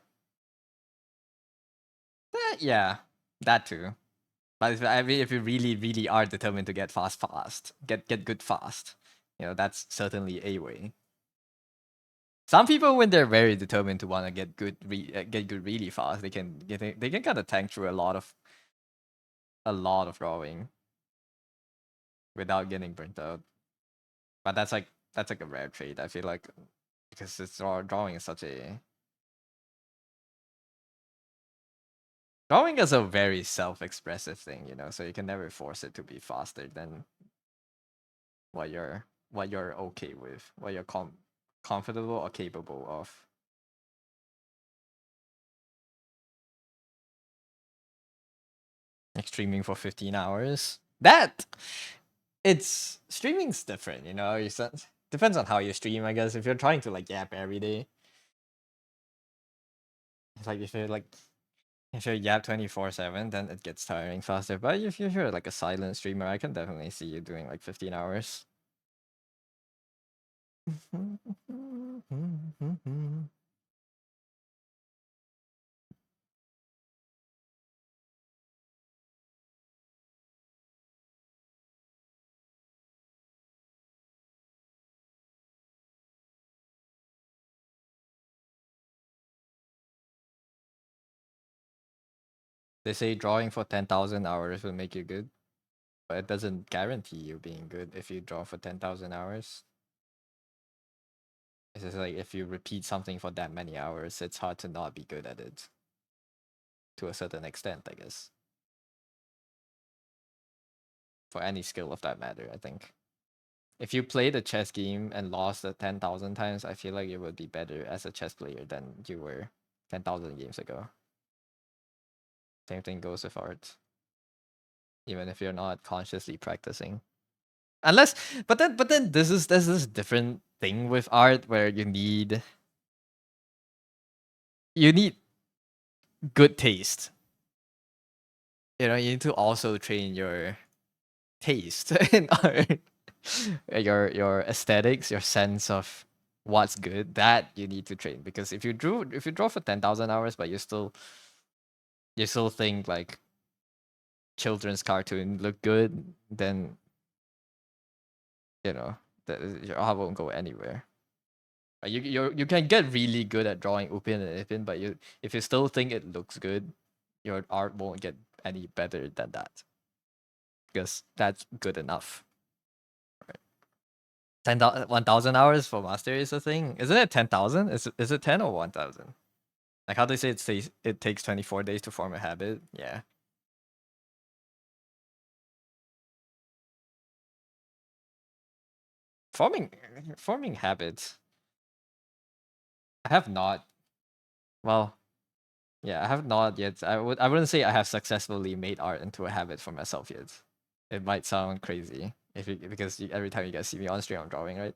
Yeah, that too. But I mean, if you really, really are determined to get fast, get good fast, that's certainly a way. Some people, when they're very determined to want to get good, get good really fast, they can kind of tank through a lot of drawing without getting burnt out. But that's like a rare trait. I feel like because drawing is such a drawing is a very self-expressive thing, so you can never force it to be faster than what you're okay with, what you're comfortable or capable of. Like streaming for 15 hours. That it's streaming's different, depends on how you stream, I guess. If you're trying to like yap every day, it's like if you're yap 24/7, then it gets tiring faster. But if you're like a silent streamer, I can definitely see you doing like 15 hours. They say drawing for 10,000 hours will make you good, but it doesn't guarantee you being good if you draw for 10,000 hours. It's just like if you repeat something for that many hours, it's hard to not be good at it. To a certain extent, I guess. For any skill of that matter, I think. If you played a chess game and lost it 10,000 times, I feel like you would be better as a chess player than you were 10,000 games ago. Same thing goes with art. Even if you're not consciously practicing. Unless but then this different thing with art where you need good taste. You need to also train your taste in art. Your aesthetics, your sense of what's good, that you need to train. Because if you draw for 10,000 hours but you still think like children's cartoon look good, then you know that your art won't go anywhere. You can get really good at drawing Upin and Ipin, but if you still think it looks good, your art won't get any better than that. Because that's good enough. Right. 1,000 hours for mastery is a thing. Isn't it 10,000? Is it 10 or 1,000? Like how they say it takes 24 days to form a habit. Yeah. Forming habits. I have not. Well, yeah, I have not yet. I wouldn't say I have successfully made art into a habit for myself yet. It might sound crazy because every time you guys see me on stream, I'm drawing, right?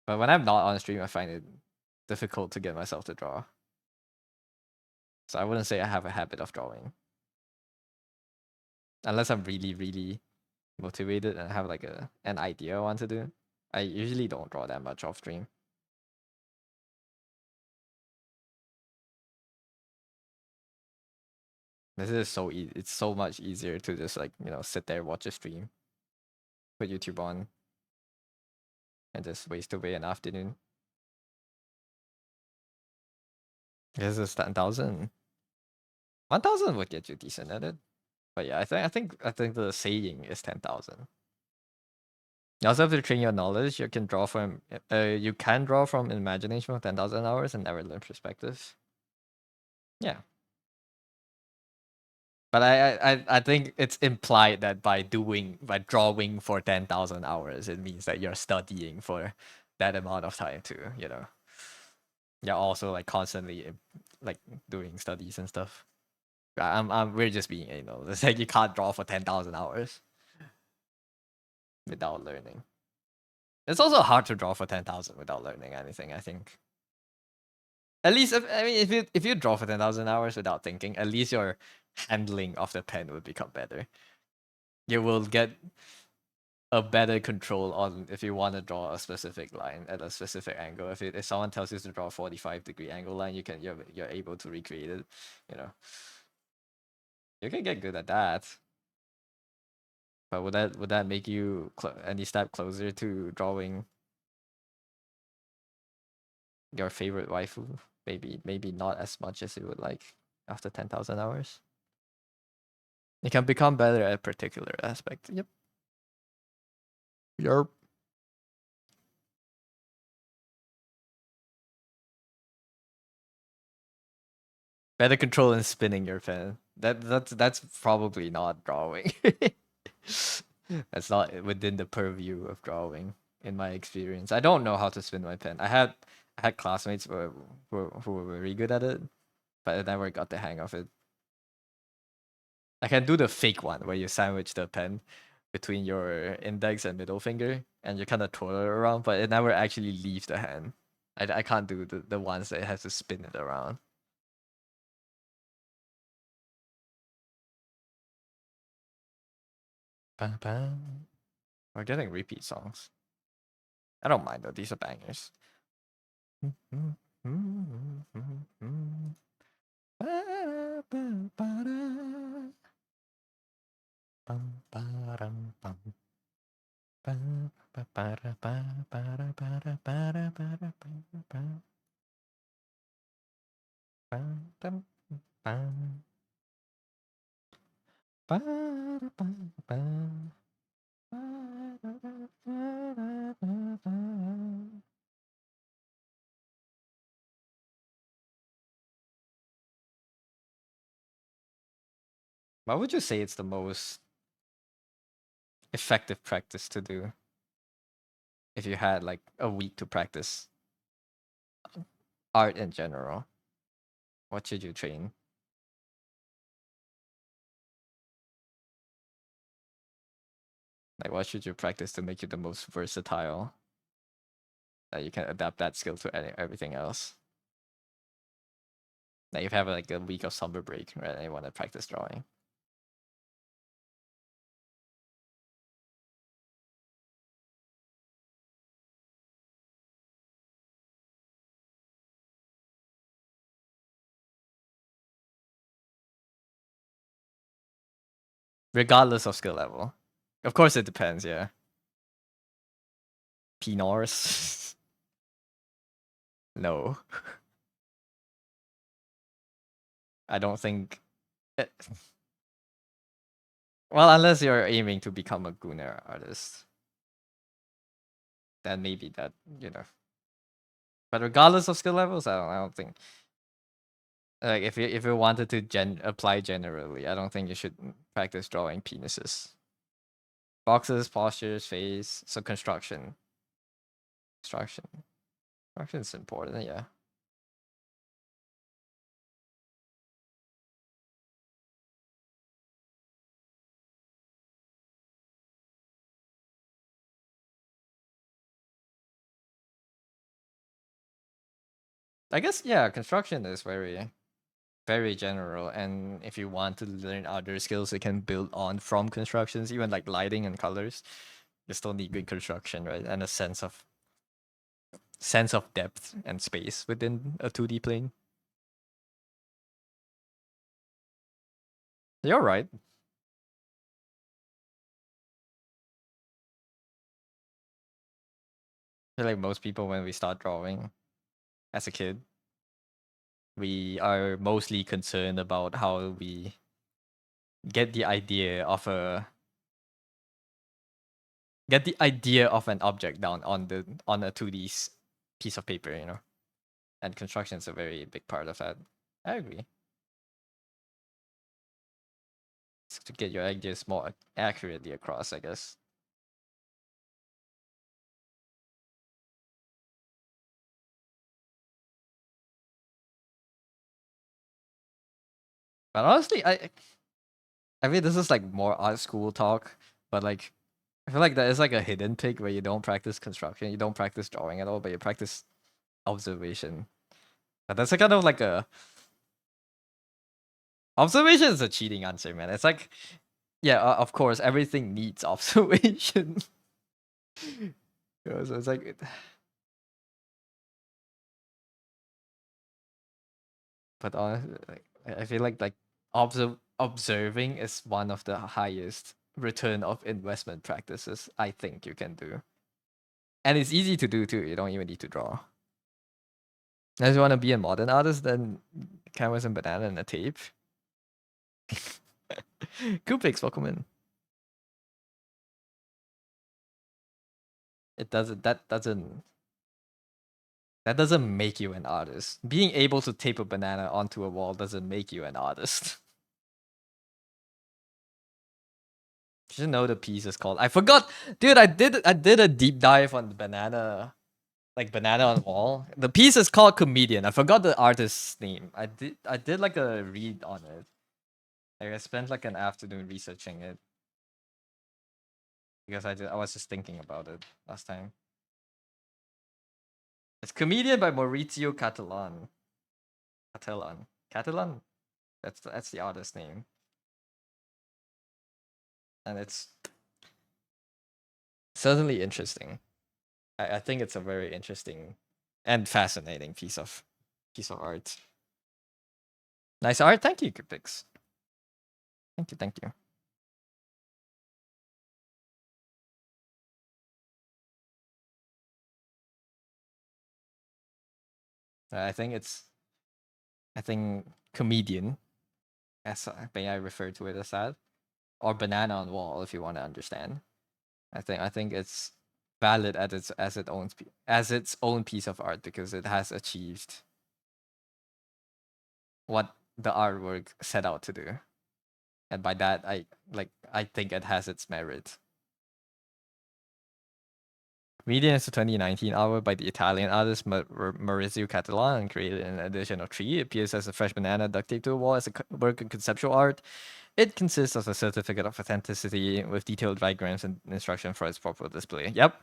But when I'm not on stream, I find it difficult to get myself to draw. So I wouldn't say I have a habit of drawing, unless I'm really, really motivated and have like an idea I want to do. I usually don't draw that much off stream. This is so easy. It's so much easier to just like sit there, watch a stream, put YouTube on, and just waste away an afternoon. This is 10,000. 1,000 would get you decent at it. But yeah, I think the saying is 10,000. You also have to train your knowledge. You can draw from imagination for 10,000 hours and never learn perspective. Yeah. But I think it's implied that by drawing for 10,000 hours, it means that you're studying for that amount of time too, You're also like constantly like doing studies and stuff. We're just being it's like you can't draw for 10,000 hours without learning. It's also hard to draw for 10,000 without learning anything, I think. At least if you draw for 10,000 hours without thinking, at least your handling of the pen would become better. You will get a better control on if you want to draw a specific line at a specific angle. If someone tells you to draw a 45-degree angle line, you're able to recreate it. You can get good at that. But would that make you any step closer to drawing your favorite waifu? Maybe not as much as you would like after 10,000 hours. You can become better at a particular aspect. Yep. Yarp. Better control in spinning your pen. That's probably not drawing. That's not within the purview of drawing, in my experience. I don't know how to spin my pen. I had classmates who were very good at it, but I never got the hang of it. I can do the fake one where you sandwich the pen between your index and middle finger and you kind of twirl it around, but it never actually leaves the hand. I can't do the ones that it has to spin it around. Bam, bam. We're getting repeat songs. I don't mind though, these are bangers. Why would you say it's the most effective practice to do if you had like a week to practice art in general? What should you train? Like, what should you practice to make you the most versatile? That you can adapt that skill to everything else. Like, if you have like a week of summer break, right, and you want to practice drawing. Regardless of skill level. Of course, it depends, yeah. Pinors. No. I don't think. It... Well, unless you're aiming to become a Gunnar artist, then maybe that, you know. But regardless of skill levels, I don't think. Like if you wanted to apply generally, I don't think you should practice drawing penises. Boxes, postures, face, so construction is important, yeah. I guess yeah, construction is very general, and if you want to learn other skills you can build on from constructions, even like lighting and colors, you still need good construction, right? And a sense of depth and space within a 2D plane. You're right. I feel like most people when we start drawing as a kid, we are mostly concerned about how we get the idea of a an object down on a 2D piece of paper, you know. And construction is a very big part of that. I agree. It's to get your ideas more accurately across, I guess. But honestly, I mean this is like more art school talk, but like I feel like there is like a hidden pick where you don't practice construction, you don't practice drawing at all, but you practice observation. But that's a kind of like a observation is a cheating answer, man. It's like yeah, of course, everything needs observation. So it's like but honestly, like, I feel like observing is one of the highest return of investment practices I think you can do, and it's easy to do too. You don't even need to draw. If you want to be a modern artist, then canvas and banana and a tape. Coupix, welcome in. It doesn't. That doesn't make you an artist. Being able to tape a banana onto a wall doesn't make you an artist. You should know the piece is called. I forgot, dude. I did a deep dive on the banana, like banana on wall. The piece is called Comedian. I forgot the artist's name. I did like a read on it. Like I spent like an afternoon researching it because I was just thinking about it last time. It's Comedian by Maurizio Catalan. Catalan. That's the artist name, and it's certainly interesting. I think it's a very interesting and fascinating piece of art. Nice art. Thank you, Cryptix. Thank you. Thank you. I think it's. I think comedian, as may I refer to it as that, or banana on wall if you want to understand. I think it's valid as its own piece of art because it has achieved what the artwork set out to do, and by that I think it has its merit. Median is a 2019 album by the Italian artist Maurizio Catalan and created in an edition of 3. It appears as a fresh banana duct taped to a wall as a work of conceptual art. It consists of a certificate of authenticity with detailed diagrams and instruction for its proper display. Yep,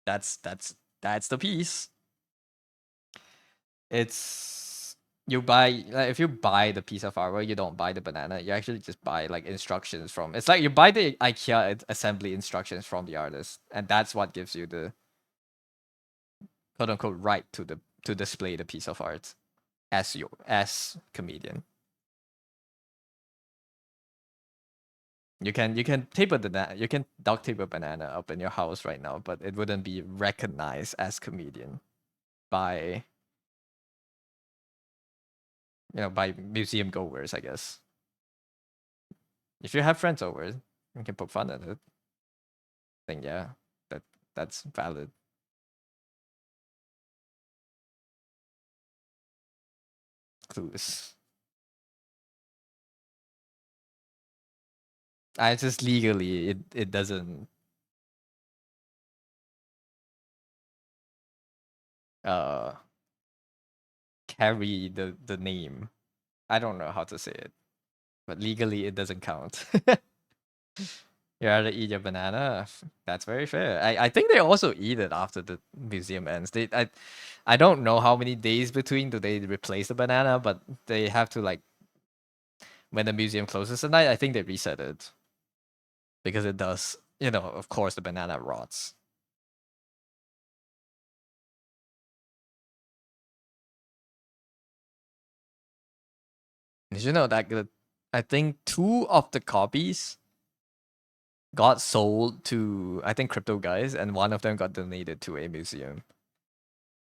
that's the piece. It's you buy like if you buy the piece of artwork, you don't buy the banana. You actually just buy like instructions from. It's like you buy the IKEA assembly instructions from the artist, and that's what gives you the quote unquote right to display the piece of art as comedian. You can tape a banana, you can duct tape a banana up in your house right now, but it wouldn't be recognized as comedian by by museum goers, I guess. If you have friends over, you can poke fun at it. Then yeah, that that's valid. Clueless. I just legally it doesn't uh carry the name. I don't know how to say it, but legally it doesn't count. You rather eat your banana. That's very fair. I think they also eat it after the museum ends. I don't know how many days between do they replace the banana, but they have to like when the museum closes at night. I think they reset it because it does. Of course, the banana rots. Did you know that I think two of the copies got sold to I think crypto guys, and one of them got donated to a museum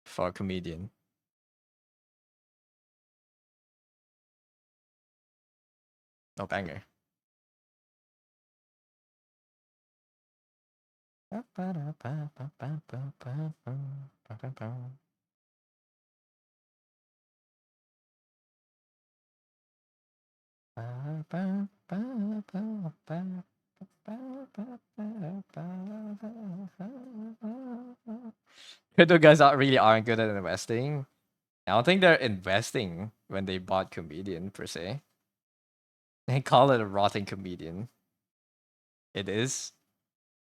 for a comedian. No banger. Crypto guys really aren't good at investing. I don't think they're investing when they bought comedian per se. They call it a rotting comedian. It is.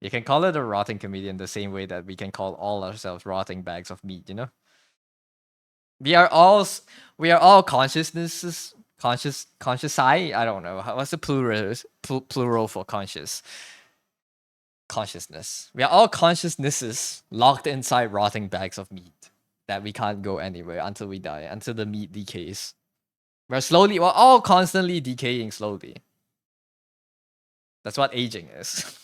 You can call it a rotting comedian the same way that we can call all ourselves rotting bags of meat, We are all we are all consciousnesses conscious I don't know. What's the plural for conscious? Consciousness. We are all consciousnesses locked inside rotting bags of meat that we can't go anywhere until we die, until the meat decays. We're all constantly decaying slowly. That's what aging is.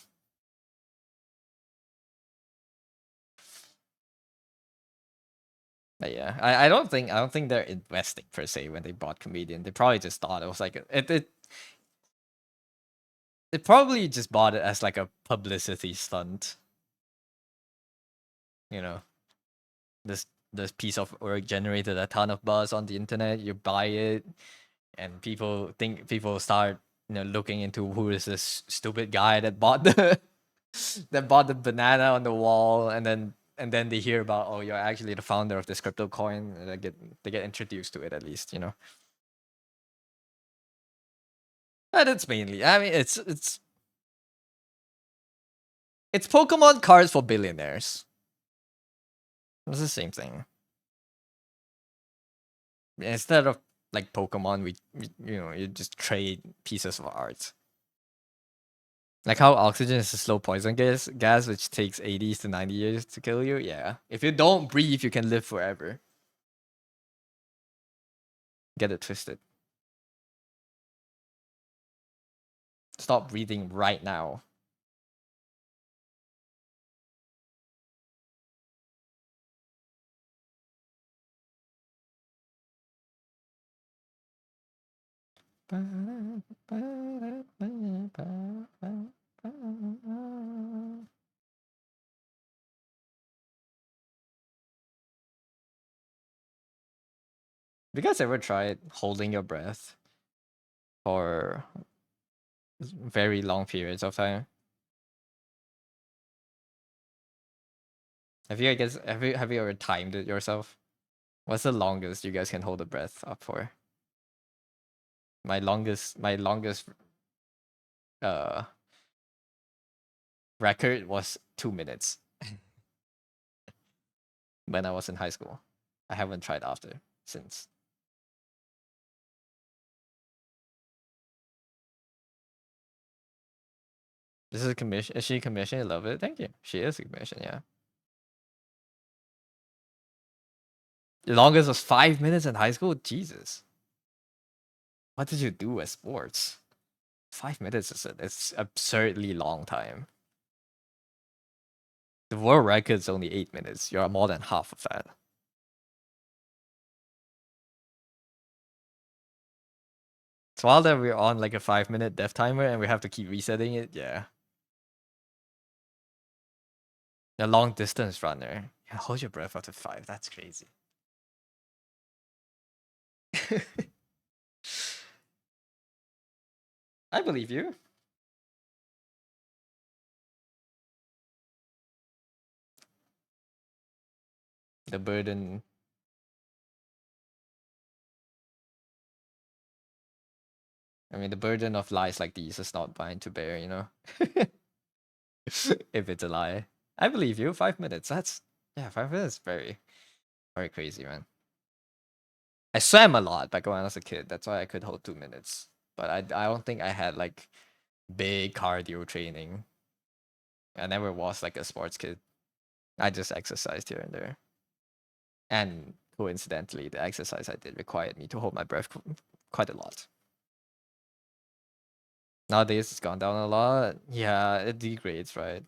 But yeah, I don't think they're investing per se when they bought comedian. They probably just thought it was like it probably just bought it as like a publicity stunt. You know, this this piece of work generated a ton of buzz on the internet. You buy it, and people start looking into who is this stupid guy that bought the that bought the banana on the wall, and then they hear about, oh, you're actually the founder of this crypto coin, and they get introduced to it at least. And it's mainly, I mean, it's Pokemon cards for billionaires. It's the same thing. Instead of like Pokemon, you just trade pieces of art. Like how oxygen is a slow poison gas which takes 80 to 90 years to kill you. Yeah. If you don't breathe, you can live forever. Get it twisted. Stop breathing right now. You guys ever tried holding your breath for very long periods of time? Have you ever timed it yourself? What's the longest you guys can hold a breath up for? My longest uh record was 2 minutes when I was in high school. I haven't tried after since. This is a commission. Is she a commission? I love it. Thank you. She is a commission. Yeah. The longest was 5 minutes in high school. Jesus. What did you do at sports? 5 minutes it's absurdly long time. The world record is only 8 minutes. You're more than half of that. So while that we're on like a 5-minute death timer and we have to keep resetting it, yeah. A long distance runner. Yeah, hold your breath up to 5. That's crazy. I believe you. The burden. I mean, the burden of lies like these is not mine to bear, you know? If it's a lie. I believe you. 5 minutes. That's, yeah, 5 minutes. Very, very crazy, man. I swam a lot back when I was a kid. That's why I could hold 2 minutes. But I don't think I had like big cardio training. I never was like a sports kid. I just exercised here and there. And coincidentally, the exercise I did required me to hold my breath quite a lot. Nowadays, it's gone down a lot. Yeah, it degrades, right?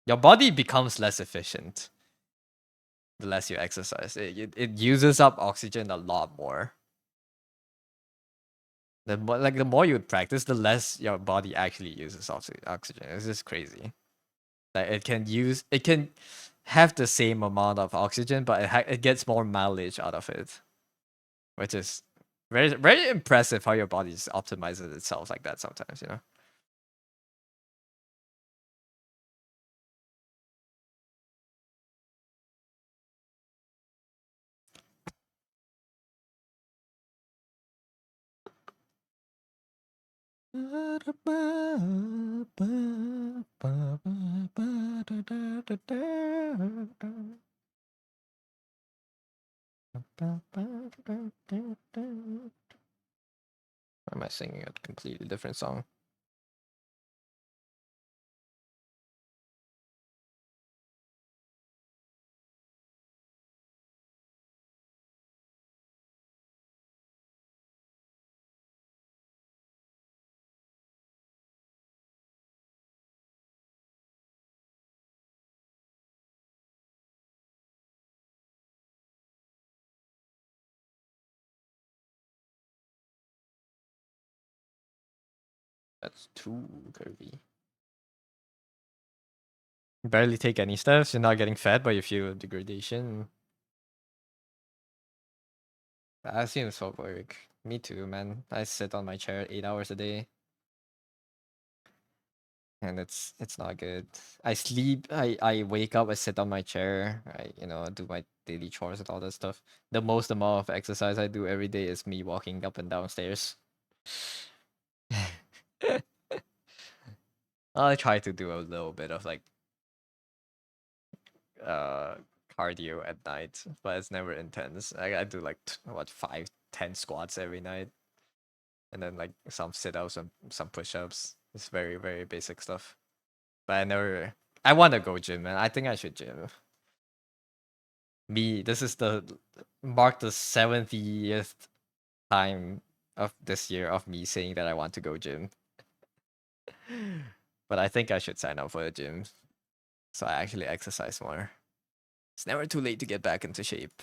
Your body becomes less efficient the less you exercise. It uses up oxygen a lot more. The more you practice, the less your body actually uses oxygen. It's just crazy. Like it can have the same amount of oxygen, but it gets more mileage out of it, which is very very impressive how your body just optimizes itself like that sometimes, you know. Why am I singing a completely different song? That's too curvy. You barely take any steps. You're not getting fed, but you feel degradation. That seems so work. Me too, man. I sit on my chair 8 hours a day, and it's not good. I sleep. I wake up. I sit on my chair. I do my daily chores and all that stuff. The most amount of exercise I do every day is me walking up and down stairs. I try to do a little bit of like uh cardio at night, but it's never intense. I do like what 5-10 squats every night, and then like some sit-ups and some push-ups. It's very very basic stuff. But I never. I want to go gym, man. I think I should gym. This is the 70th time of this year of me saying that I want to go gym. But I think I should sign up for the gym so I actually exercise more. It's never too late to get back into shape.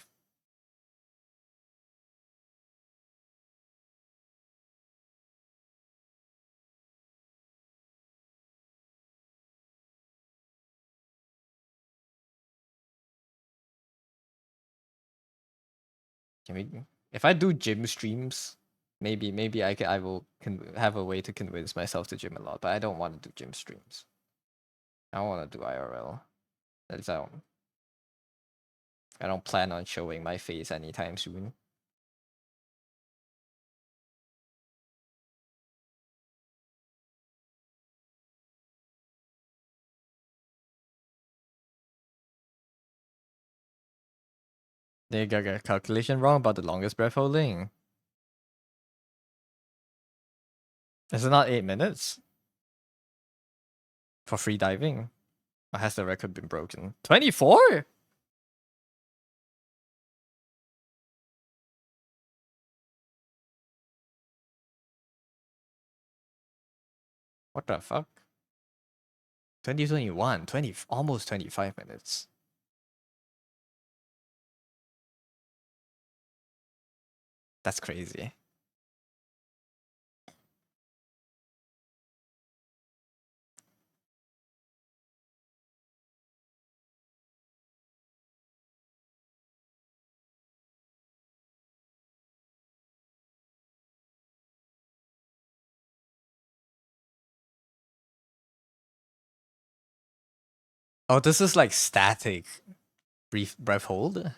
Can we? If I do gym streams, maybe I will have a way to convince myself to gym a lot. But I don't want to do gym streams. I want to do IRL. That's I don't plan on showing my face anytime soon. They got a calculation wrong about the longest breath holding. Is it not 8 minutes for free diving? Or has the record been broken? 24? What the fuck? 2021, 20, almost 25 minutes. That's crazy. Oh, this is like static brief breath hold.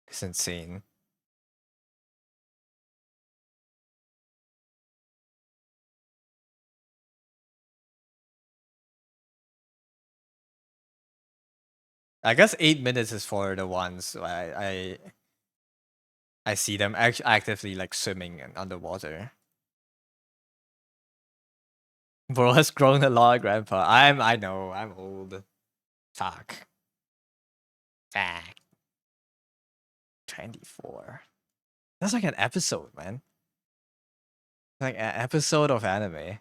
It's insane. I guess 8 minutes is for the ones I see them actively like swimming underwater. Bro has grown a lot, Grandpa. I know I'm old. Fuck. Fuck. 24. That's like an episode, man. Like an episode of anime.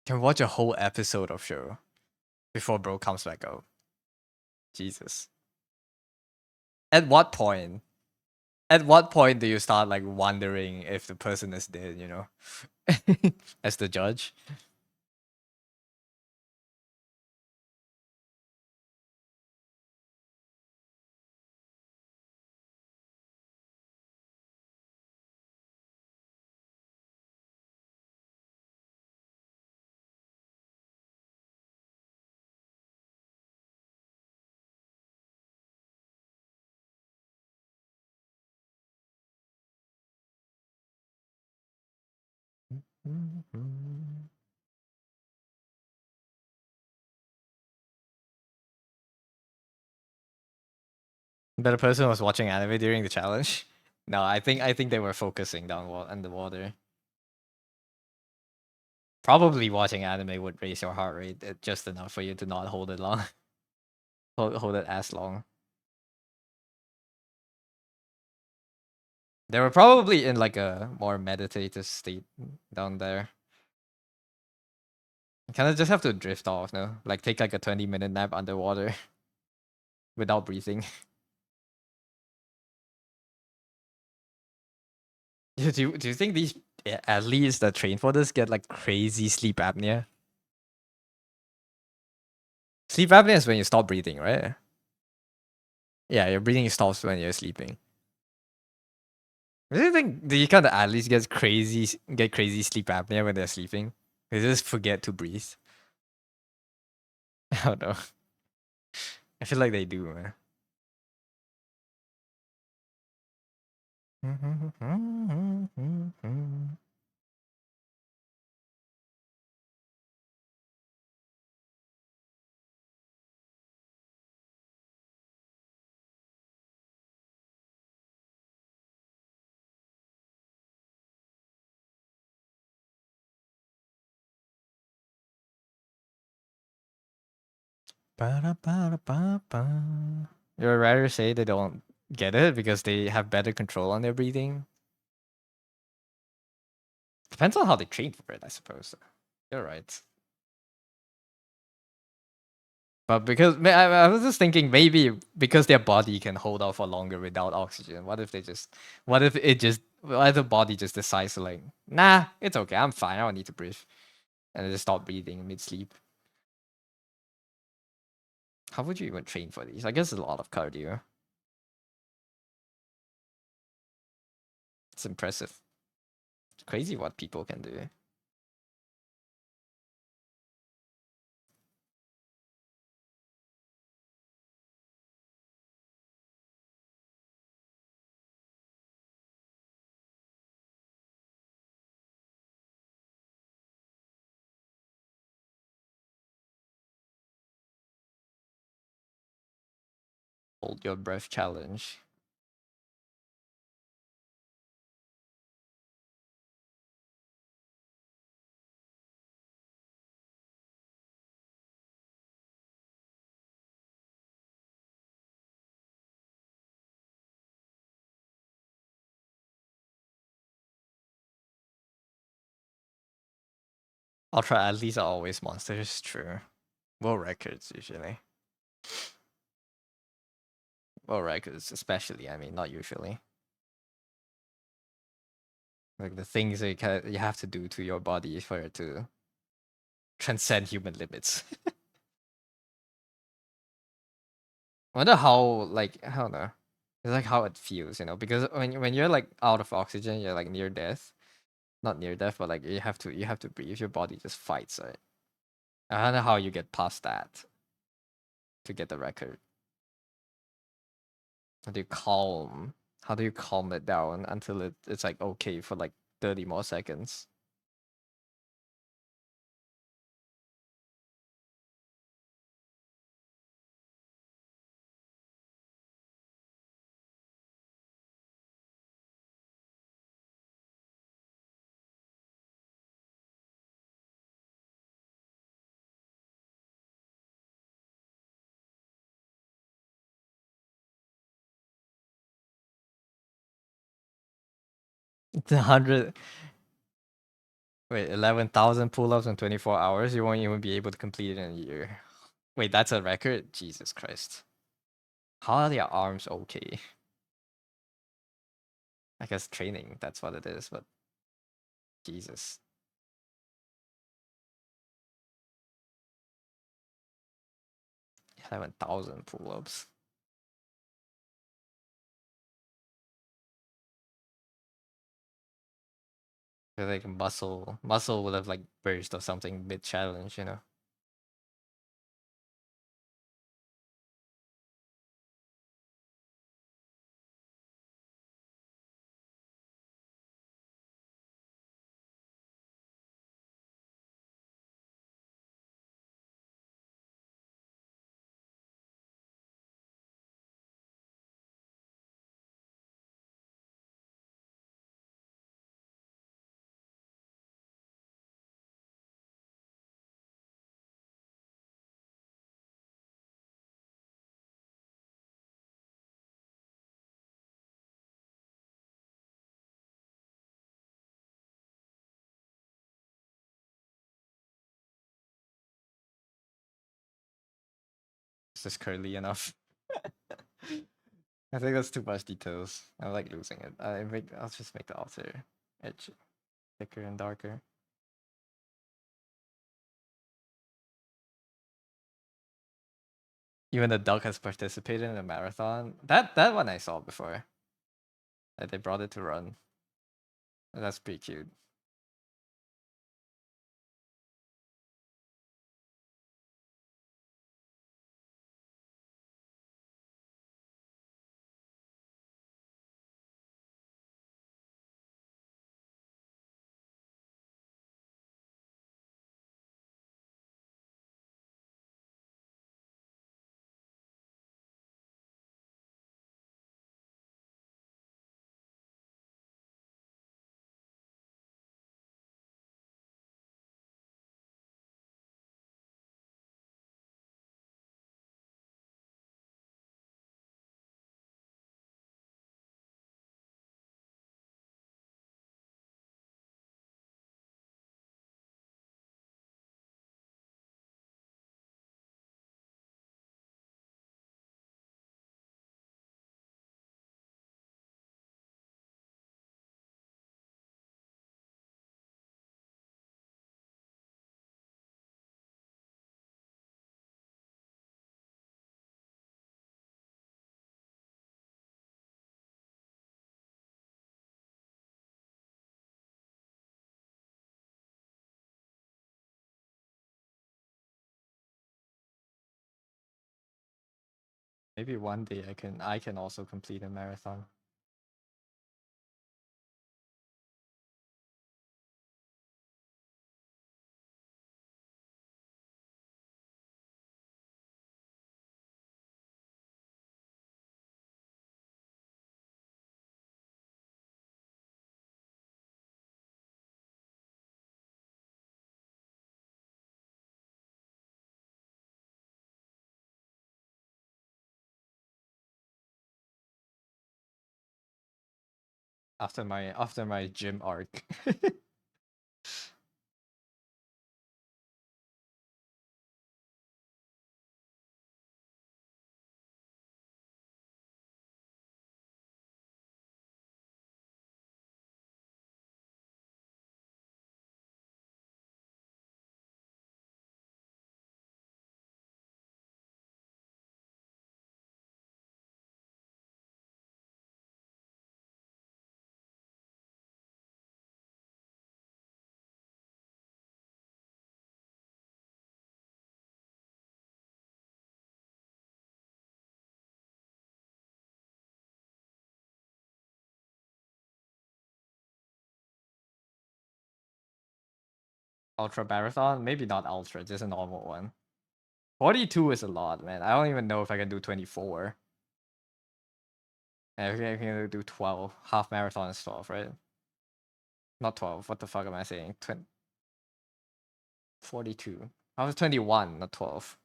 Can watch a whole episode of show before bro comes back out. Jesus. At what point? At what point do you start like wondering if the person is dead, you know? As the judge? But a person was watching anime during the challenge. No, I think they were focusing down underwater. Probably watching anime would raise your heart rate just enough for you to not hold it long. hold it as long. They were probably in like a more meditative state down there. You kind of just have to drift off, no? Like take like a 20-minute nap underwater without breathing. Do you think these athletes that train for this get like crazy sleep apnea? Sleep apnea is when you stop breathing, right? Yeah, your breathing stops when you're sleeping. Do you think these kind of athletes get crazy sleep apnea when they're sleeping? They just forget to breathe. I don't know. I feel like they do, man. You would rather say they don't get it because they have better control on their breathing? Depends on how they train for it, I suppose. You're right. But because I was just thinking maybe because their body can hold out for longer without oxygen. What if the body just decides to like, nah, it's okay, I'm fine, I don't need to breathe, and they just stop breathing mid sleep. How would you even train for these? I guess it's a lot of cardio. It's impressive. It's crazy what people can do. Hold your breath challenge. Ultra athletes are always monsters, true. World records usually. World records especially, I mean, not usually. Like the things that you have to do to your body for it to transcend human limits. I wonder how, like, I don't know. It's like how it feels, because when you're like out of oxygen, you're like near death. Not near death, but like you have to breathe. Your body just fights, right? I don't know how you get past that to get the record. How do you calm? How do you calm it down until it's like okay for like 30 more seconds? 100. Wait, 11,000 pull-ups in 24 hours? You won't even be able to complete it in a year. Wait, that's a record? Jesus Christ. How are your arms okay? I guess training, that's what it is, but Jesus. 11,000 pull-ups. Feel like muscle would have like burst or something mid-challenge. Is this curly enough? I think that's too much details. I like losing it. I'll just make the outer edge thicker and darker. Even the duck has participated in a marathon. That one I saw before. That they brought it to run. That's pretty cute. Maybe one day I can also complete a marathon. After my gym arc. Ultra marathon? Maybe not ultra, just a normal one. 42 is a lot, man. I don't even know if I can do 24. I can do 12. Half marathon is 12, right? Not 12. What the fuck am I saying? 42. I was 21, not 12.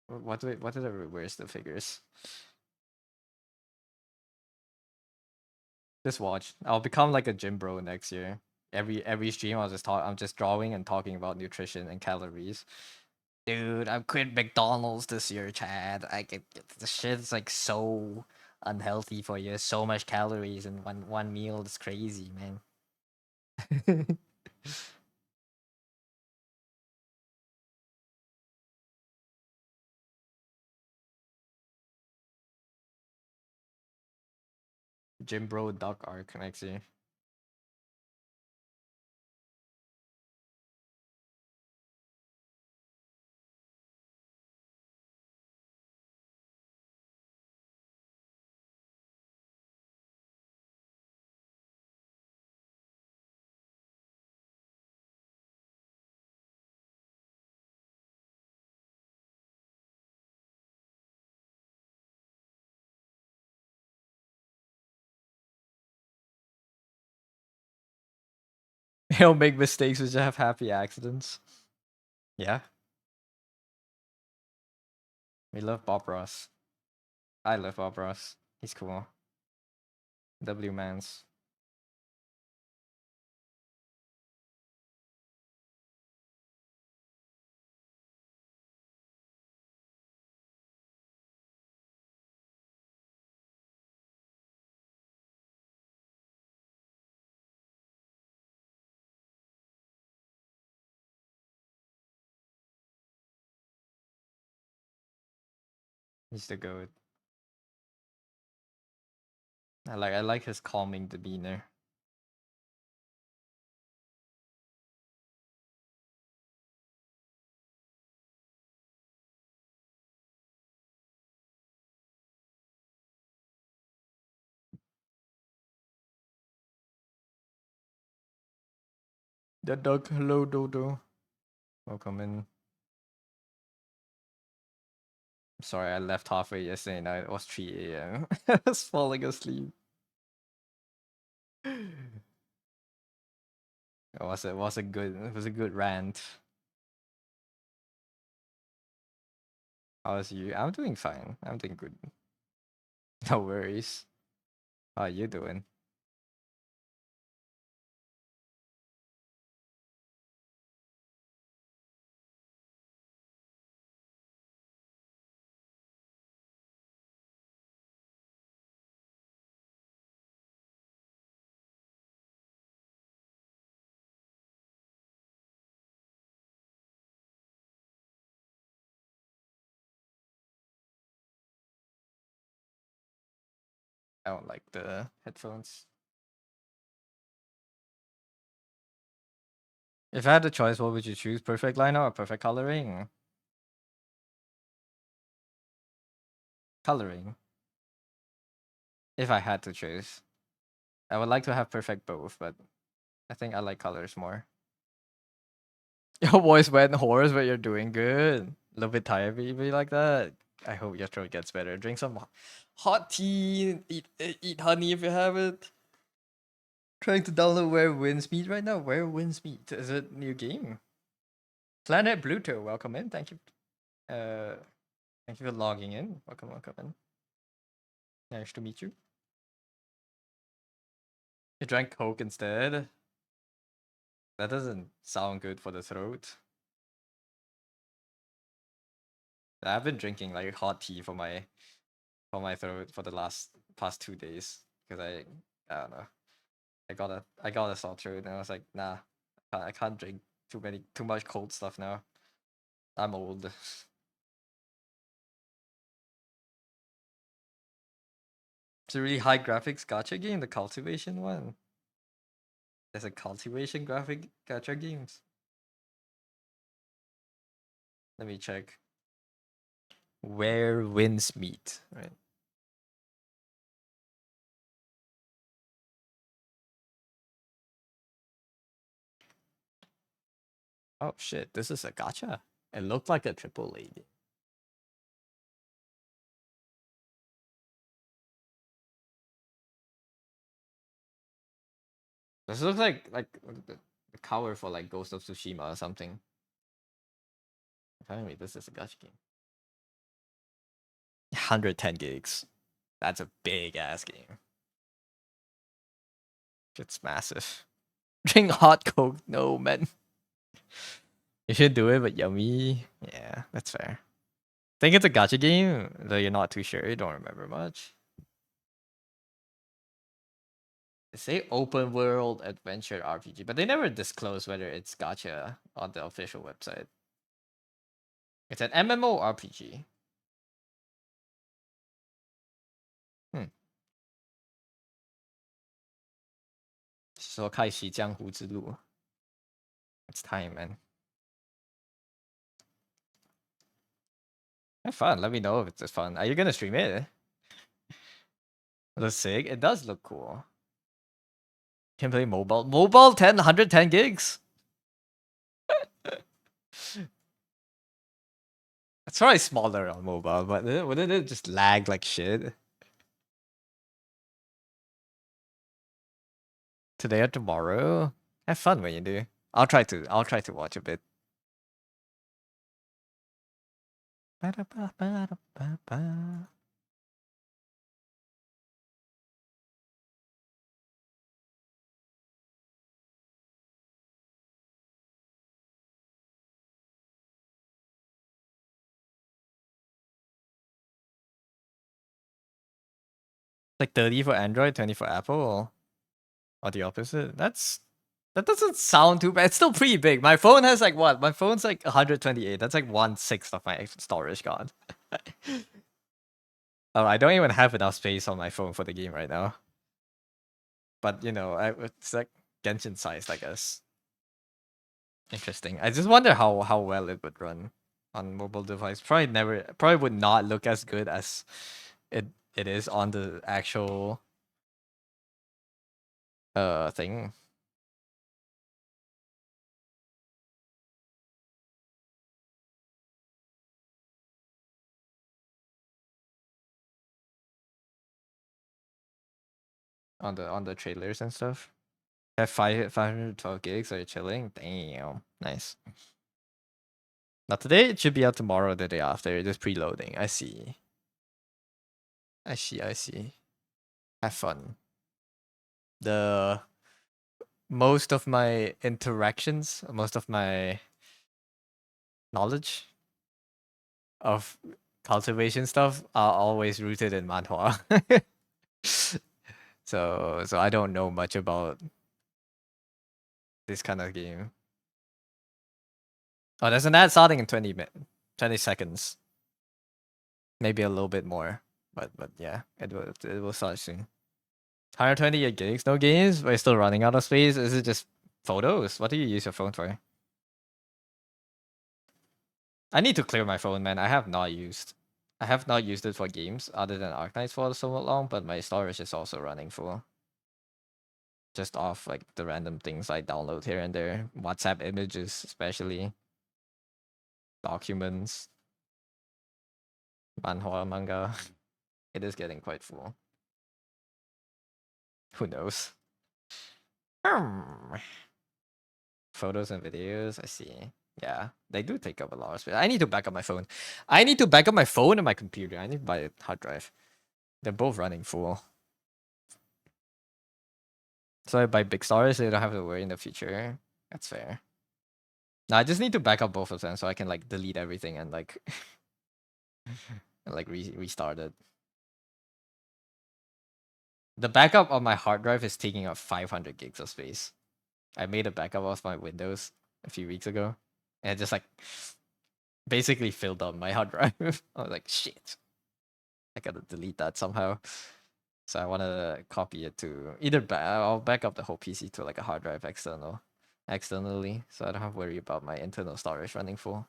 What did I reverse the figures? Just watch. I'll become like a gym bro next year. Every stream I'm just drawing and talking about nutrition and calories. Dude, I quit McDonald's this year, Chad. I get the shit's like so unhealthy for you. So much calories in one meal. It's crazy, man. Gym bro duck arc next year. He'll make mistakes, which have happy accidents. Yeah. We love Bob Ross. I love Bob Ross. He's cool. W Mans. He's the goat. I like his calming demeanor. The dog, hello Dodo. Welcome in. Sorry, I left halfway yesterday night. It was 3 a.m. I was falling asleep. It was a good rant. How was you? I'm doing fine. I'm doing good. No worries. How are you doing? I don't like the headphones. If I had the choice, what would you choose? Perfect liner or perfect coloring? Coloring. If I had to choose. I would like to have perfect both, but I think I like colors more. Your voice went hoarse, but you're doing good. A little bit tired, maybe like that. I hope your throat gets better. Drink some hot tea. Eat honey if you have it. Trying to download Where Winds Meet right now. Where Winds Meet is it new game? Planet Bluto, welcome in. Thank you. Thank you for logging in. Welcome in. Nice to meet you. You drank Coke instead. That doesn't sound good for the throat. I've been drinking like hot tea for my throat for the past 2 days because I don't know. I got a sore throat and I was like, nah, I can't drink too much cold stuff now. I'm old. It's a really high graphics gacha game, the cultivation one. There's a cultivation graphic gacha games. Let me check. Where Winds Meet, right? Oh shit, this is a gacha. It looked like a triple A game. This looks like the cover for like Ghost of Tsushima or something. Telling me this is a gacha game. 110 gigs. That's a big ass game. It's massive. Drink hot coke. No, man. You should do it, but yummy. Yeah, that's fair. Think it's a gacha game, though you're not too sure. You don't remember much. They say open world adventure RPG, but they never disclose whether it's gacha on the official website. It's an MMORPG. Hmm. 说开启江湖之路. It's time, man. Have fun. Let me know if it's fun. Are you gonna stream it? It looks sick. It does look cool. Can play mobile. Mobile 110 gigs? It's probably smaller on mobile, but wouldn't it just lag like shit? Today or tomorrow? Have fun when you do. I'll try to watch a bit. Like 30 for Android, 20 for Apple, or the opposite. That doesn't sound too bad. It's still pretty big. My phone has like what? My phone's like 128. That's like 1/6 of my storage gone. Oh, I don't even have enough space on my phone for the game right now. But you know, it's like Genshin sized, I guess. Interesting. I just wonder how well it would run on mobile device. Probably would not look as good as it is on the actual thing. On the trailers and stuff. Have 512 gigs, are you chilling? Damn. Nice. Not today, it should be out tomorrow, the day after. It is preloading. I see. I see. Have fun. The most of my interactions, most of my knowledge of cultivation stuff are always rooted in manhwa. So I don't know much about this kind of game. Oh, there's an ad starting in 20 seconds. Maybe a little bit more. But yeah, it will start soon. 128 gigs, no games, but it's still running out of space. Is it just photos? What do you use your phone for? I need to clear my phone, man. I have not used it for games other than Arknights for so long, but my storage is also running full. Just off like the random things I download here and there. WhatsApp images, especially. Documents. Manhwa, manga. It is getting quite full. Who knows? Photos and videos, I see. Yeah, they do take up a lot of space. I need to back up my phone. I need to back up my phone and my computer. I need to buy a hard drive. They're both running full. So I buy big storage so you don't have to worry in the future. That's fair. No, I just need to back up both of them so I can like delete everything and like and, like restart it. The backup on my hard drive is taking up 500 gigs of space. I made a backup of my Windows a few weeks ago, and it just like basically filled up my hard drive. I was like, shit, I gotta delete that somehow. So I want to copy it to either I'll back up the whole PC to like a hard drive externally, so I don't have to worry about my internal storage running full.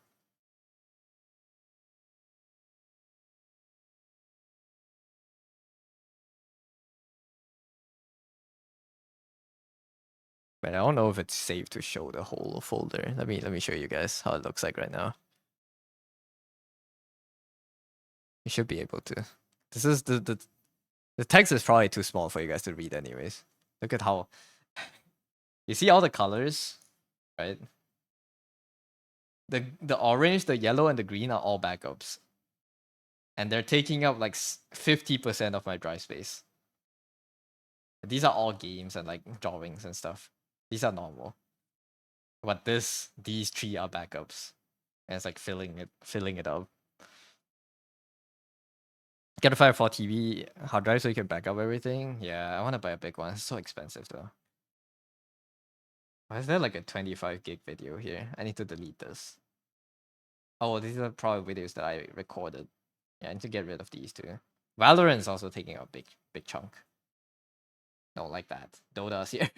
But I don't know if it's safe to show the whole folder. Let me show you guys how it looks like right now. You should be able to. This is the text is probably too small for you guys to read anyways. Look at how you see all the colors, right? The orange, the yellow, and the green are all backups. And they're taking up like 50% of my drive space. These are all games and like drawings and stuff. These are normal. But these three are backups. And it's like filling it up. Get a Fire 4 TV hard drive so you can back up everything. Yeah, I want to buy a big one. It's so expensive though. Why is there like a 25 gig video here? I need to delete this. Oh, these are probably videos that I recorded. Yeah, I need to get rid of these too. Valorant is also taking a big chunk. Don't like that. Dota's here.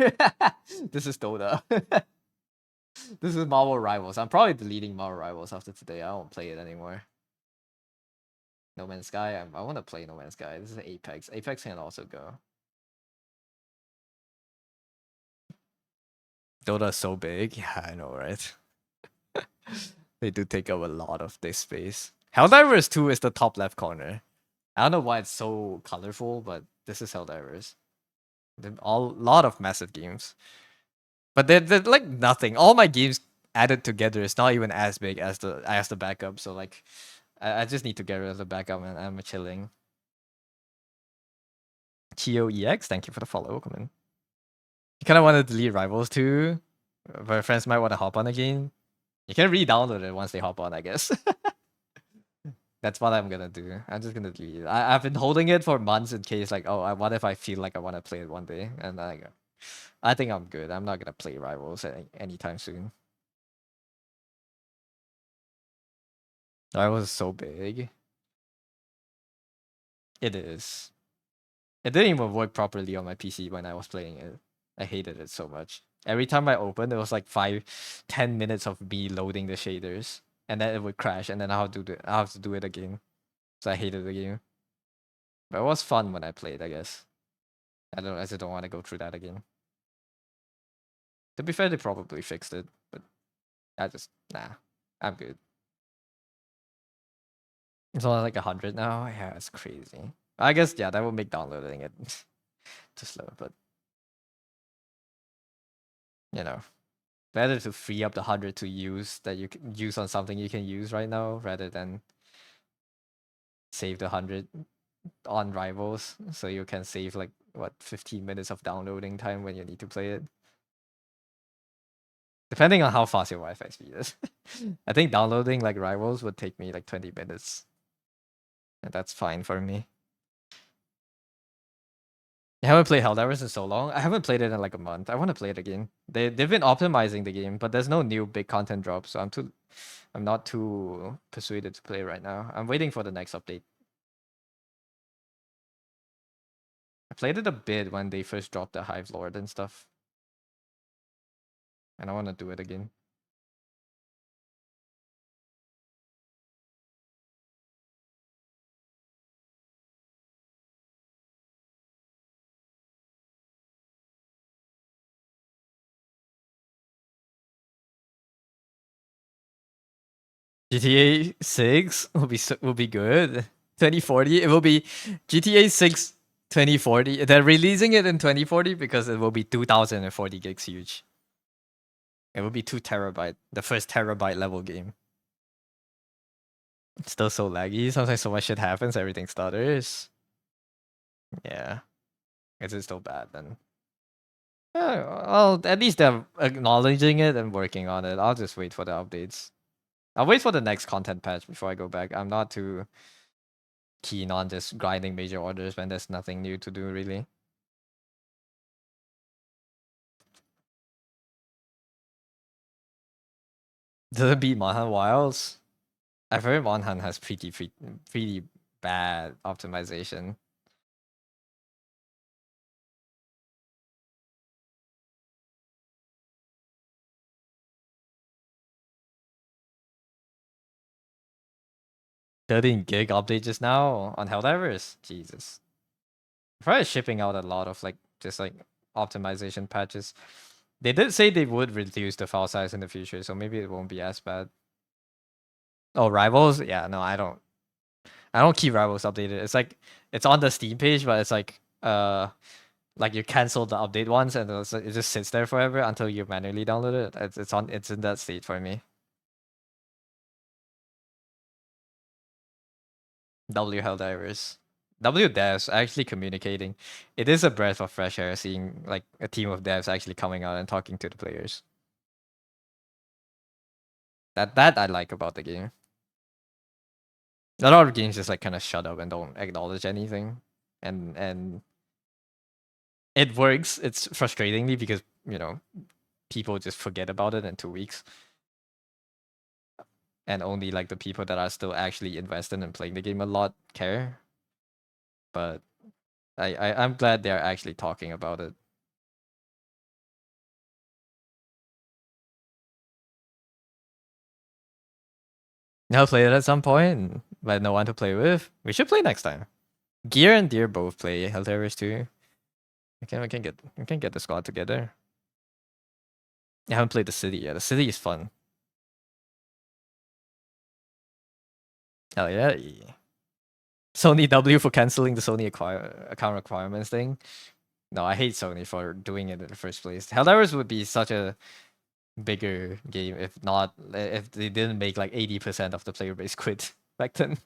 This is Dota. This is Marvel Rivals. I'm probably deleting Marvel Rivals after today. I won't play it anymore. No Man's Sky. I want to play No Man's Sky. This is Apex. Apex can also go. Dota's so big. Yeah, I know, right? They do take up a lot of this space. Helldivers 2 is the top left corner. I don't know why it's so colorful, but this is Helldivers. Lot of massive games. But they're like nothing. All my games added together is not even as big as the backup. So like I just need to get rid of the backup and I'm chilling. TOEX, thank you for the follow. Come in. You kinda want to delete Rivals too, but friends might want to hop on again. You can re-download it once they hop on, I guess. That's what I'm gonna do. I'm just gonna delete it. I've been holding it for months in case like, oh, what if I feel like I want to play it one day, and I think I'm good. I'm not gonna play Rivals anytime soon. Rivals is so big. It is. It didn't even work properly on my PC when I was playing it. I hated it so much. Every time I opened, it was like 5-10 minutes of me loading the shaders, and then it would crash, and then I have to do it again. So I hated the game. But it was fun when I played, I guess. I just don't want to go through that again. To be fair, they probably fixed it, but I'm good. It's only like 100 now. Yeah, it's crazy. I guess that would make downloading it too slow, but you know, better to free up the 100 to use that you can use on something you can use right now rather than save the 100 on Rivals so you can save like 15 minutes of downloading time when you need to play it. Depending on how fast your Wi-Fi speed is. I think downloading like Rivals would take me like 20 minutes. And that's fine for me. I haven't played Helldivers in so long. I haven't played it in like a month. I want to play it again. They've been optimizing the game, but there's no new big content drop, so I'm not too persuaded to play right now. I'm waiting for the next update. I played it a bit when they first dropped the Hive Lord and stuff. And I want to do it again. GTA 6 will be good. 2040, it will be GTA 6 2040. They're releasing it in 2040 because it will be 2040 gigs huge. It will be 2 terabyte, the first terabyte level game. It's still so laggy. Sometimes so much shit happens, everything stutters. Yeah. It's still bad then. Well, at least they're acknowledging it and working on it. I'll just wait for the updates. I'll wait for the next content patch before I go back. I'm not too keen on just grinding major orders when there's nothing new to do, really. Does it beat Monhan Wilds? I've heard Monhan has pretty bad optimization. $13 gig update just now on Helldivers? Jesus. Probably shipping out a lot of like just like optimization patches. They did say they would reduce the file size in the future, so maybe it won't be as bad. Oh, Rivals? Yeah, no, I don't. I don't keep Rivals updated. It's like it's on the Steam page, but it's like you cancel the update once and it just sits there forever until you manually download it. It's in that state for me. W Helldivers. W devs actually communicating. It is a breath of fresh air seeing like a team of devs actually coming out and talking to the players. That I like about the game. A lot of games just like kind of shut up and don't acknowledge anything, and it works. It's frustratingly because people just forget about it in 2 weeks, and only like the people that are still actually invested in playing the game a lot care. But I'm glad they're actually talking about it. I'll play it at some point, but no one to play with. We should play next time. Gear and Deer both play Hellterrors too. We can get the squad together. I haven't played the city yet. The city is fun. Hell yeah. Sony W for canceling the Sony account requirements thing. No, I hate Sony for doing it in the first place. Helldivers would be such a bigger game if they didn't make like 80% of the player base quit back then.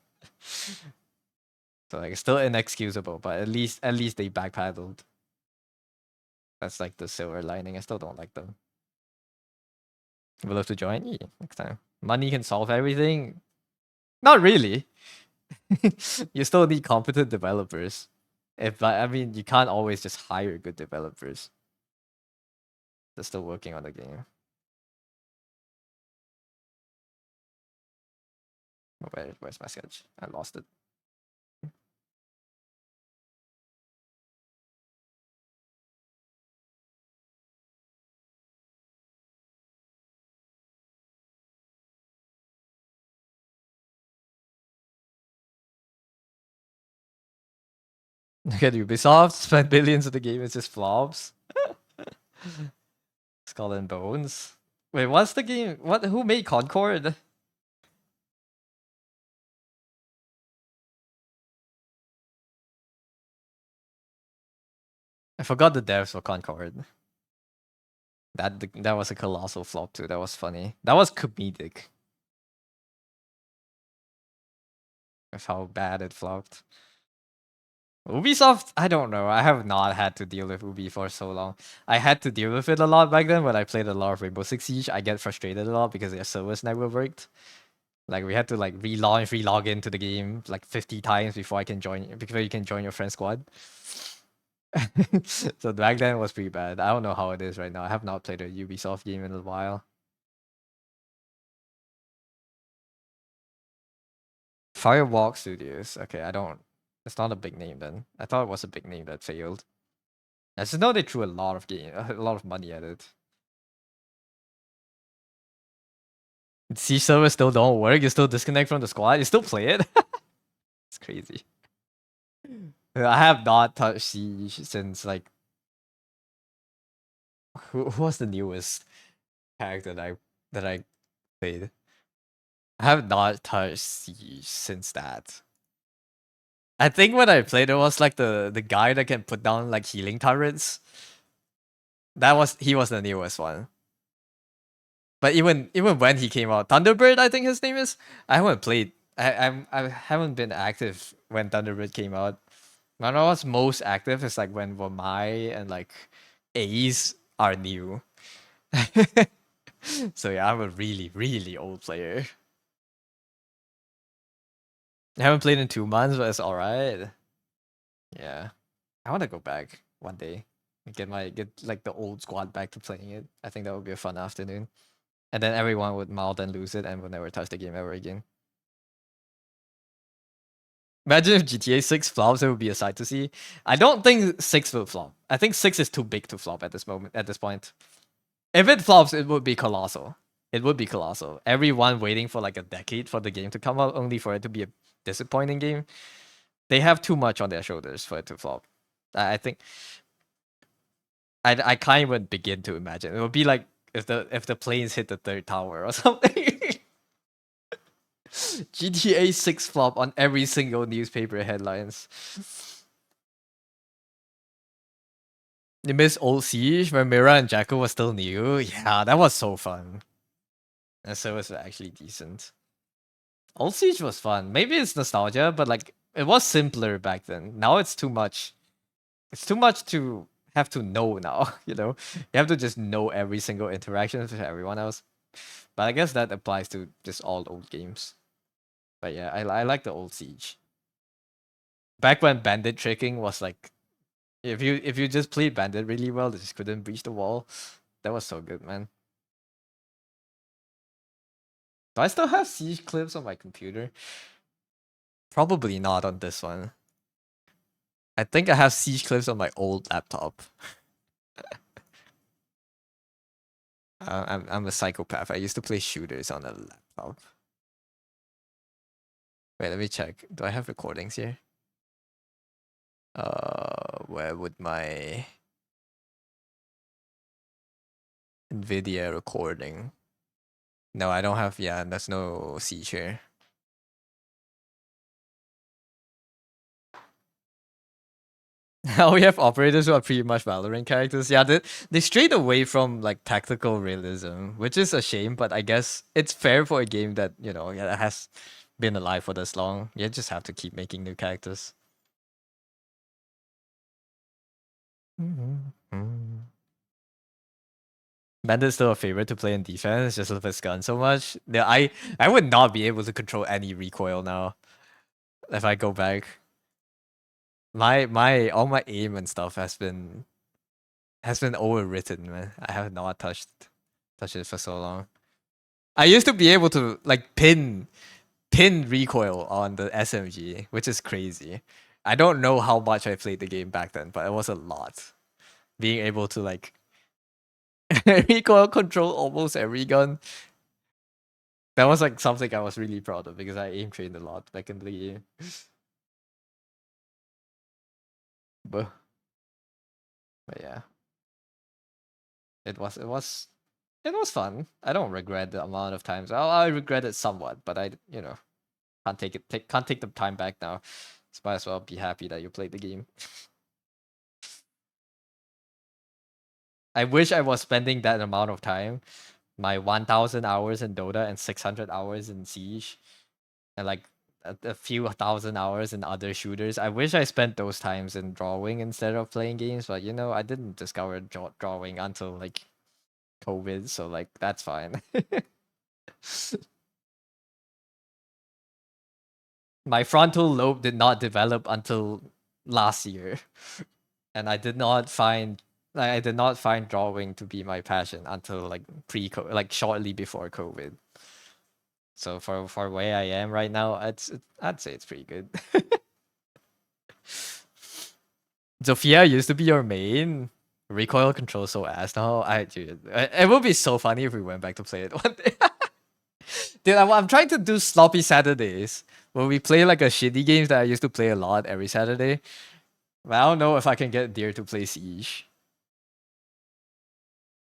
So like it's still inexcusable, but at least they backpedaled. That's like the silver lining. I still don't like them. Would love to join? Yeah, next time. Money can solve everything. Not really. You still need competent developers. I mean, you can't always just hire good developers. They're still working on the game. Where's my sketch? I lost it. Look at Ubisoft spent billions of the game. It's just flops. Skull and Bones. Wait, what's the game? What? Who made Concord? I forgot the devs for Concord. That was a colossal flop too. That was funny. That was comedic. With how bad it flopped. Ubisoft, I don't know. I have not had to deal with Ubi for so long. I had to deal with it a lot back then when I played a lot of Rainbow Six Siege. I get frustrated a lot because their servers never worked. Like we had to like relog into the game like 50 times before you can join your friend squad. So back then it was pretty bad. I don't know how it is right now. I have not played a Ubisoft game in a while. Firewalk Studios. Okay, I don't. It's not a big name then. I thought it was a big name that failed. I just know they threw a lot of money at it. Siege servers still don't work. You still disconnect from the squad. You still play it. It's crazy. I have not touched Siege since like who was the newest character that I played? I have not touched Siege since that. I think when I played it was like the guy that can put down like healing turrets. He was the newest one. But even when he came out, Thunderbird, I think his name is. I haven't played. I haven't been active when Thunderbird came out. When I was most active is like when Wamai and like Ace are new. So yeah, I'm a really really old player. I haven't played in 2 months, but it's all right. Yeah, I want to go back one day and get like the old squad back to playing it. I think that would be a fun afternoon. And then everyone would mouth and lose it and would never touch the game ever again. Imagine if GTA 6 flops, it would be a sight to see. I don't think 6 will flop. I think 6 is too big to flop at this point. If it flops, it would be colossal. It would be colossal. Everyone waiting for like a decade for the game to come out, only for it to be a disappointing game. They have too much on their shoulders for it to flop. I think I can't even begin to imagine. It would be like if the planes hit the third tower or something. GTA 6 flop on every single newspaper headlines. You miss old Siege when Mira and Jacko was still new? Yeah, that was so fun. And so it was actually decent. Old Siege was fun. Maybe it's nostalgia, but like it was simpler back then. Now it's too much. It's too much to have to know now, you know? You have to just know every single interaction with everyone else. But I guess that applies to just all old games. But yeah, I like the old Siege. Back when bandit tricking was like if you just played bandit really well, they just couldn't breach the wall. That was so good, man. Do I still have Siege clips on my computer? Probably not on this one. I think I have Siege clips on my old laptop. I'm a psychopath. I used to play shooters on a laptop. Wait, let me check. Do I have recordings here? Where would my NVIDIA recording? No, I don't have. Yeah, there's no Siege here. Now we have operators who are pretty much Valorant characters. Yeah, they strayed away from like tactical realism, which is a shame. But I guess it's fair for a game that yeah, has been alive for this long. You just have to keep making new characters. Bandit's still a favorite to play in defense, just with his gun so much. Yeah, I would not be able to control any recoil now if I go back. My all my aim and stuff has been overwritten, man. I have not touched it for so long. I used to be able to like pin recoil on the SMG, which is crazy. I don't know how much I played the game back then, but it was a lot. Being able to like recoil control almost every gun. That was like something I was really proud of because I aim trained a lot back in the game. But yeah. It was fun. I don't regret the amount of times. I regret it somewhat, but I can't take the time back now. So might as well be happy that you played the game. I wish I was spending that amount of time, my 1,000 hours in Dota and 600 hours in Siege, and like a few thousand hours in other shooters. I wish I spent those times in drawing instead of playing games, but I didn't discover drawing until like COVID, so like that's fine. My frontal lobe did not develop until last year, and I did not find drawing to be my passion until like like shortly before COVID. So for where I am right now, I'd say it's pretty good. Zofia used to be your main. Recoil control so ass now. Dude, it would be so funny if we went back to play it one day. Dude, I'm trying to do sloppy Saturdays where we play like a shitty games that I used to play a lot every Saturday. But I don't know if I can get Deer to play Siege.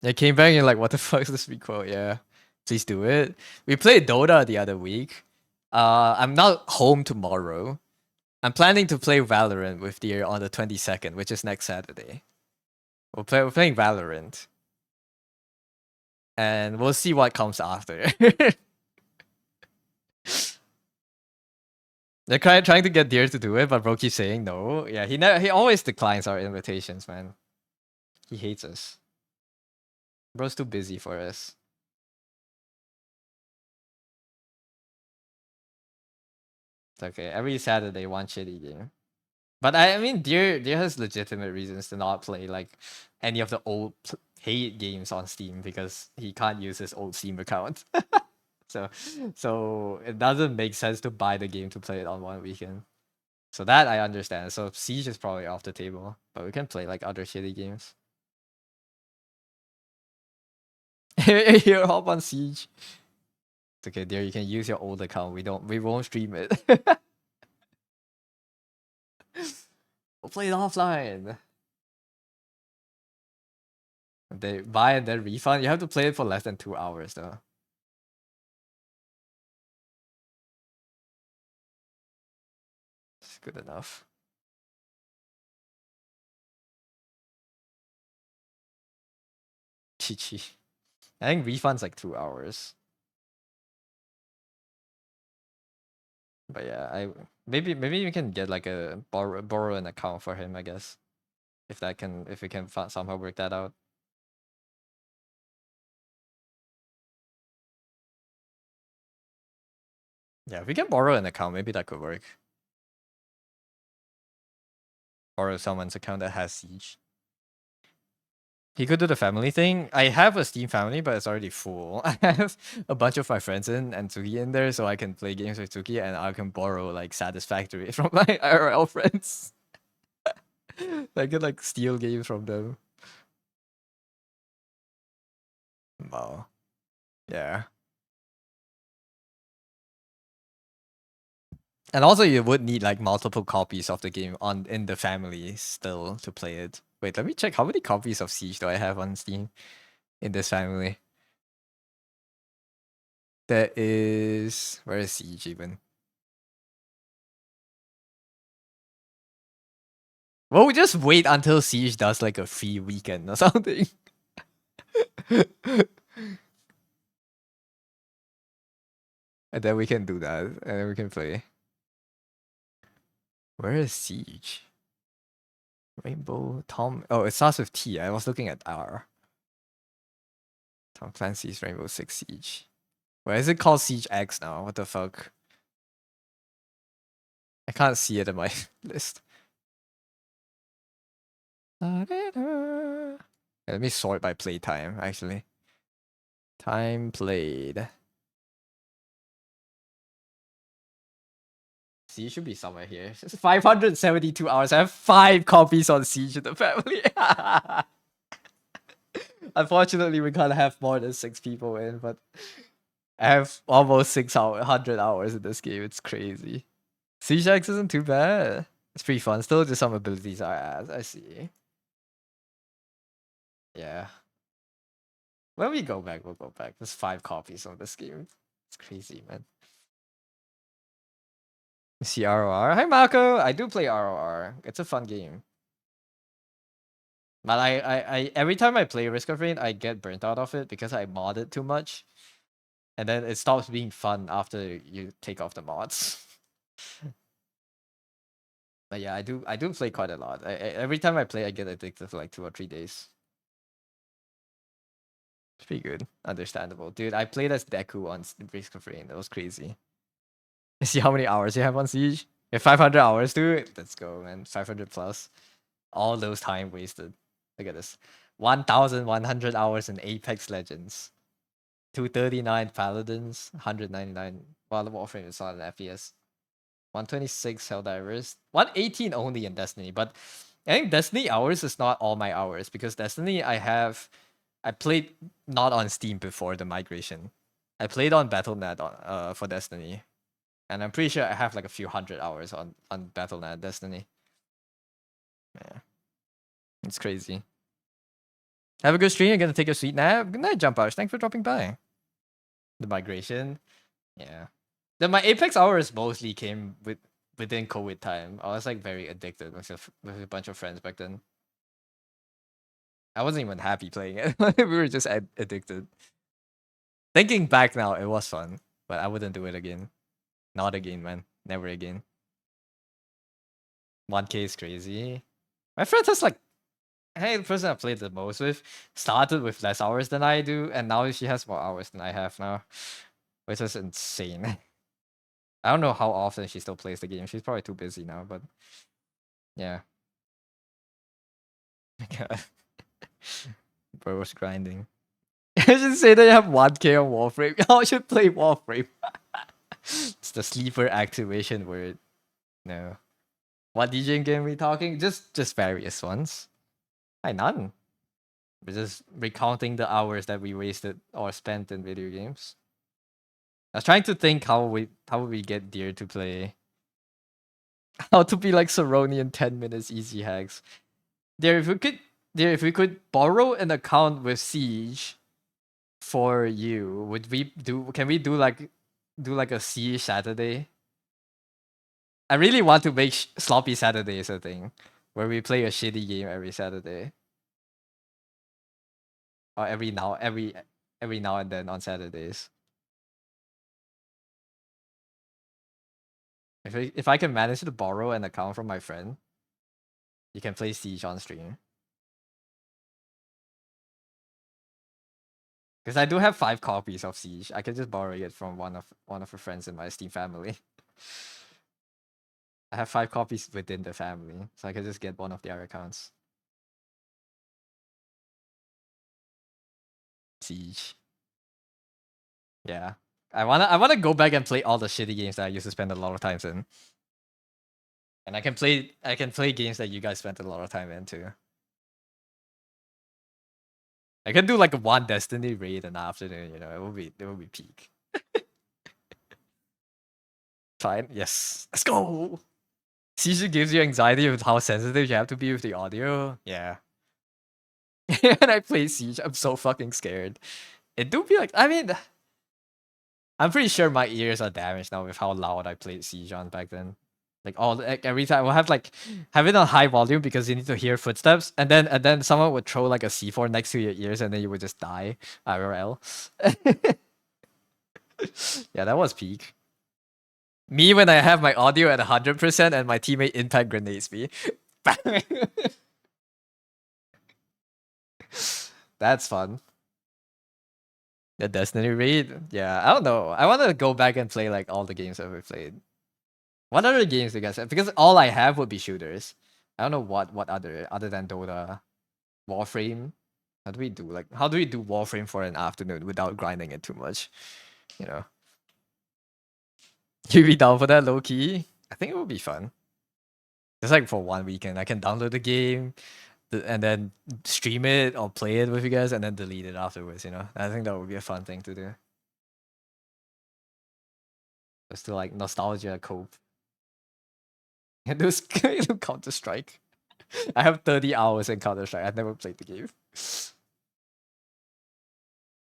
I came back and like, what the fuck is this recoil? Yeah, please do it. We played Dota the other week. I'm not home tomorrow. I'm planning to play Valorant with Deer on the 22nd, which is next Saturday. We're playing Valorant. And we'll see what comes after. They're trying to get Deer to do it, but bro keeps saying no. Yeah, he always declines our invitations, man. He hates us. Bro's too busy for us. It's okay. Every Saturday, one shitty game. But I mean, Deer has legitimate reasons to not play like any of the old hate games on Steam because he can't use his old Steam account. So it doesn't make sense to buy the game to play it on one weekend. So that I understand. So Siege is probably off the table, but we can play like other shitty games. Here, hop on Siege. It's okay, there. You can use your old account. We won't stream it. We'll play it offline. They buy and then refund. You have to play it for less than 2 hours though. It's good enough. Chi. I think refund's like 2 hours. But yeah, maybe we can get like a borrow an account for him, I guess. If we can somehow work that out. Yeah, if we can borrow an account, maybe that could work. Borrow someone's account that has Siege. He could do the family thing. I have a Steam family, but it's already full. I have a bunch of my friends in and Tsuki in there, so I can play games with Tsuki and I can borrow like Satisfactory from my IRL friends. I can like steal games from them. Wow. Yeah. And also you would need like multiple copies of the game in the family still to play it. Wait, let me check how many copies of Siege do I have on Steam in this family. There is, where is Siege even? Well, we just wait until Siege does like a free weekend or something. And then we can do that. And then we can play. Where is Siege? Rainbow Tom. Oh, it starts with T. I was looking at R. Tom Clancy's Rainbow Six Siege. Why is it called Siege X now? What the fuck? I can't see it in my list. Let me sort by playtime, actually. Time played. Siege should be somewhere here. It's 572 hours. I have 5 copies on Siege in the family. Unfortunately, we can't have more than 6 people in, but I have almost 600 hours in this game. It's crazy. Siege X isn't too bad. It's pretty fun. Still, just some abilities are ass. I see. Yeah. When we go back, we'll go back. There's 5 copies of this game. It's crazy, man. See ROR. Hi, Marco. I do play ROR. It's a fun game. But I every time I play Risk of Rain, I get burnt out of it because I mod it too much. And then it stops being fun after you take off the mods. But yeah, I do play quite a lot. Every time I play, I get addicted for like 2 or 3 days. It's pretty good. Understandable. Dude, I played as Deku on Risk of Rain. That was crazy. See how many hours you have on Siege? You have 500 hours, dude. Let's go, man. 500 plus. All those time wasted. Look at this. 1,100 hours in Apex Legends. 239 Paladins. 199 Wild Warframe is not an FPS. 126 Helldivers. 118 only in Destiny. But I think Destiny hours is not all my hours because Destiny I played not on Steam before the migration. I played on Battle.net for Destiny. And I'm pretty sure I have like a few hundred hours on Battle.net Destiny. Yeah. It's crazy. Have a good stream. You're gonna take a sweet nap. Good night, Jumpouch. Thanks for dropping by. The migration. Yeah. My Apex hours mostly came within COVID time. I was like very addicted with a bunch of friends back then. I wasn't even happy playing it. We were just addicted. Thinking back now, it was fun, but I wouldn't do it again. Not again, man. Never again. 1K is crazy. My friend has like, hey, the person I played the most with started with less hours than I do, and now she has more hours than I have now, which is insane. I don't know how often she still plays the game. She's probably too busy now, but yeah. Bro was grinding. I should say that you have 1K on Warframe. Y'all should play Warframe. It's the sleeper activation word. No. What DJing game are we talking? Just various ones. Hi, none. We're just recounting the hours that we wasted or spent in video games. I was trying to think how would we get Deer to play. How to be like Saroni in 10 minutes easy hacks. Deer, if we could dear, if we could borrow an account with Siege for you, would we do? Can we do like a Siege Saturday? I really want to make sloppy Saturdays a thing, where we play a shitty game every Saturday, or every now and then on Saturdays. If I can manage to borrow an account from my friend, you can play Siege on stream. Because I do have 5 copies of Siege. I can just borrow it from one of the friends in my Steam family. I have 5 copies within the family, so I can just get one of their accounts. Siege. Yeah. I wanna go back and play all the shitty games that I used to spend a lot of times in. And I can play games that you guys spent a lot of time in too. I can do like a one Destiny raid in the afternoon, you know, it will be peak. Fine, yes. Let's go. Siege gives you anxiety with how sensitive you have to be with the audio. Yeah. When I play Siege, I'm so fucking scared. It do be like, I mean, I'm pretty sure my ears are damaged now with how loud I played Siege on back then. Like every time we'll have it on high volume because you need to hear footsteps, and then someone would throw like a C4 next to your ears, and then you would just die IRL. Yeah, that was peak. Me when I have my audio at 100% and my teammate impact grenades me. That's fun. The Destiny raid? Yeah, I don't know. I want to go back and play like all the games that we played. What other games do you guys have? Because all I have would be shooters. I don't know what other than Dota, Warframe. How do we do Warframe for an afternoon without grinding it too much? You know. You be down for that low key? I think it would be fun. Just like for one weekend, I can download the game, and then stream it or play it with you guys, and then delete it afterwards. You know, I think that would be a fun thing to do. Just to like nostalgia cope. And do Counter Strike. I have 30 hours in Counter Strike. I've never played the game.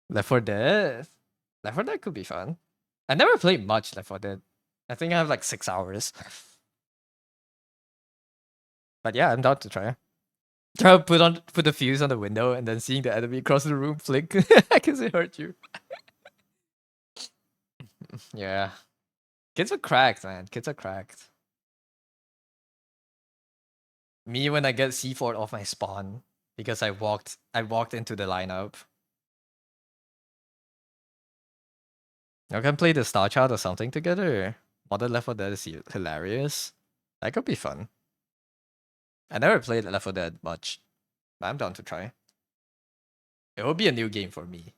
Left 4 Dead. Left 4 Dead could be fun. I never played much Left 4 Dead. I think I have like 6 hours. But yeah, I'm down to try. Try to put the fuse on the window and then seeing the enemy across the room flick because it hurt you. Yeah. Kids are cracked, man. Kids are cracked. Me when I get C4 off my spawn because I walked into the lineup. I can play the Star Child or something together. Modern Left 4 Dead is hilarious. That could be fun. I never played Left 4 Dead much, but I'm down to try. It will be a new game for me.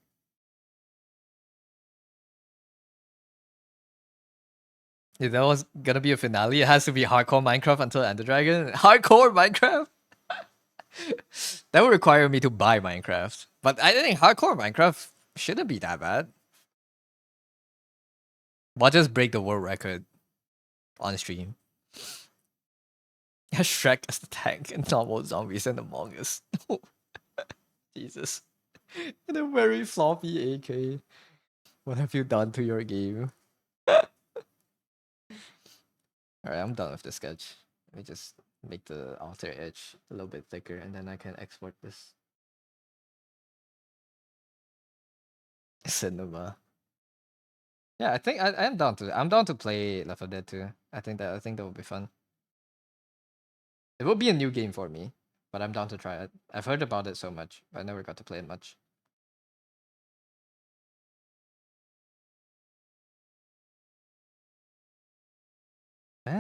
If that was gonna be a finale, it has to be hardcore Minecraft until Ender Dragon. Hardcore Minecraft? That would require me to buy Minecraft. But I think hardcore Minecraft shouldn't be that bad. Why just break the world record on stream? Shrek as the tank and normal zombies and Among Us. Jesus. And a very floppy AK. What have you done to your game? Alright, I'm done with the sketch. Let me just make the outer edge a little bit thicker and then I can export this. Cinema. Yeah, I think I'm down to play Left 4 Dead 2. I think that would be fun. It will be a new game for me, but I'm down to try it. I've heard about it so much, but I never got to play it much. You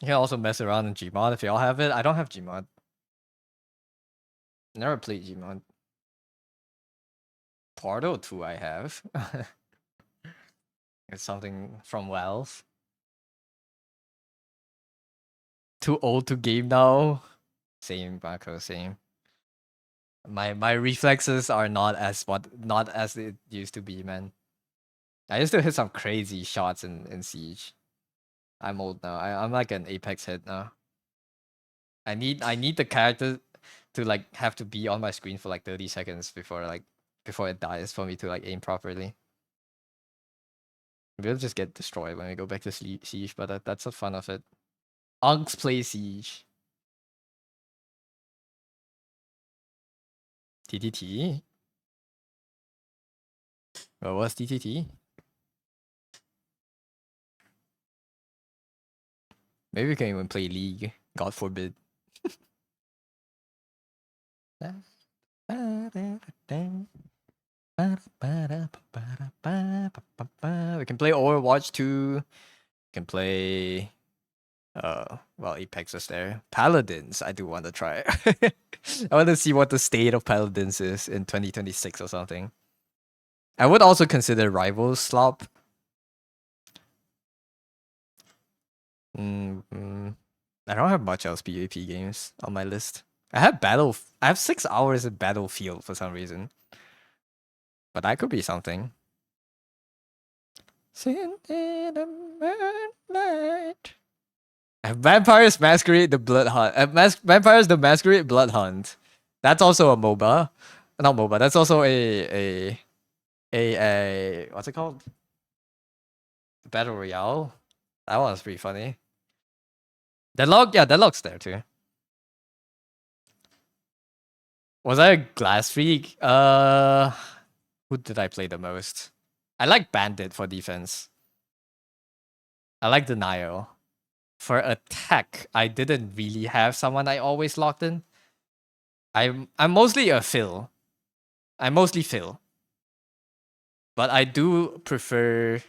can also mess around in Gmod if y'all have it. I don't have Gmod. Never played Gmod. Portal 2 I have. It's something from Valve. Too old to game now. Same, Marco, same. My reflexes are not as it used to be, man. I used to hit some crazy shots in Siege. I'm old now. I'm like an Apex hit now. I need the character to like have to be on my screen for like 30 seconds before it dies for me to like aim properly. We'll just get destroyed when we go back to Siege, but that's the fun of it. Unks play Siege. TTT. What was TTT? Maybe we can even play League. God forbid. We can play Overwatch 2. We can play well, Apex is there. Paladins, I do want to try. I want to see what the state of Paladins is in 2026 or something. I would also consider Rivals Slop. I don't have much else PvP games on my list. I have 6 hours in Battlefield for some reason. But that could be something. Sitting in the moonlight. Vampires Masquerade the Blood Hunt. Vampires the Masquerade Blood Hunt. That's also a MOBA. Not MOBA. That's also a what's it called? Battle Royale. That one's pretty funny. Deadlock's there too. Was I a Glass Freak? Who did I play the most? I like Bandit for defense. I like Denial. For attack, I didn't really have someone I always locked in. I'm mostly a Phil. I'm mostly Phil. But I do prefer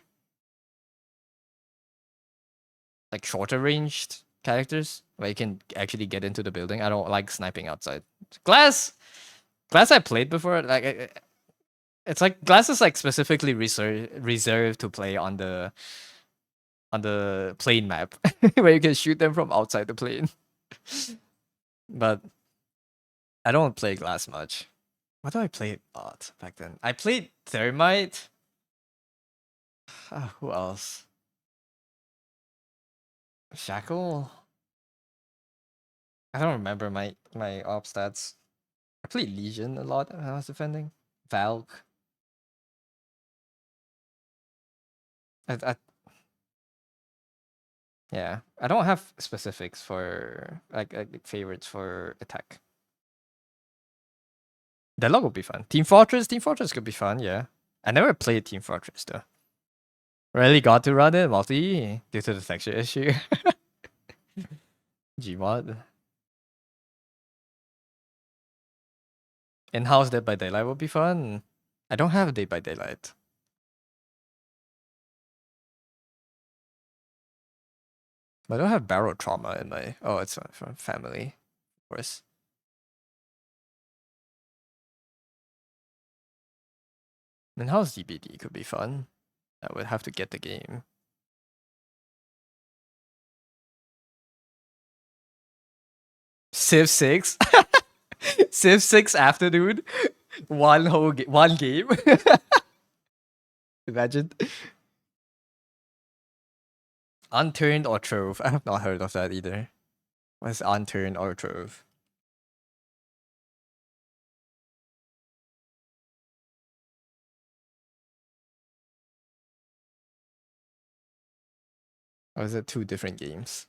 like shorter ranged characters where you can actually get into the building. I don't like sniping outside. Glass I played before. Like it's like Glass is like specifically reserved to play on the plane map where you can shoot them from outside the plane. But I don't play Glass much. What do I play back then? I played Thermite. Who else? Shackle? I don't remember my op stats. I played Legion a lot when I was defending. Valk. Yeah, I don't have specifics for like favorites for attack. Deadlock would be fun. Team Fortress could be fun. Yeah, I never played Team Fortress though. Rarely got to run it multi due to the texture issue. Gmod. In-house Dead by Daylight would be fun. I don't have Dead by Daylight. But I don't have Barrel Trauma in my... Oh, it's from family, of course. In-house DBD could be fun. I would have to get the game. Civ 6? Civ 6 afternoon? One game? Imagine. Unturned or Trove? I have not heard of that either. What's Unturned or Trove? Or is it 2 different games?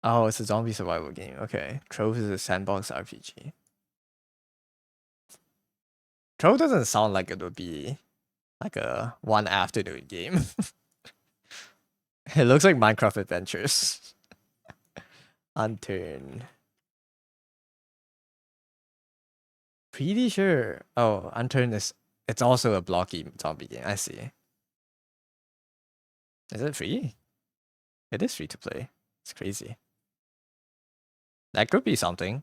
Oh, it's a zombie survival game. Okay. Trove is a sandbox RPG. Trove doesn't sound like it would be like a one afternoon game. It looks like Minecraft Adventures. Unturned. Pretty sure. Oh, Unturned is... It's also a blocky zombie game. I see. Is it free? It is free to play. It's crazy. That could be something.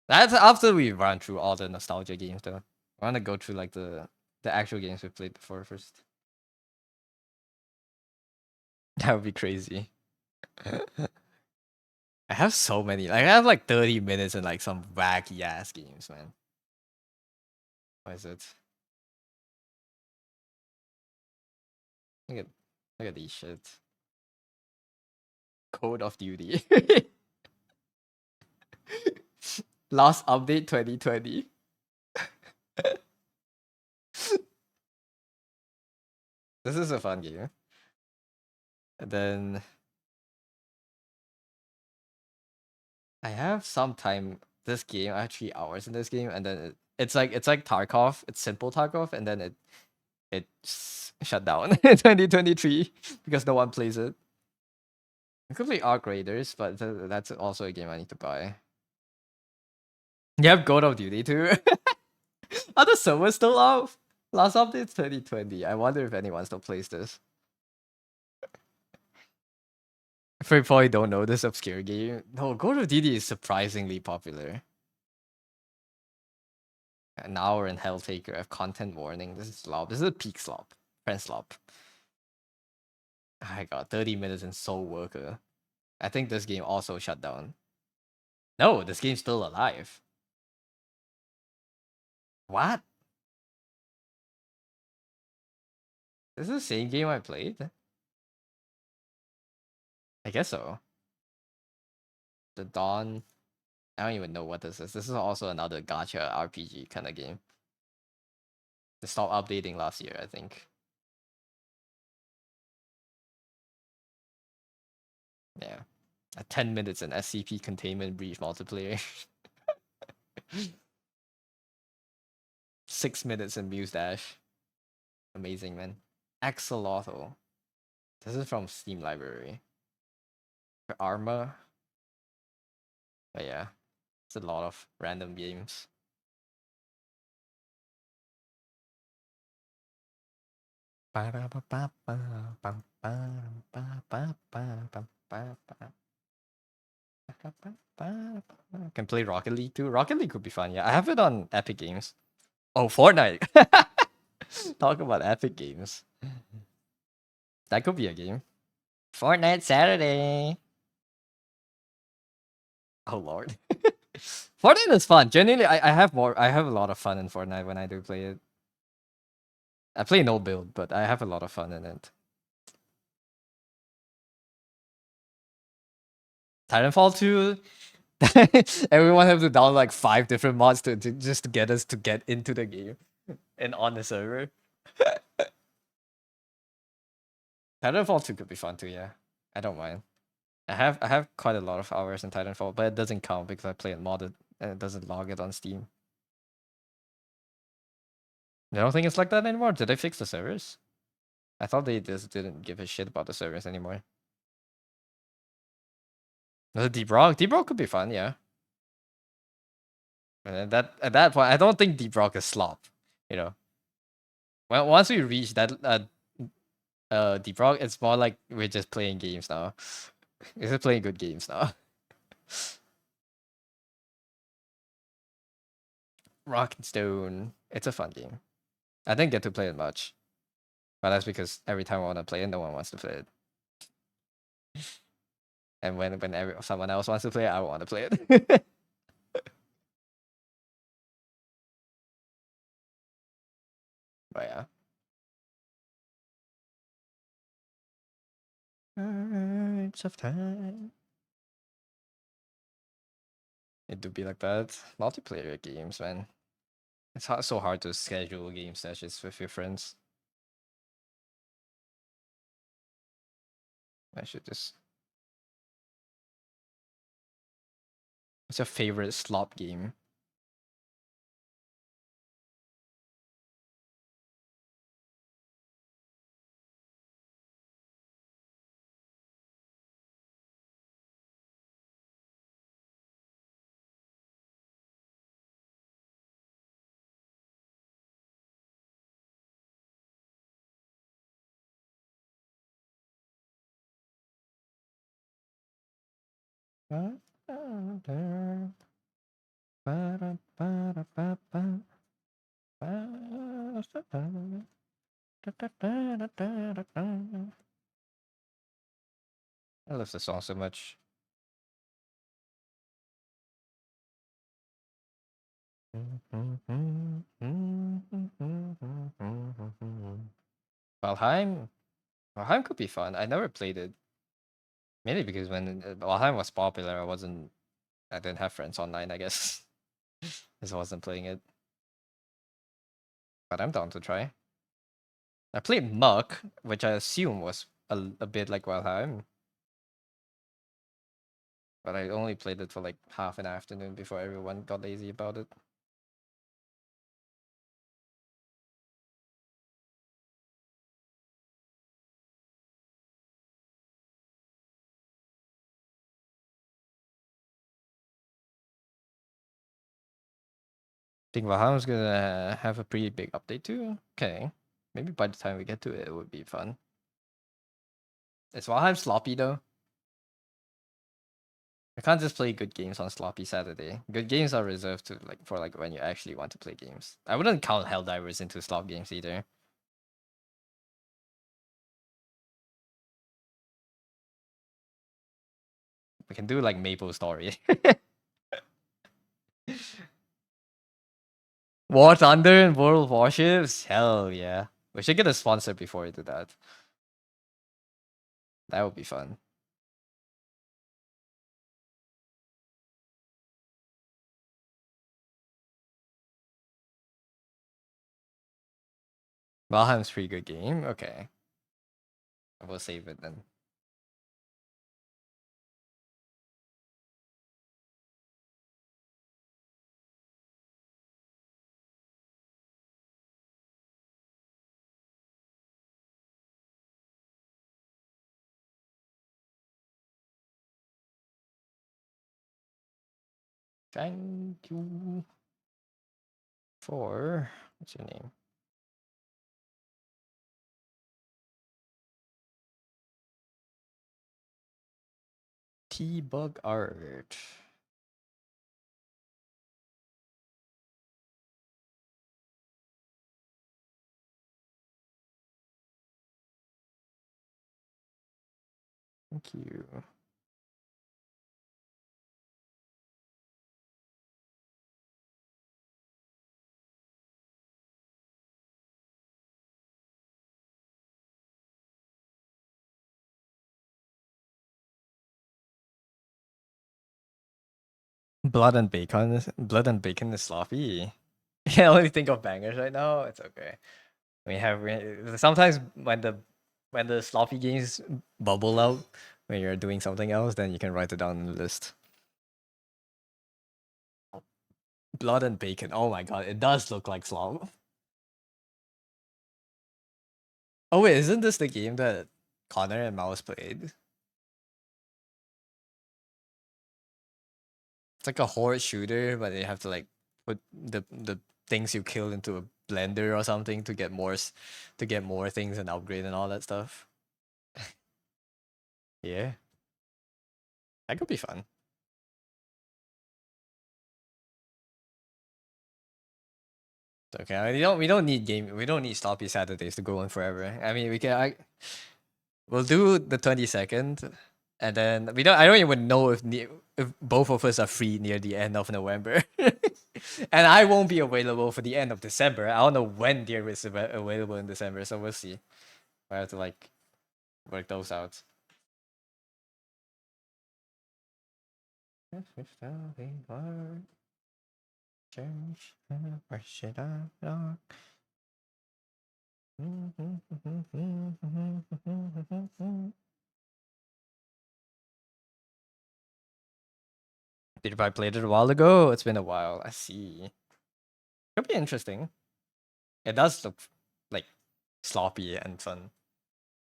That's after we run through all the nostalgia games though. I want to go through like the actual games we played before first. That would be crazy. I have so many. Like I have like 30 minutes in like some wacky ass games, man. What is it? Look at look at these shit. Code of Duty. Last update 2020. This is a fun game. And then I have some time this game. I have 3 hours in this game, and then it's like Tarkov. It's simple Tarkov, and then it shut down in 2023 because no one plays it. It could be Arc Raiders, but that's also a game I need to buy. You have God of Duty too. Are the servers still up? Last update 2020. I wonder if anyone still plays this. For you probably don't know this obscure game. No, God of Duty is surprisingly popular. An hour in Helltaker. I have content warning. This is slop. This is a peak slop. Friend slop. I got 30 minutes in Soul Worker. I think this game also shut down. No, this game's still alive. What? This is the same game I played? I guess so. The Dawn. I don't even know what this is. This is also another gacha RPG kind of game. They stopped updating last year, I think. Yeah. 10 minutes in SCP Containment Breach multiplayer. 6 minutes in Muse Dash. Amazing, man. Axolotl. This is from Steam Library. Arma. But yeah, it's a lot of random games. Can play Rocket League too. Rocket League could be fun. Yeah, I have it on Epic Games. Oh, Fortnite. Talk about Epic Games. That could be a game. Fortnite Saturday. Oh lord. Fortnite is fun. Genuinely, I have a lot of fun in Fortnite when I do play it. I play no build, but I have a lot of fun in it. Titanfall 2. Everyone have to download like 5 different mods to just to get us to get into the game and on the server. Titanfall 2 could be fun too, yeah. I don't mind. I have quite a lot of hours in Titanfall, but it doesn't count because I play it modded and it doesn't log it on Steam. I don't think it's like that anymore. Did they fix the servers? I thought they just didn't give a shit about the servers anymore. The Deep Rock? Deep Rock could be fun, yeah. And at that point, I don't think Deep Rock is slop, you know. Well, once we reach that Deep Rock, it's more like we're just playing games now. We're just playing good games now. Rock and Stone. It's a fun game. I didn't get to play it much. But that's because every time I want to play it, no one wants to play it. And when someone else wants to play it, I want to play it. But yeah. Birds of time. It do be like that. Multiplayer games, man. It's so hard to schedule game sessions with your friends. I should just. What's your favorite slop game? I love this song so much. Valheim. Valheim could be fun. I never played it. Mainly because when Valheim was popular, I didn't have friends online, I guess. Just wasn't playing it. But I'm down to try. I played Muck, which I assume was a bit like Valheim. But I only played it for like half an afternoon before everyone got lazy about it. Think Valheim's gonna have a pretty big update too. Okay. Maybe by the time we get to it, it would be fun. Is Valheim sloppy though? I can't just play good games on sloppy Saturday. Good games are reserved to like when you actually want to play games. I wouldn't count Helldivers into slop games either. We can do like Maple Story. War Thunder and World Warships? Hell yeah. We should get a sponsor before we do that. That would be fun. Valheim's pretty good game. Okay. We'll save it then. Thank you for what's your name? T-Bug Art. Thank you. Blood and bacon is sloppy. I can only think of bangers right now. It's okay. Sometimes when the sloppy games bubble out when you're doing something else, then you can write it down in the list. Blood and bacon. Oh my god, it does look like slop. Oh wait, isn't this the game that Connor and Mouse played? It's like a horde shooter, but you have to like put the things you kill into a blender or something to get to get more things and upgrade and all that stuff. Yeah, that could be fun. Okay, we don't need sloppy Saturdays to go on forever. I mean, we'll do the 22nd, and then I don't even know if both of us are free near the end of November, and I won't be available for the end of December. I don't know when there is available in December, so we'll see. I have to like work those out. Where should I look? Did I played it a while ago? It's been a while. I see. Could be interesting. It does look like sloppy and fun.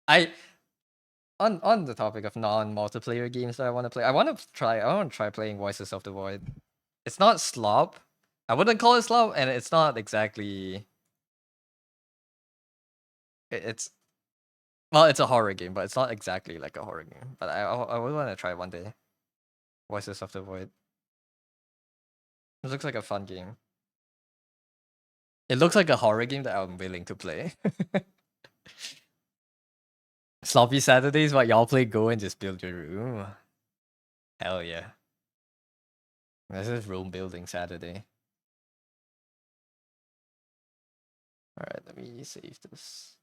I on the topic of non-multiplayer games that I want to play, I want to try playing Voices of the Void. It's not slop. I wouldn't call it slop, and it's not exactly. It's well, it's a horror game, but it's not exactly like a horror game. But I would want to try one day. Voices of the Void. It looks like a fun game. It looks like a horror game that I'm willing to play. Sloppy Saturdays, what y'all play? Go and just build your room. Hell yeah. This is room building Saturday. me save this.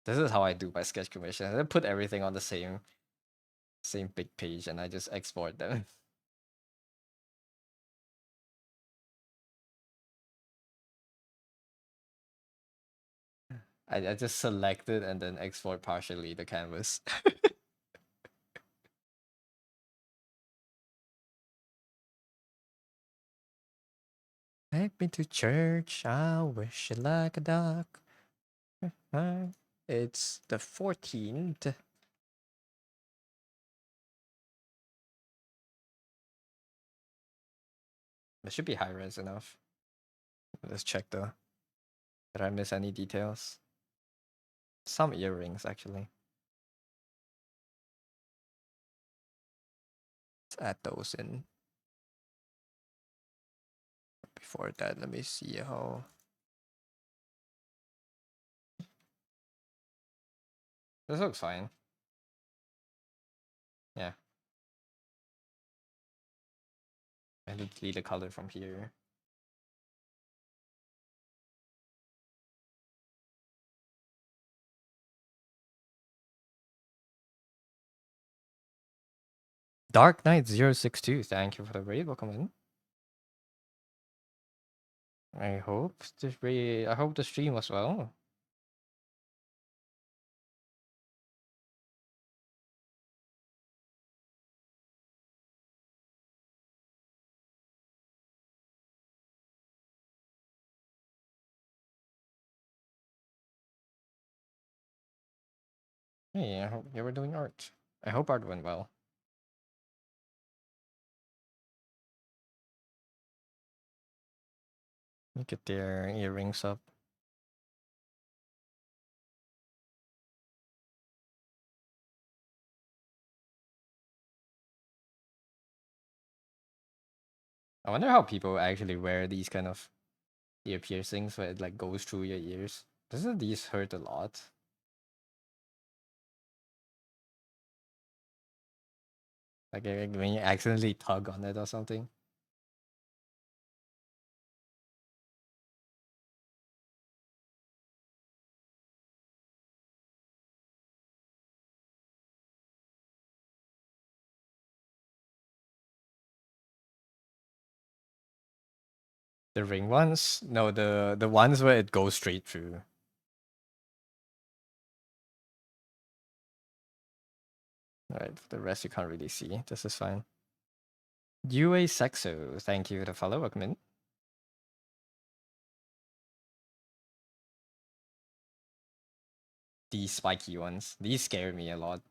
This is how I do my sketch commission. I put everything on the same big page and I just export them. I just select it and then export partially the canvas. Take me to church, I wish you like a duck. It's the 14th. It should be high res enough. Let's check though. Did I miss any details? Some earrings actually. Let's add those in. Before that, let me see how. This looks fine. Yeah. I need to delete the color from here. Dark Knight 062, thank you for the raid. Welcome in. I hope the stream was well. Hey, I hope you were doing art. I hope art went well. Get their earrings up. I wonder how people actually wear these kind of ear piercings where it like goes through your ears. Doesn't these hurt a lot? Like when you accidentally tug on it or something? The ring ones? No, the ones where it goes straight through. Alright, the rest you can't really see. This is fine. UA Sexo, thank you for the follow. Welcome in. These spiky ones. These scare me a lot.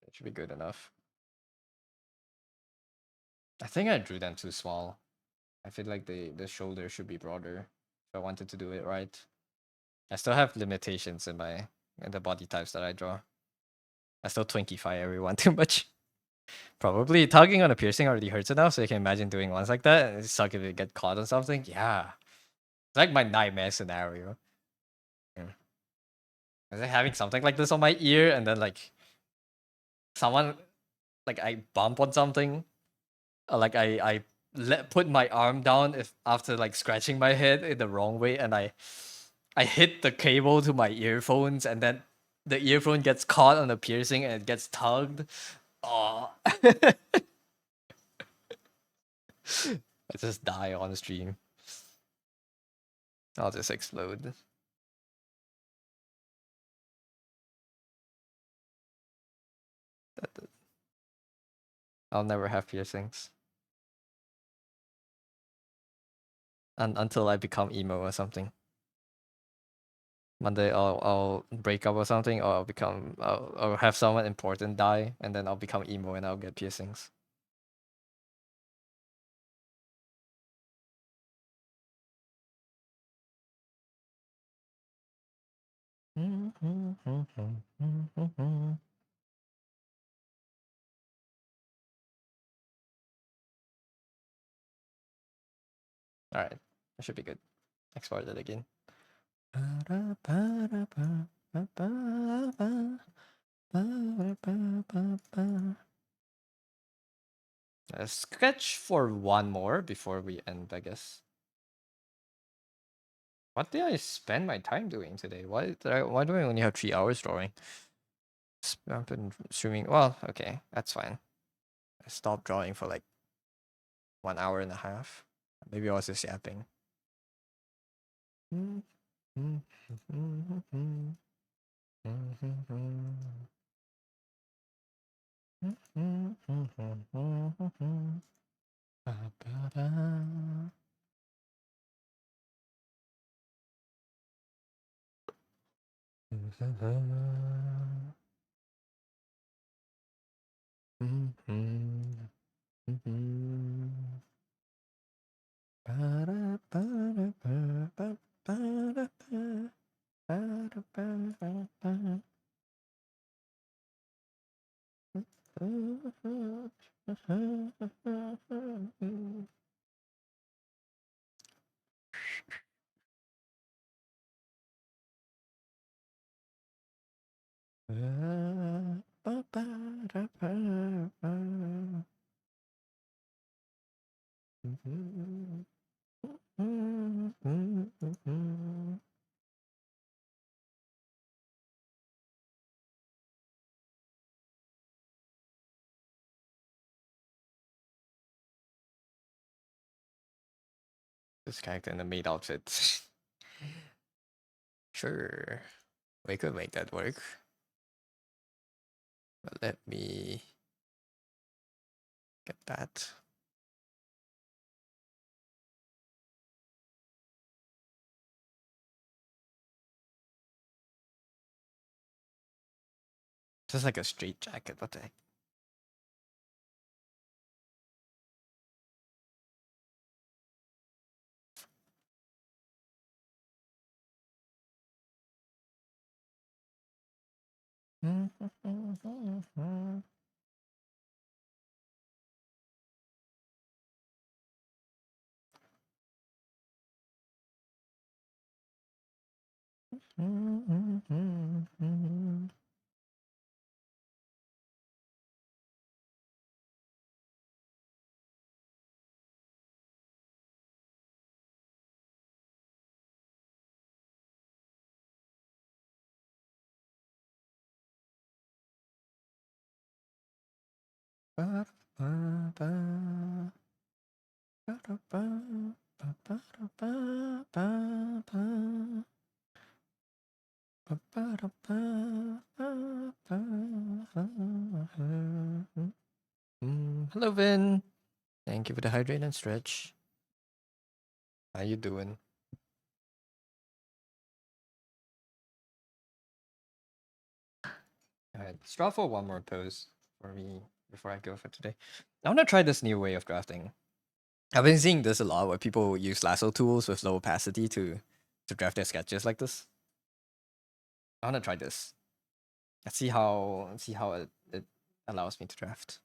It should be good enough. I think I drew them too small. I feel like the shoulder should be broader if I wanted to do it right. I still have limitations in the body types that I draw. I still twinkify everyone too much. Probably tugging on a piercing already hurts enough, so you can imagine doing ones like that. And it suck if it get caught on something. Yeah. It's like my nightmare scenario. Yeah. Is like having something like this on my ear and then like someone like I bump on something. Or like I put my arm down if after like scratching my head in the wrong way and I hit the cable to my earphones and then the earphone gets caught on the piercing and it gets tugged. Oh. I just die on stream. I'll just explode. I'll never have piercings. Until I become emo or something. Monday I'll break up or something, or I'll have someone important die, and then I'll become emo and I'll get piercings. All right, that should be good. Export it again. Sketch for one more before we end, I guess. What did I spend my time doing today? Why do I only have 3 hours drawing? I've been streaming. Well, okay, that's fine. I stopped drawing for like 1 hour and a half. Maybe I was just yapping. This character in the maid outfit. Sure, we could make that work. But let me get that. Just like a straight jacket, what the heck? Hello, Vin. Thank you for the hydrate and stretch. How you doing? Alright, let's draw for one more pose for me before I go for today. I want to try this new way of drafting. I've been seeing this a lot where people use lasso tools with low opacity to draft their sketches like this. I want to try this. Let's see how it allows me to draft.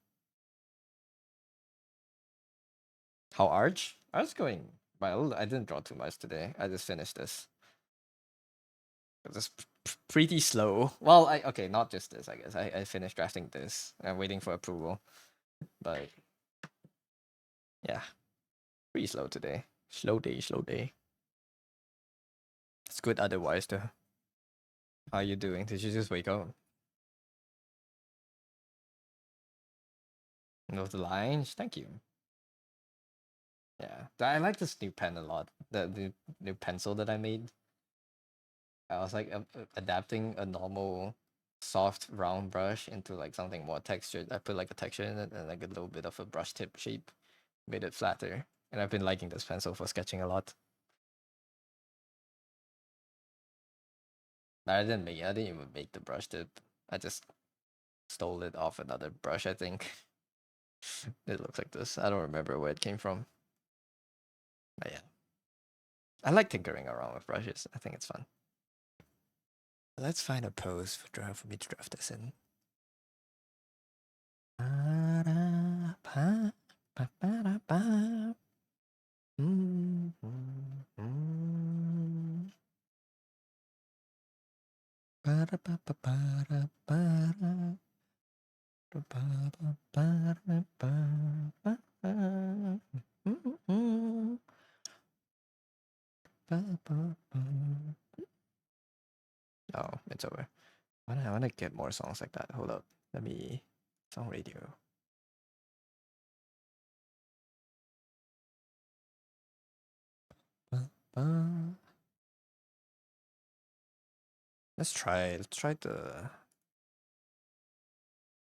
How Arch? Arch going well. I didn't draw too much today. I just finished this. It's pretty slow. Well, okay, not just this. I guess I finished drafting this. I'm waiting for approval, but yeah, pretty slow today. Slow day, slow day. It's good otherwise though. How are you doing? Did you just wake up? Know the lines? Thank you. Yeah, I like this new pen a lot. The new pencil that I made. I was like adapting a normal soft round brush into like something more textured. I put like a texture in it and like a little bit of a brush tip shape, made it flatter. And I've been liking this pencil for sketching a lot. I didn't even make the brush tip. I just stole it off another brush, I think. It looks like this. I don't remember where it came from. But yeah. I like tinkering around with brushes. I think it's fun. Let's find a pose for me to draft this in. Oh, it's over. I wanna get more songs like that. Hold up. Let me song radio. Let's try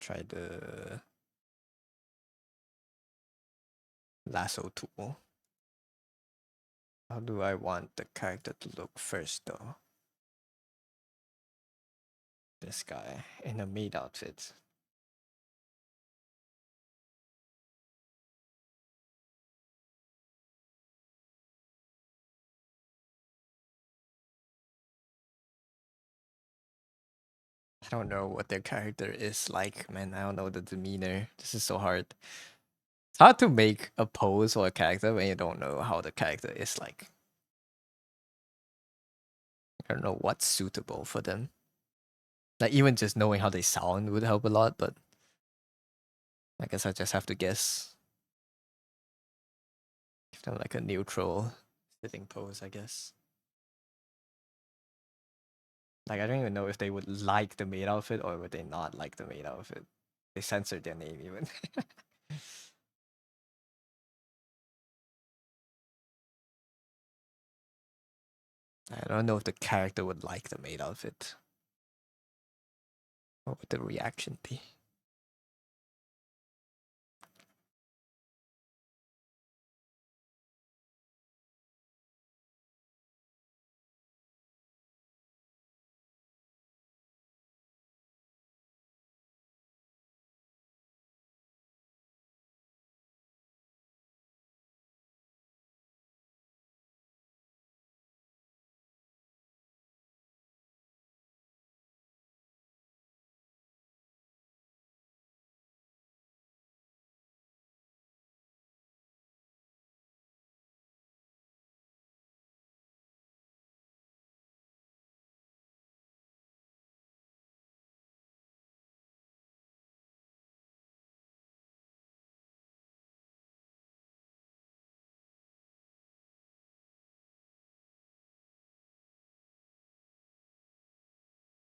the lasso tool. How do I want the character to look first though? This guy in a maid outfit. I don't know what their character is like, man. I don't know the demeanor. This is so hard. It's hard to make a pose or a character when you don't know how the character is like. I don't know what's suitable for them. Like even just knowing how they sound would help a lot, but I guess I just have to guess. Give them like a neutral sitting pose, I guess. Like I don't even know if they would like the maid outfit or would they not like the maid outfit. They censored their name even. I don't know if the character would like the maid outfit. What would the reaction be?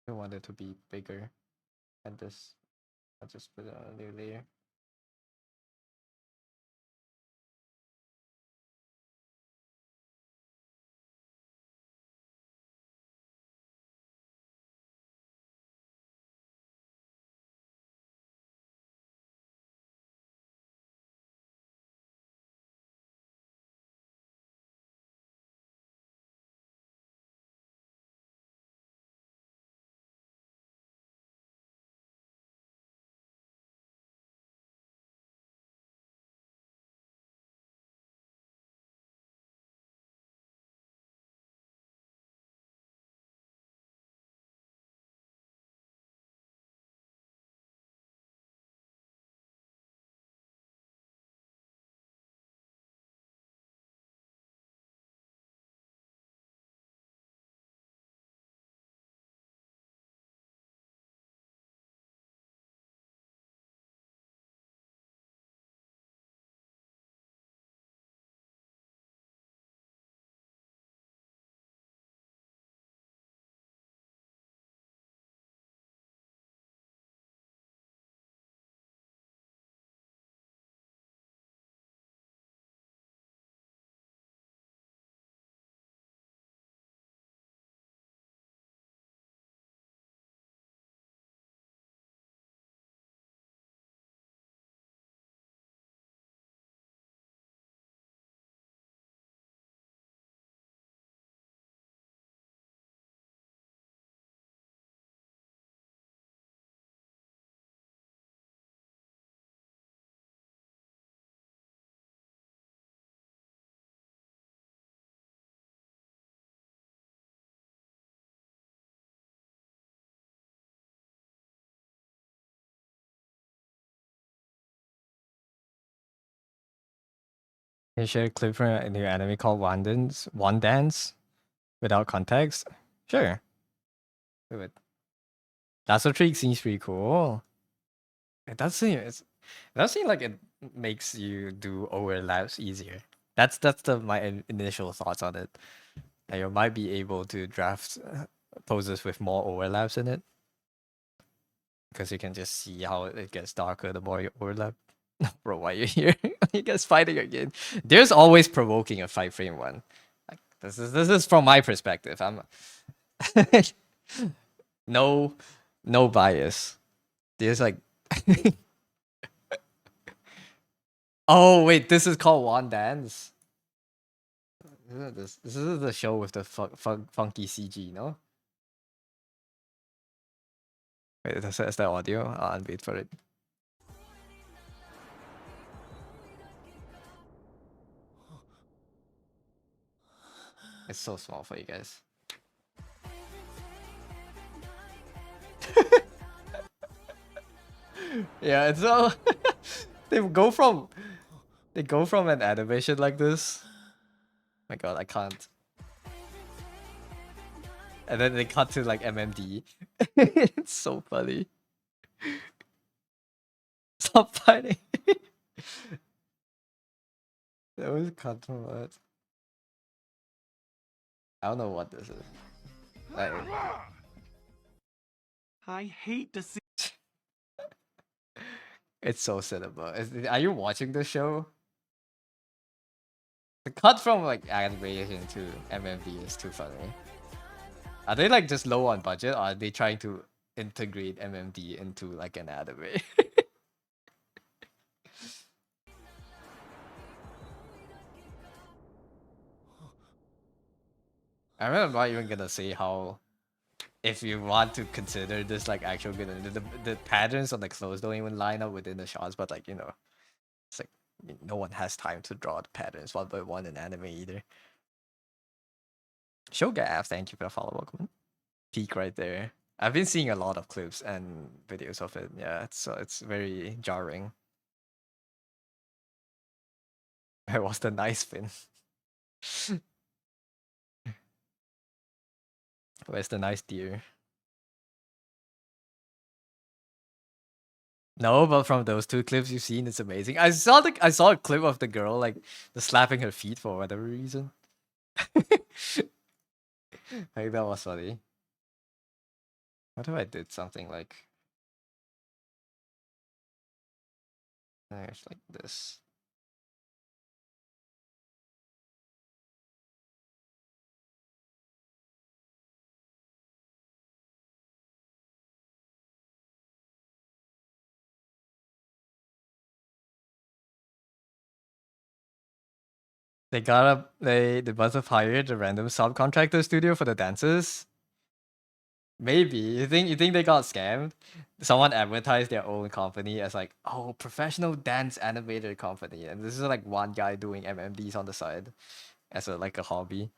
I want it to be bigger. And this, I'll just put it on a new layer. Can you share a clip from a new anime called One Dance without context? Sure. Do it. Lasso Tree seems pretty cool. It does seem it does seem like it makes you do overlaps easier. That's my initial thoughts on it. And you might be able to draft poses with more overlaps in it because you can just see how it gets darker the more you overlap. Bro, why are you here? You guys fighting again? There's always provoking a 5 frame one. Like, this is from my perspective. I'm no no bias. There's like oh wait, this is called Wand Dance. This is the show with the funky CG, no? Wait, is that audio? I'll wait for it. It's so small for you guys. Yeah, it's so they go from an animation like this. My God, I can't. And then they cut to like MMD. It's so funny. Stop fighting. That was cut from what? I don't know what this is. Like, I hate to see. it's so cinema. Are you watching the show? The cut from like animation to MMD is too funny. Are they like just low on budget, or are they trying to integrate MMD into like an anime? I'm not even gonna say how. If you want to consider this like actual good, the patterns on the clothes don't even line up within the shots, but like it's like no one has time to draw the patterns one by one in anime either. Shogaff, thank you for the follow, welcome. Peak right there. I've been seeing a lot of clips and videos of it. Yeah, it's very jarring. It was the nice spin. Where's the nice deer? No, but from those two clips you've seen, it's amazing. I saw a clip of the girl like just slapping her feet for whatever reason. Like that was funny. What if I did something like it's like this? They must have hired a random subcontractor studio for the dances. Maybe you think they got scammed? Someone advertised their own company as like, oh, professional dance animator company, and this is like one guy doing MMDs on the side as a hobby.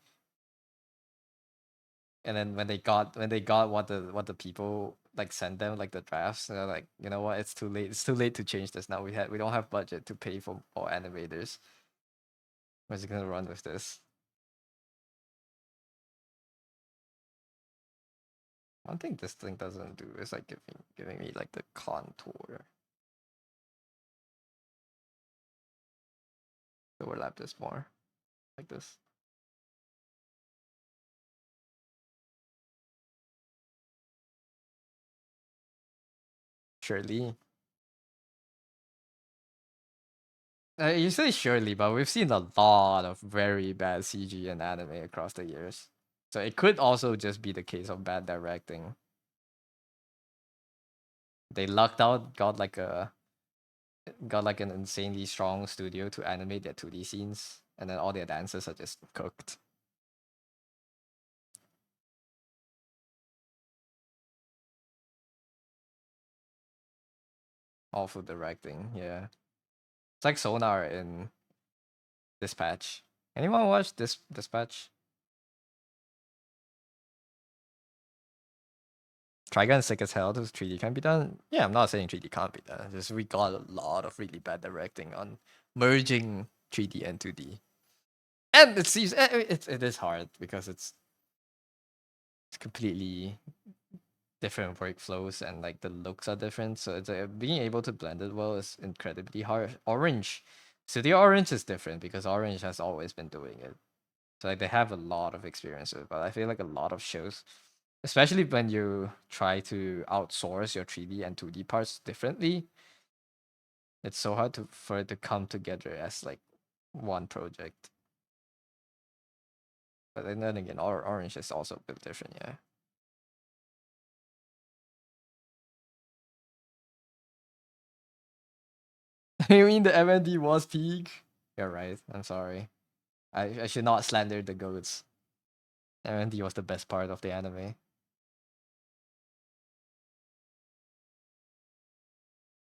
And then when they got what the people like sent them like the drafts, they're like, you know what, it's too late. It's too late to change this now. We don't have budget to pay for more animators. We're just gonna run with this. One thing this thing doesn't do is like giving me like the contour. Overlap this more. Like this. Surely. You say surely, but we've seen a lot of very bad CG and anime across the years. So it could also just be the case of bad directing. They lucked out, got like an insanely strong studio to animate their 2D scenes, and then all their dances are just cooked. Awful directing, yeah. It's like Sonar in Dispatch. Anyone watch this Dispatch? Trigun sick as hell. Does 3D can be done? Yeah, I'm not saying 3D can't be done. Just we got a lot of really bad directing on merging 3D and 2D. And it seems it is hard because it's completely different workflows and like the looks are different. So it's being able to blend it well is incredibly hard. Orange, Studio Orange is different because Orange has always been doing it. So like they have a lot of experience with it, but I feel like a lot of shows, especially when you try to outsource your 3D and 2D parts differently, it's so hard for it to come together as like one project. But then again, Orange is also a bit different, yeah. You mean the MND was peak? You're right. I'm sorry. I should not slander the goats. MND was the best part of the anime.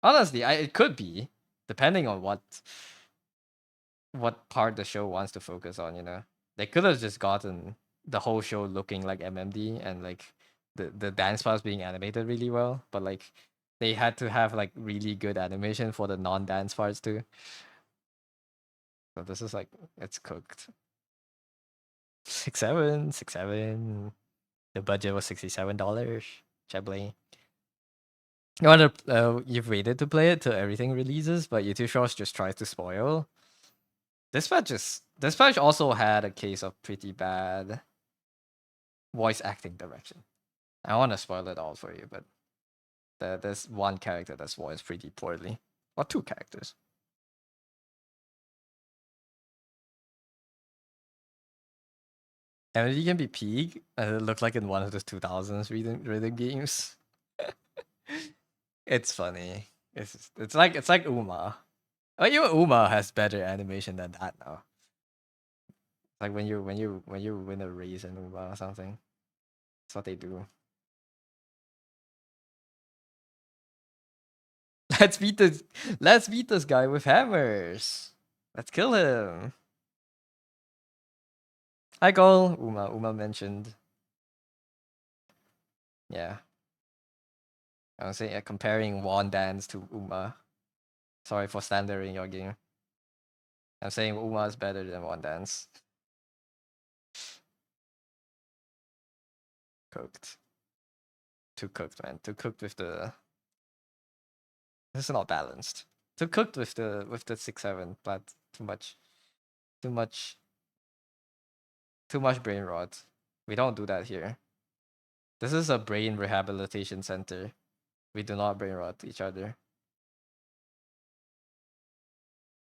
Honestly, it could be, depending on what part the show wants to focus on. You know, they could have just gotten the whole show looking like MMD and like the dance parts being animated really well, but like they had to have like really good animation for the non-dance parts too. So this is like it's cooked. 6-7, 6-7. The budget was $67. Chablis. You've waited to play it till everything releases, but YouTube Shorts just tries to spoil. Dispatch also had a case of pretty bad voice acting direction. I want to spoil it all for you, but there's one character that's voiced pretty poorly, or two characters. And you can be peak, and it looked like in one of the 2000s rhythm games. It's funny. It's like Uma. Oh, even Uma has better animation than that now. Like when you win a race in Uma or something. That's what they do. Let's beat this guy with hammers. Let's kill him. Hi goal. Uma mentioned. Yeah. I was saying comparing Wand Dance to Uma. Sorry for slandering your game. I'm saying Uma is better than Wand Dance. Cooked. Too cooked, man. Too cooked with the. This is not balanced. Too cooked with the 6-7, but too much. Too much. Too much brain rot. We don't do that here. This is a brain rehabilitation center. We do not brain rot each other.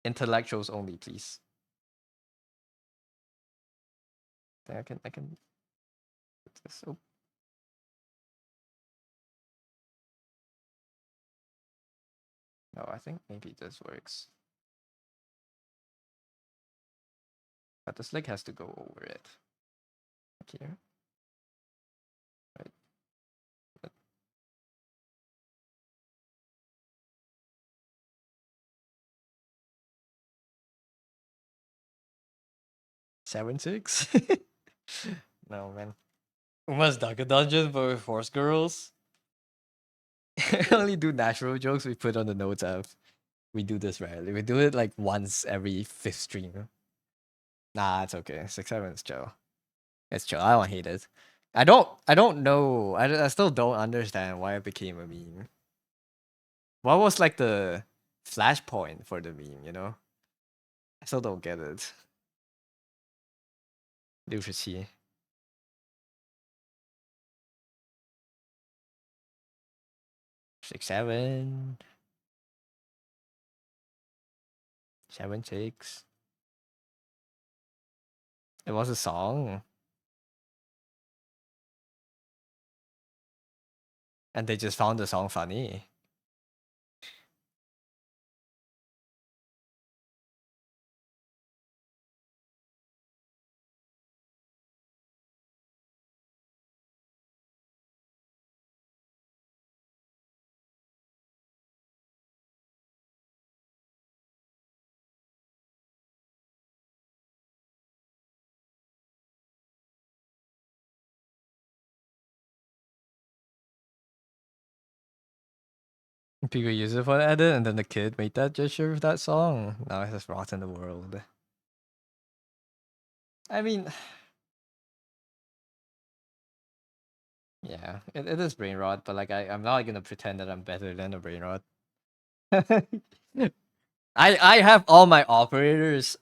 Intellectuals only, please. I can put this. Oh. No, I think maybe this works. But this leg has to go over it. Like here. Right. 7-6? No, man. Uma's Daga Dungeon, but with horse girls. I only do natural jokes we put on the notes app. We do this rarely. We do it like once every 5th stream. Nah, it's okay. 6-7 is chill. It's chill. I don't hate it. I don't know. I still don't understand why it became a meme. What was like the flashpoint for the meme, you know? I still don't get it. 67 6-7 7-6. It was a song. And they just found the song funny. People use it for the edit, and then the kid made that gesture with that song. Now it has rotten the world. I mean, Yeah, it is brain rot, but like I'm not gonna pretend that I'm better than a brain rot. I have all my operators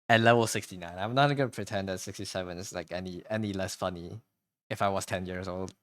at level 69. I'm not gonna pretend that 67 is like any less funny if I was 10 years old.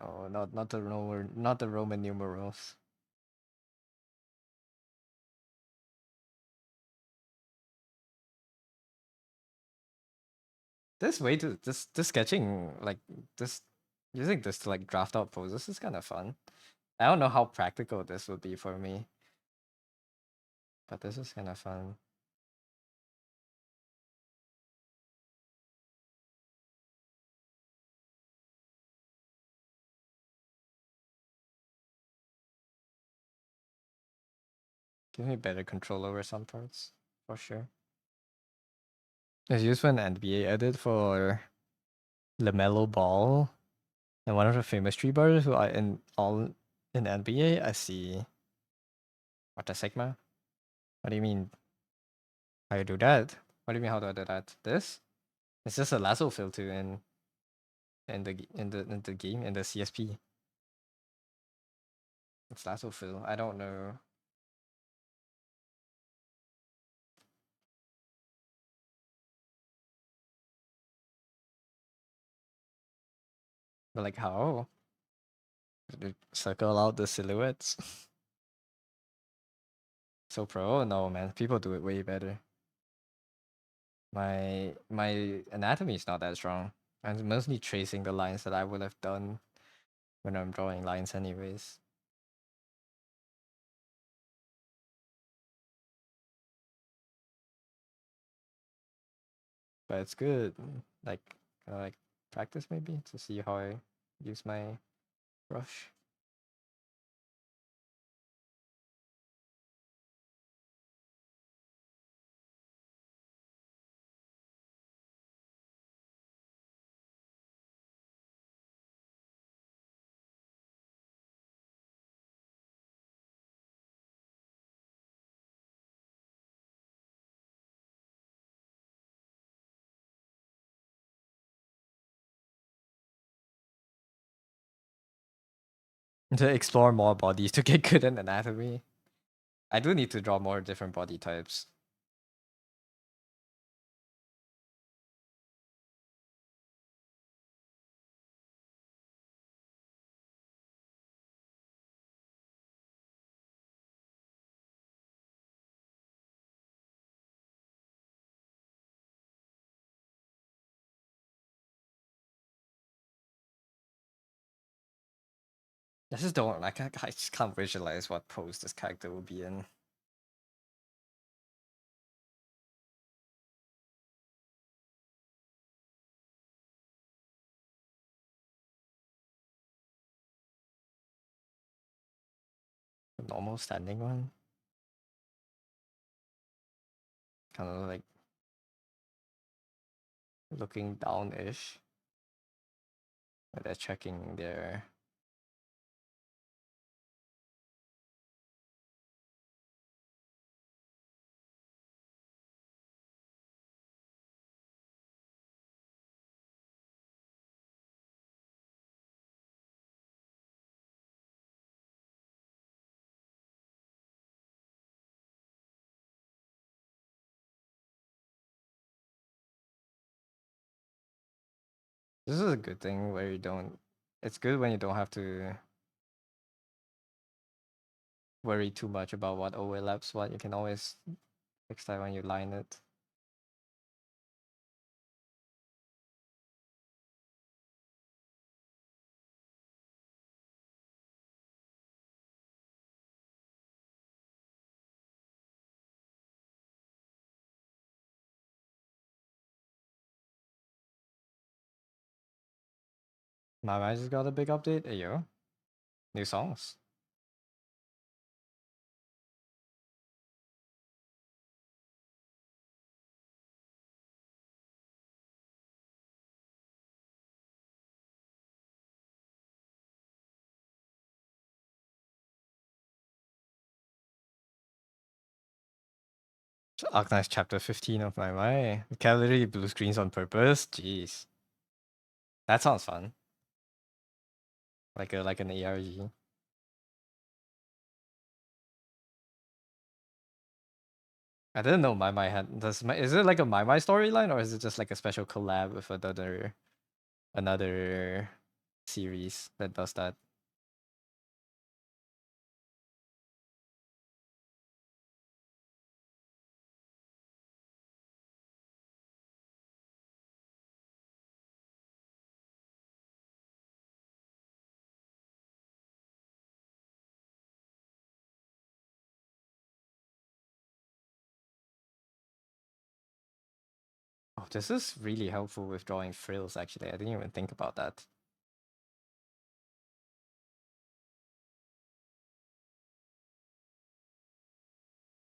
No, not the Roman numerals. This way to this sketching like this using this to like draft out poses is kind of fun. I don't know how practical this would be for me, but this is kind of fun. Give me better control over some parts for sure. It's used for an NBA edit for LaMelo Ball and one of the famous tree bars who are in all in NBA. I see. What the Sigma? What do you mean? How you do that? What do you mean? How do I do that? This? It's just a lasso filter in the game in the CSP. It's lasso fill. I don't know. But like how? Did it circle out the silhouettes? So pro? No man, people do it way better. My anatomy is not that strong. I'm mostly tracing the lines that I would have done when I'm drawing lines anyways. But it's good. Like like practice maybe to see how I use my brush. To explore more bodies to get good at anatomy. I do need to draw more different body types. I just don't like I just can't visualize what pose this character will be in. The normal standing one. Kind of like looking down-ish. But they're checking their this is a good thing where you don't it's good when you don't have to worry too much about what overlaps what. You can always fix that when you line it. My mind just got a big update. Hey yo, new songs. Arknights chapter 15 of my mind. Cavalry blue screens on purpose. Jeez, that sounds fun. Like an ARG. I didn't know My had is it like a My storyline or is it just like a special collab with another series that does that? Oh, this is really helpful with drawing frills actually. I didn't even think about that.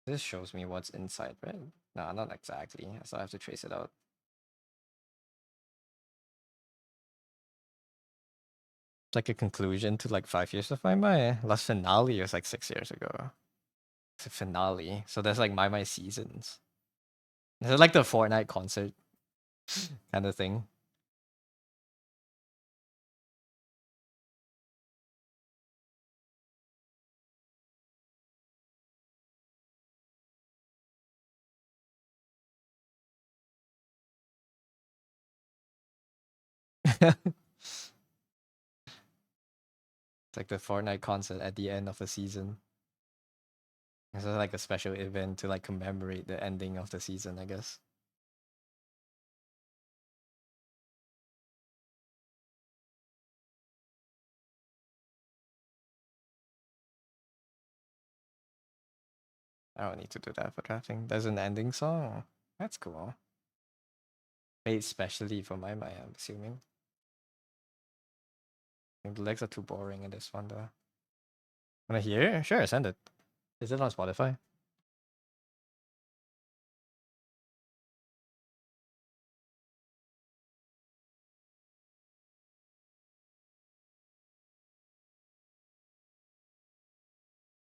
This shows me what's inside, right? No, not exactly. So I have to trace it out. It's like a conclusion to like 5 years of My. Last finale was like 6 years ago. It's a finale. So there's like My seasons. Is it like the Fortnite concert kind of thing? It's like the Fortnite concert at the end of the season. It's like a special event to like commemorate the ending of the season, I guess. I don't need to do that for drafting. There's an ending song. That's cool. Made specially for My, I'm assuming. I think the legs are too boring in this one though. Wanna hear? Sure, send it. Is it on Spotify?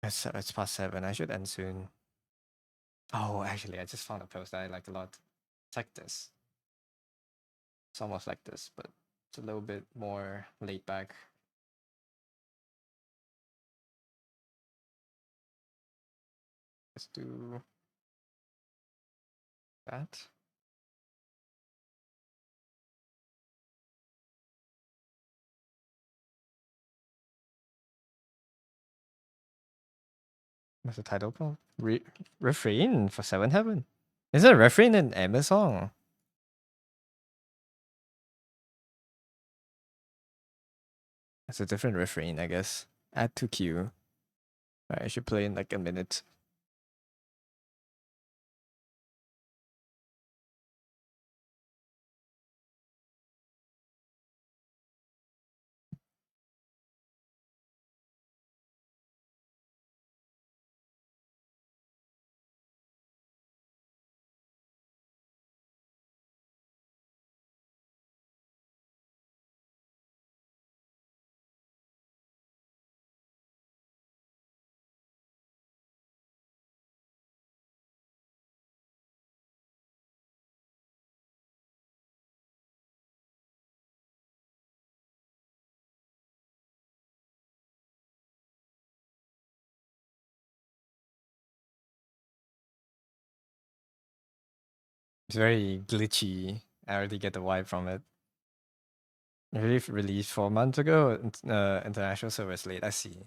It's past 7. I should end soon. Oh, actually, I just found a post that I like a lot. It's like this. It's almost like this, but it's a little bit more laid back. Let's do that. What's the title called? Refrain for Seven Heaven. Is it a refrain in Emma's song? It's a different refrain, I guess. Add to queue. Alright, I should play in like a minute. It's very glitchy. I already get the vibe from it. Released 4 months ago. International service late. I see.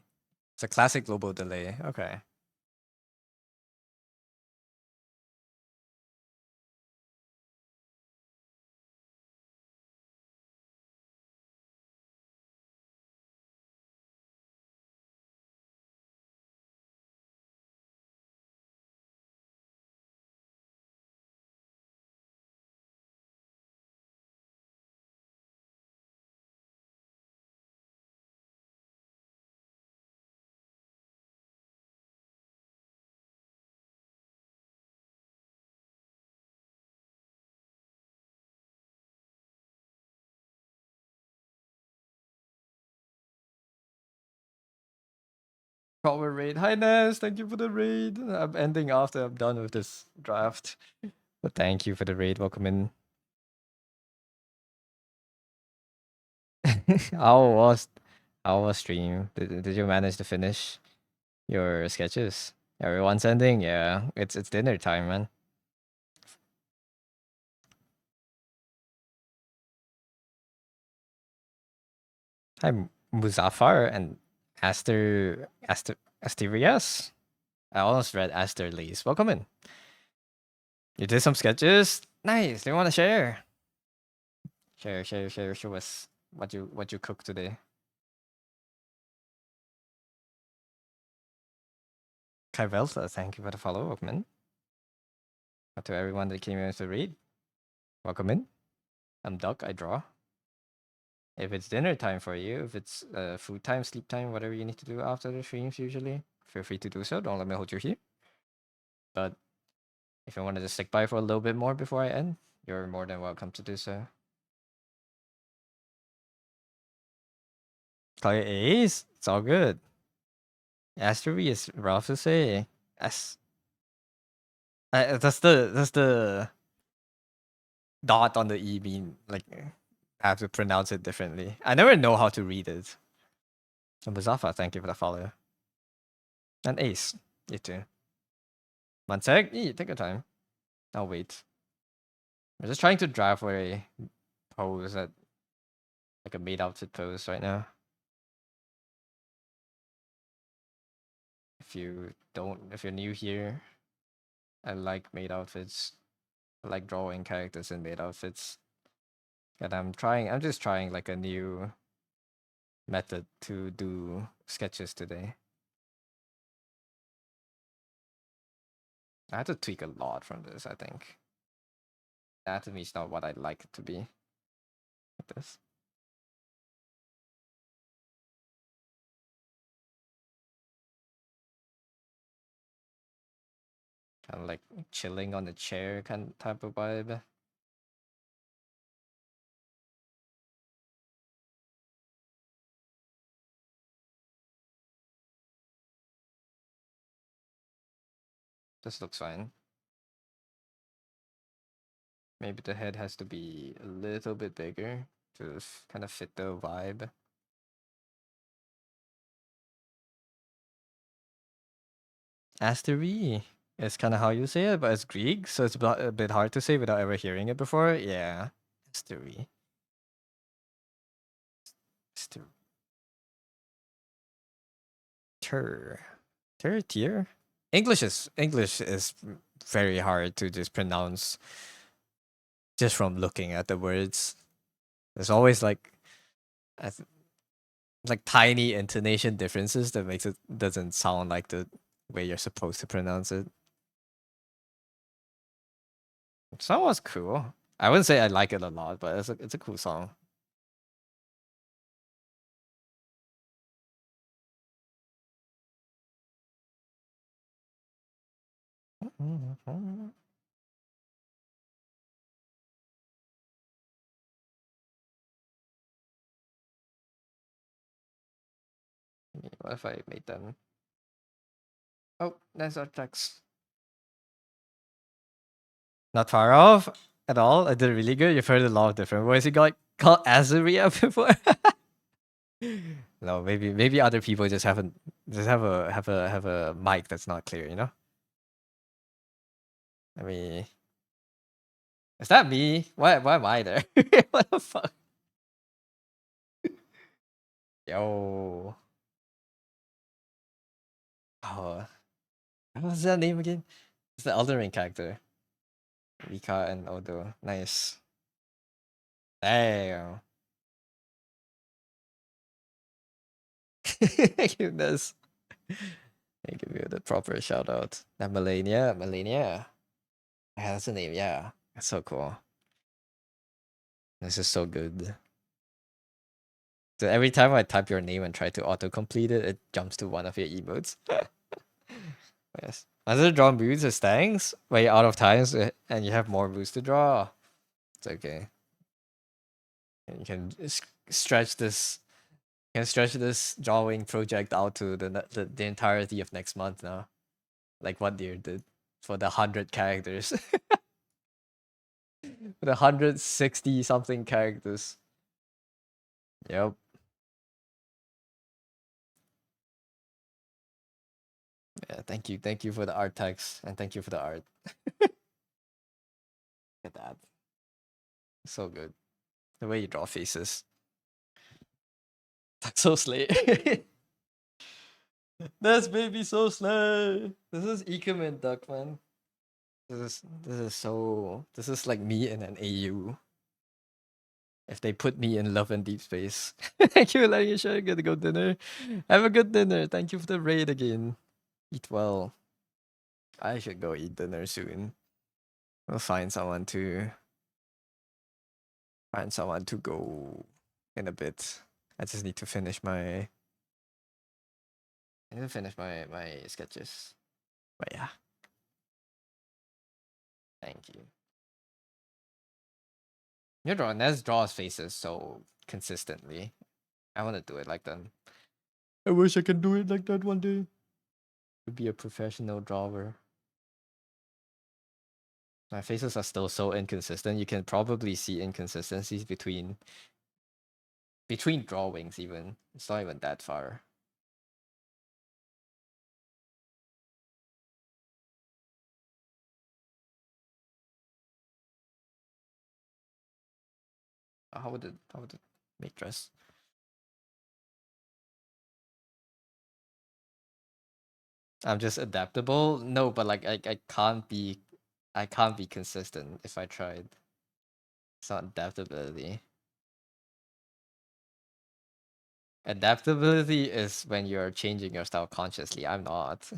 It's a classic global delay. Okay. Power raid. Hi Ness, thank you for the raid. I'm ending after I'm done with this draft. But thank you for the raid. Welcome in. How was stream? Did you manage to finish your sketches? Everyone's ending? Yeah. It's dinner time, man. Hi Muzaffar and Asterias. I almost read Asterles. Welcome in. You did some sketches? Nice. Do you want to share? Show us what you cooked today. Kyvelta, thank you for the follow. Welcome in. To everyone that came here to read, welcome in. I'm Duck, I draw. If it's dinner time for you, if it's food time, sleep time, whatever you need to do after the streams usually, feel free to do so. Don't let me hold you here. But if you want to just stick by for a little bit more before I end, you're more than welcome to do so. Call you Ace. It's all good. Astery is rough to say. That's the dot on the E mean like I have to pronounce it differently. I never know how to read it. So Bazafa, thank you for the follow. And Ace, you too. One sec, take your time. I'll wait. I'm just trying to draft for a pose that like a maid outfit pose right now. If you're new here, I like maid outfits. I like drawing characters in maid outfits. And I'm just trying like a new method to do sketches today. I had to tweak a lot from this, I think. Anatomy is not what I'd like it to be. Like this. Kind of like chilling on the chair kind of type of vibe. This looks fine. Maybe the head has to be a little bit bigger to kind of fit the vibe. Astery is kind of how you say it, but it's Greek, so it's a bit hard to say without ever hearing it before. Yeah, Astery. Tier. English is very hard to just pronounce just from looking at the words. There's always like like tiny intonation differences that makes it doesn't sound like the way you're supposed to pronounce it. The song was cool. I wouldn't say I like it a lot, but it's a cool song. What if I made them? Oh, that's our text. Not far off at all. I did really good. You've heard a lot of different voices. You got called Azaria before. No, maybe other people just haven't have a mic that's not clear. You know. I mean, is that me? Why am I there? What the fuck? Yo. Oh, what was that name again? It's the Elden Ring character. Rika and Odo. Nice. Damn. Goodness. I give you the proper shout out. That Melania. Yeah, that's the name. Yeah, that's so cool. This is so good. So every time I type your name and try to autocomplete it, it jumps to one of your emotes. Yes. Other drawn boots or stangs, way out of times and you have more boots to draw. It's okay. And you can stretch this Can stretch this drawing project out to the entirety of next month now. Like what Deer did for the 100 characters. The 160 something characters. Yep. Yeah, thank you for the art text, and thank you for the art. Look at that. So good. The way you draw faces. That's so slay. That's baby so slay. This is Ikemen Duckman. This is like me in an AU. If they put me in Love and Deep Space. Thank you for letting me share. I'm gonna go dinner. Have a good dinner. Thank you for the raid again. Eat well. I should go eat dinner soon. We'll find someone to go in a bit. I just need to finish my my sketches. But yeah. Thank you. Your draw Nez draws faces so consistently. I want to do it like them. I wish I could do it like that one day. To be a professional drawer. My faces are still so inconsistent. You can probably see inconsistencies between drawings even. It's not even that far. How would it make dress? I'm just adaptable. No, but like I can't be consistent if I tried. It's not adaptability. Adaptability is when you're changing your style consciously. I'm not.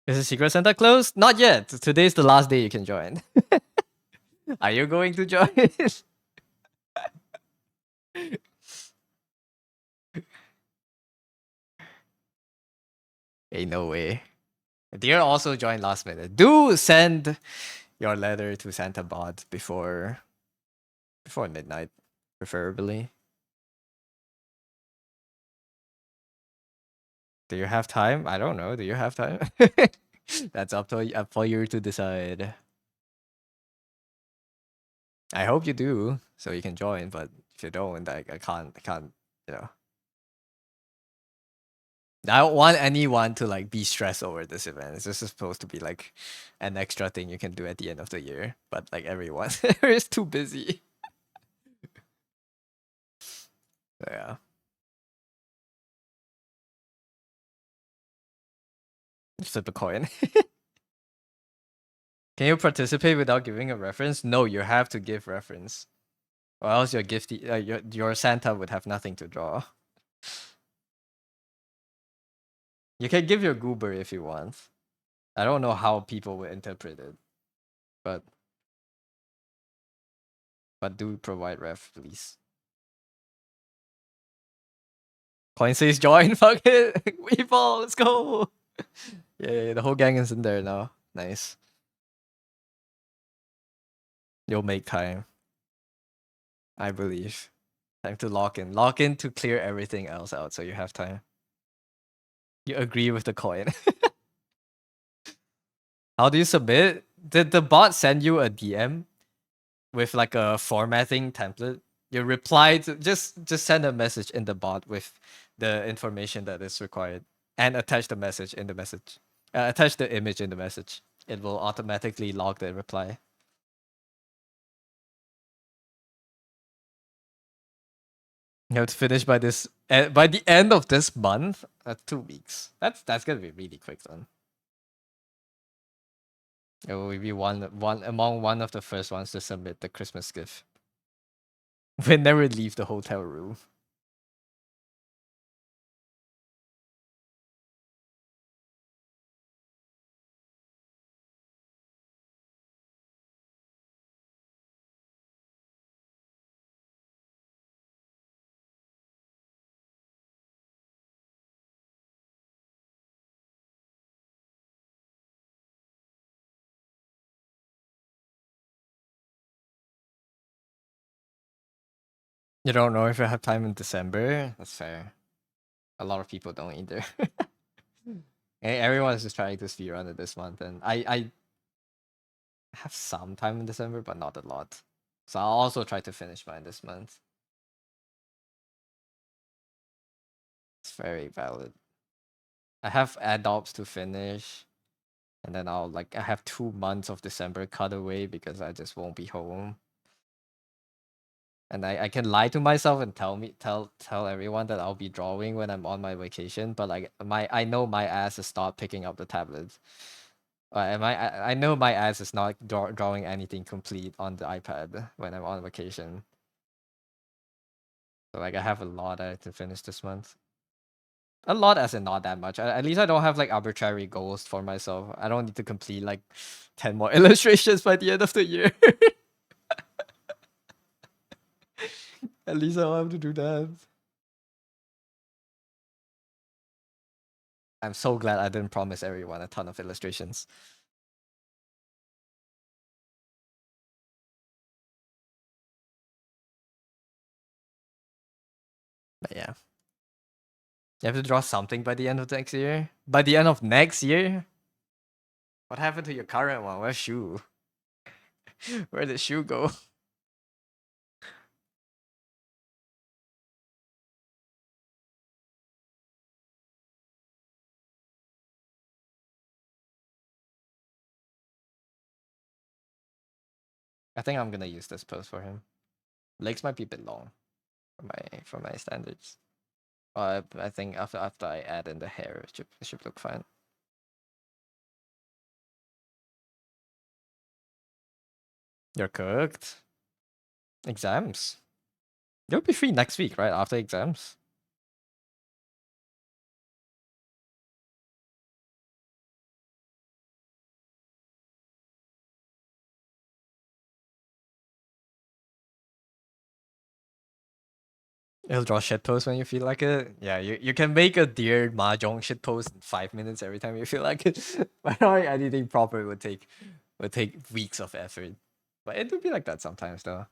Is the Secret Santa closed? Not yet. Today's the last day you can join. Are you going to join? Ain't no way. Dear also joined last minute. Do send your letter to Santa Bot before midnight, preferably. Do you have time? I don't know. Do you have time? That's up for you to decide. I hope you do, so you can join. But if you don't, I can't. You know. I don't want anyone to like be stressed over this event. This is supposed to be like an extra thing you can do at the end of the year. But like everyone is too busy. So, yeah. Flip a coin. Can you participate without giving a reference? No, you have to give reference, or else your your Santa would have nothing to draw. You can give your goober if you want. I don't know how people will interpret it, but do provide ref, please. Coin says join. Fuck it. We fall. Let's go. Yeah, the whole gang is in there now. Nice. You'll make time. I believe. Time to lock in. Lock in to clear everything else out so you have time. You agree with the coin. How do you submit? Did the bot send you a DM with like a formatting template? You reply to just send a message in the bot with the information that is required and attach the message in the message. Attach the image in the message. It will automatically log the reply. You have to finish by this by the end of this month. That's 2 weeks. That's gonna be really quick then. It will be one among one of the first ones to submit the Christmas gift. We never leave the hotel room. You don't know if you have time in December? That's fair. A lot of people don't either. Everyone's just trying to speedrun it this month, and I have some time in December, but not a lot. So I'll also try to finish mine this month. It's very valid. I have adults to finish, and then I have 2 months of December cut away because I just won't be home. And I can lie to myself and tell everyone that I'll be drawing when I'm on my vacation, but like I know my ass is not picking up the tablet. I know my ass is not drawing anything complete on the iPad when I'm on vacation. So like I have a lot to finish this month. A lot as in not that much. At least I don't have like arbitrary goals for myself. I don't need to complete like 10 more illustrations by the end of the year. At least I don't have to do that. I'm so glad I didn't promise everyone a ton of illustrations. But yeah. You have to draw something by the end of next year? By the end of next year? What happened to your current one? Where's Shu? Where did Shu go? I think I'm gonna use this pose for him. Legs might be a bit long for my standards. I think after I add in the hair, it should look fine. You're cooked. Exams. You'll be free next week, right? After exams. You'll draw shit post when you feel like it. Yeah, you can make a dear mahjong shit post in 5 minutes every time you feel like it. But drawing anything proper would take weeks of effort. But it would be like that sometimes though.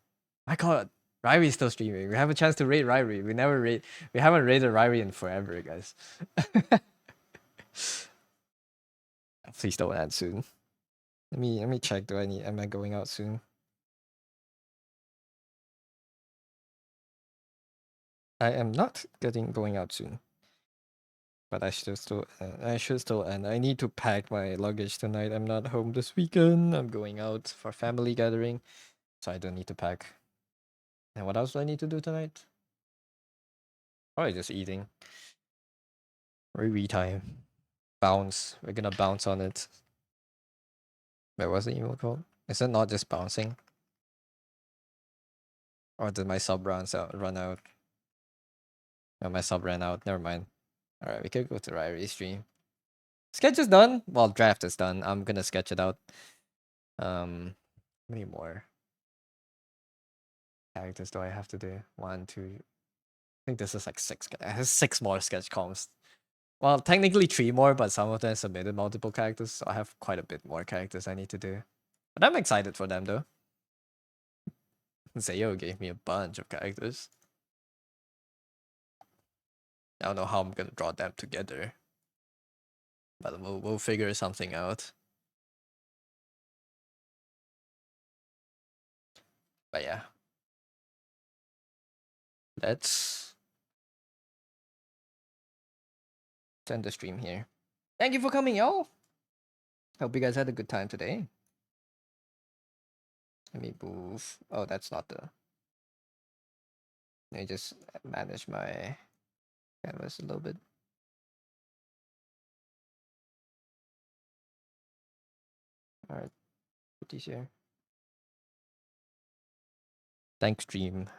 My god, Ryri's still streaming. We have a chance to raid Ryri. We haven't raided Ryri in forever, guys. Please don't end soon. Let me check. Am I going out soon? I am not going out soon. But I should still end. I need to pack my luggage tonight. I'm not home this weekend. I'm going out for family gathering, so I don't need to pack. And what else do I need to do tonight? Probably just eating. Re time. Bounce. We're gonna bounce on it. Wait, what's the email called? Is it not just bouncing? Or did my sub run out? No, my sub ran out. Never mind. Alright, we could go to Ryrie stream. Sketch is done. Well, draft is done. I'm gonna sketch it out. How many more characters do I have to do? 1, 2. I think this is like 6. I have 6 more sketch comps. Well, technically 3 more, but some of them submitted multiple characters, so I have quite a bit more characters I need to do. But I'm excited for them though. Zayo gave me a bunch of characters. I don't know how I'm gonna draw them together, but we'll figure something out. But yeah, let's end the stream here. Thank you for coming, y'all. Hope you guys had a good time today. Let me move. Oh, that's not the. Let me just manage my canvas a little bit. All right, put these here. Thanks, Dream.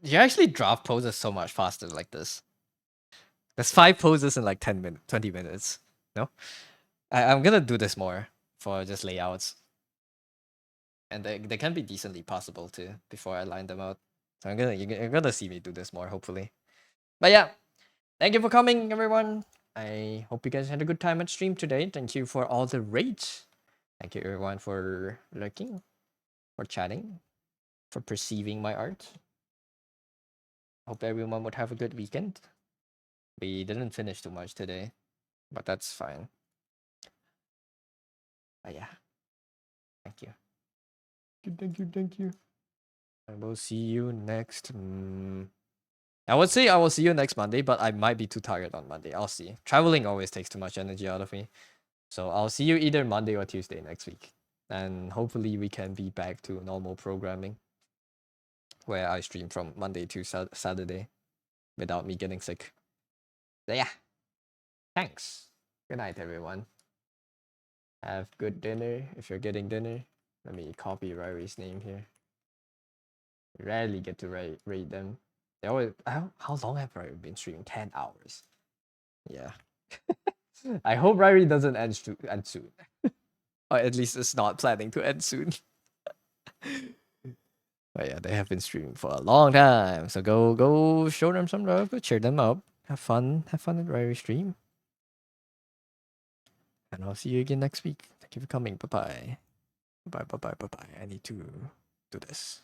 You actually draft poses so much faster like this. There's 5 poses in like 10 minutes, 20 minutes. No, I'm gonna do this more for just layouts, and they can be decently possible too before I line them out. So you're gonna see me do this more hopefully. But yeah, thank you for coming, everyone. I hope you guys had a good time at stream today. Thank you for all the rage. Thank you everyone for lurking, for chatting, for perceiving my art. Hope everyone would have a good weekend. We didn't finish too much today, but that's fine. But yeah. Thank you. Thank you. I will see you next. I would say I will see you next Monday, but I might be too tired on Monday. I'll see. Traveling always takes too much energy out of me. So I'll see you either Monday or Tuesday next week. And hopefully we can be back to normal programming where I stream from Monday to Saturday without me getting sick. So yeah. Thanks. Good night, everyone. Have good dinner if you're getting dinner. Let me copy Ryri's name here. Rarely get to rate them. They always. How long have Ryri been streaming? 10 hours. Yeah. I hope Ryri doesn't end soon. Or at least it's not planning to end soon. But yeah, they have been streaming for a long time. So go show them some love, go cheer them up. Have fun at Ryri stream. And I'll see you again next week. Thank you for coming. Bye bye. Bye bye. I need to do this.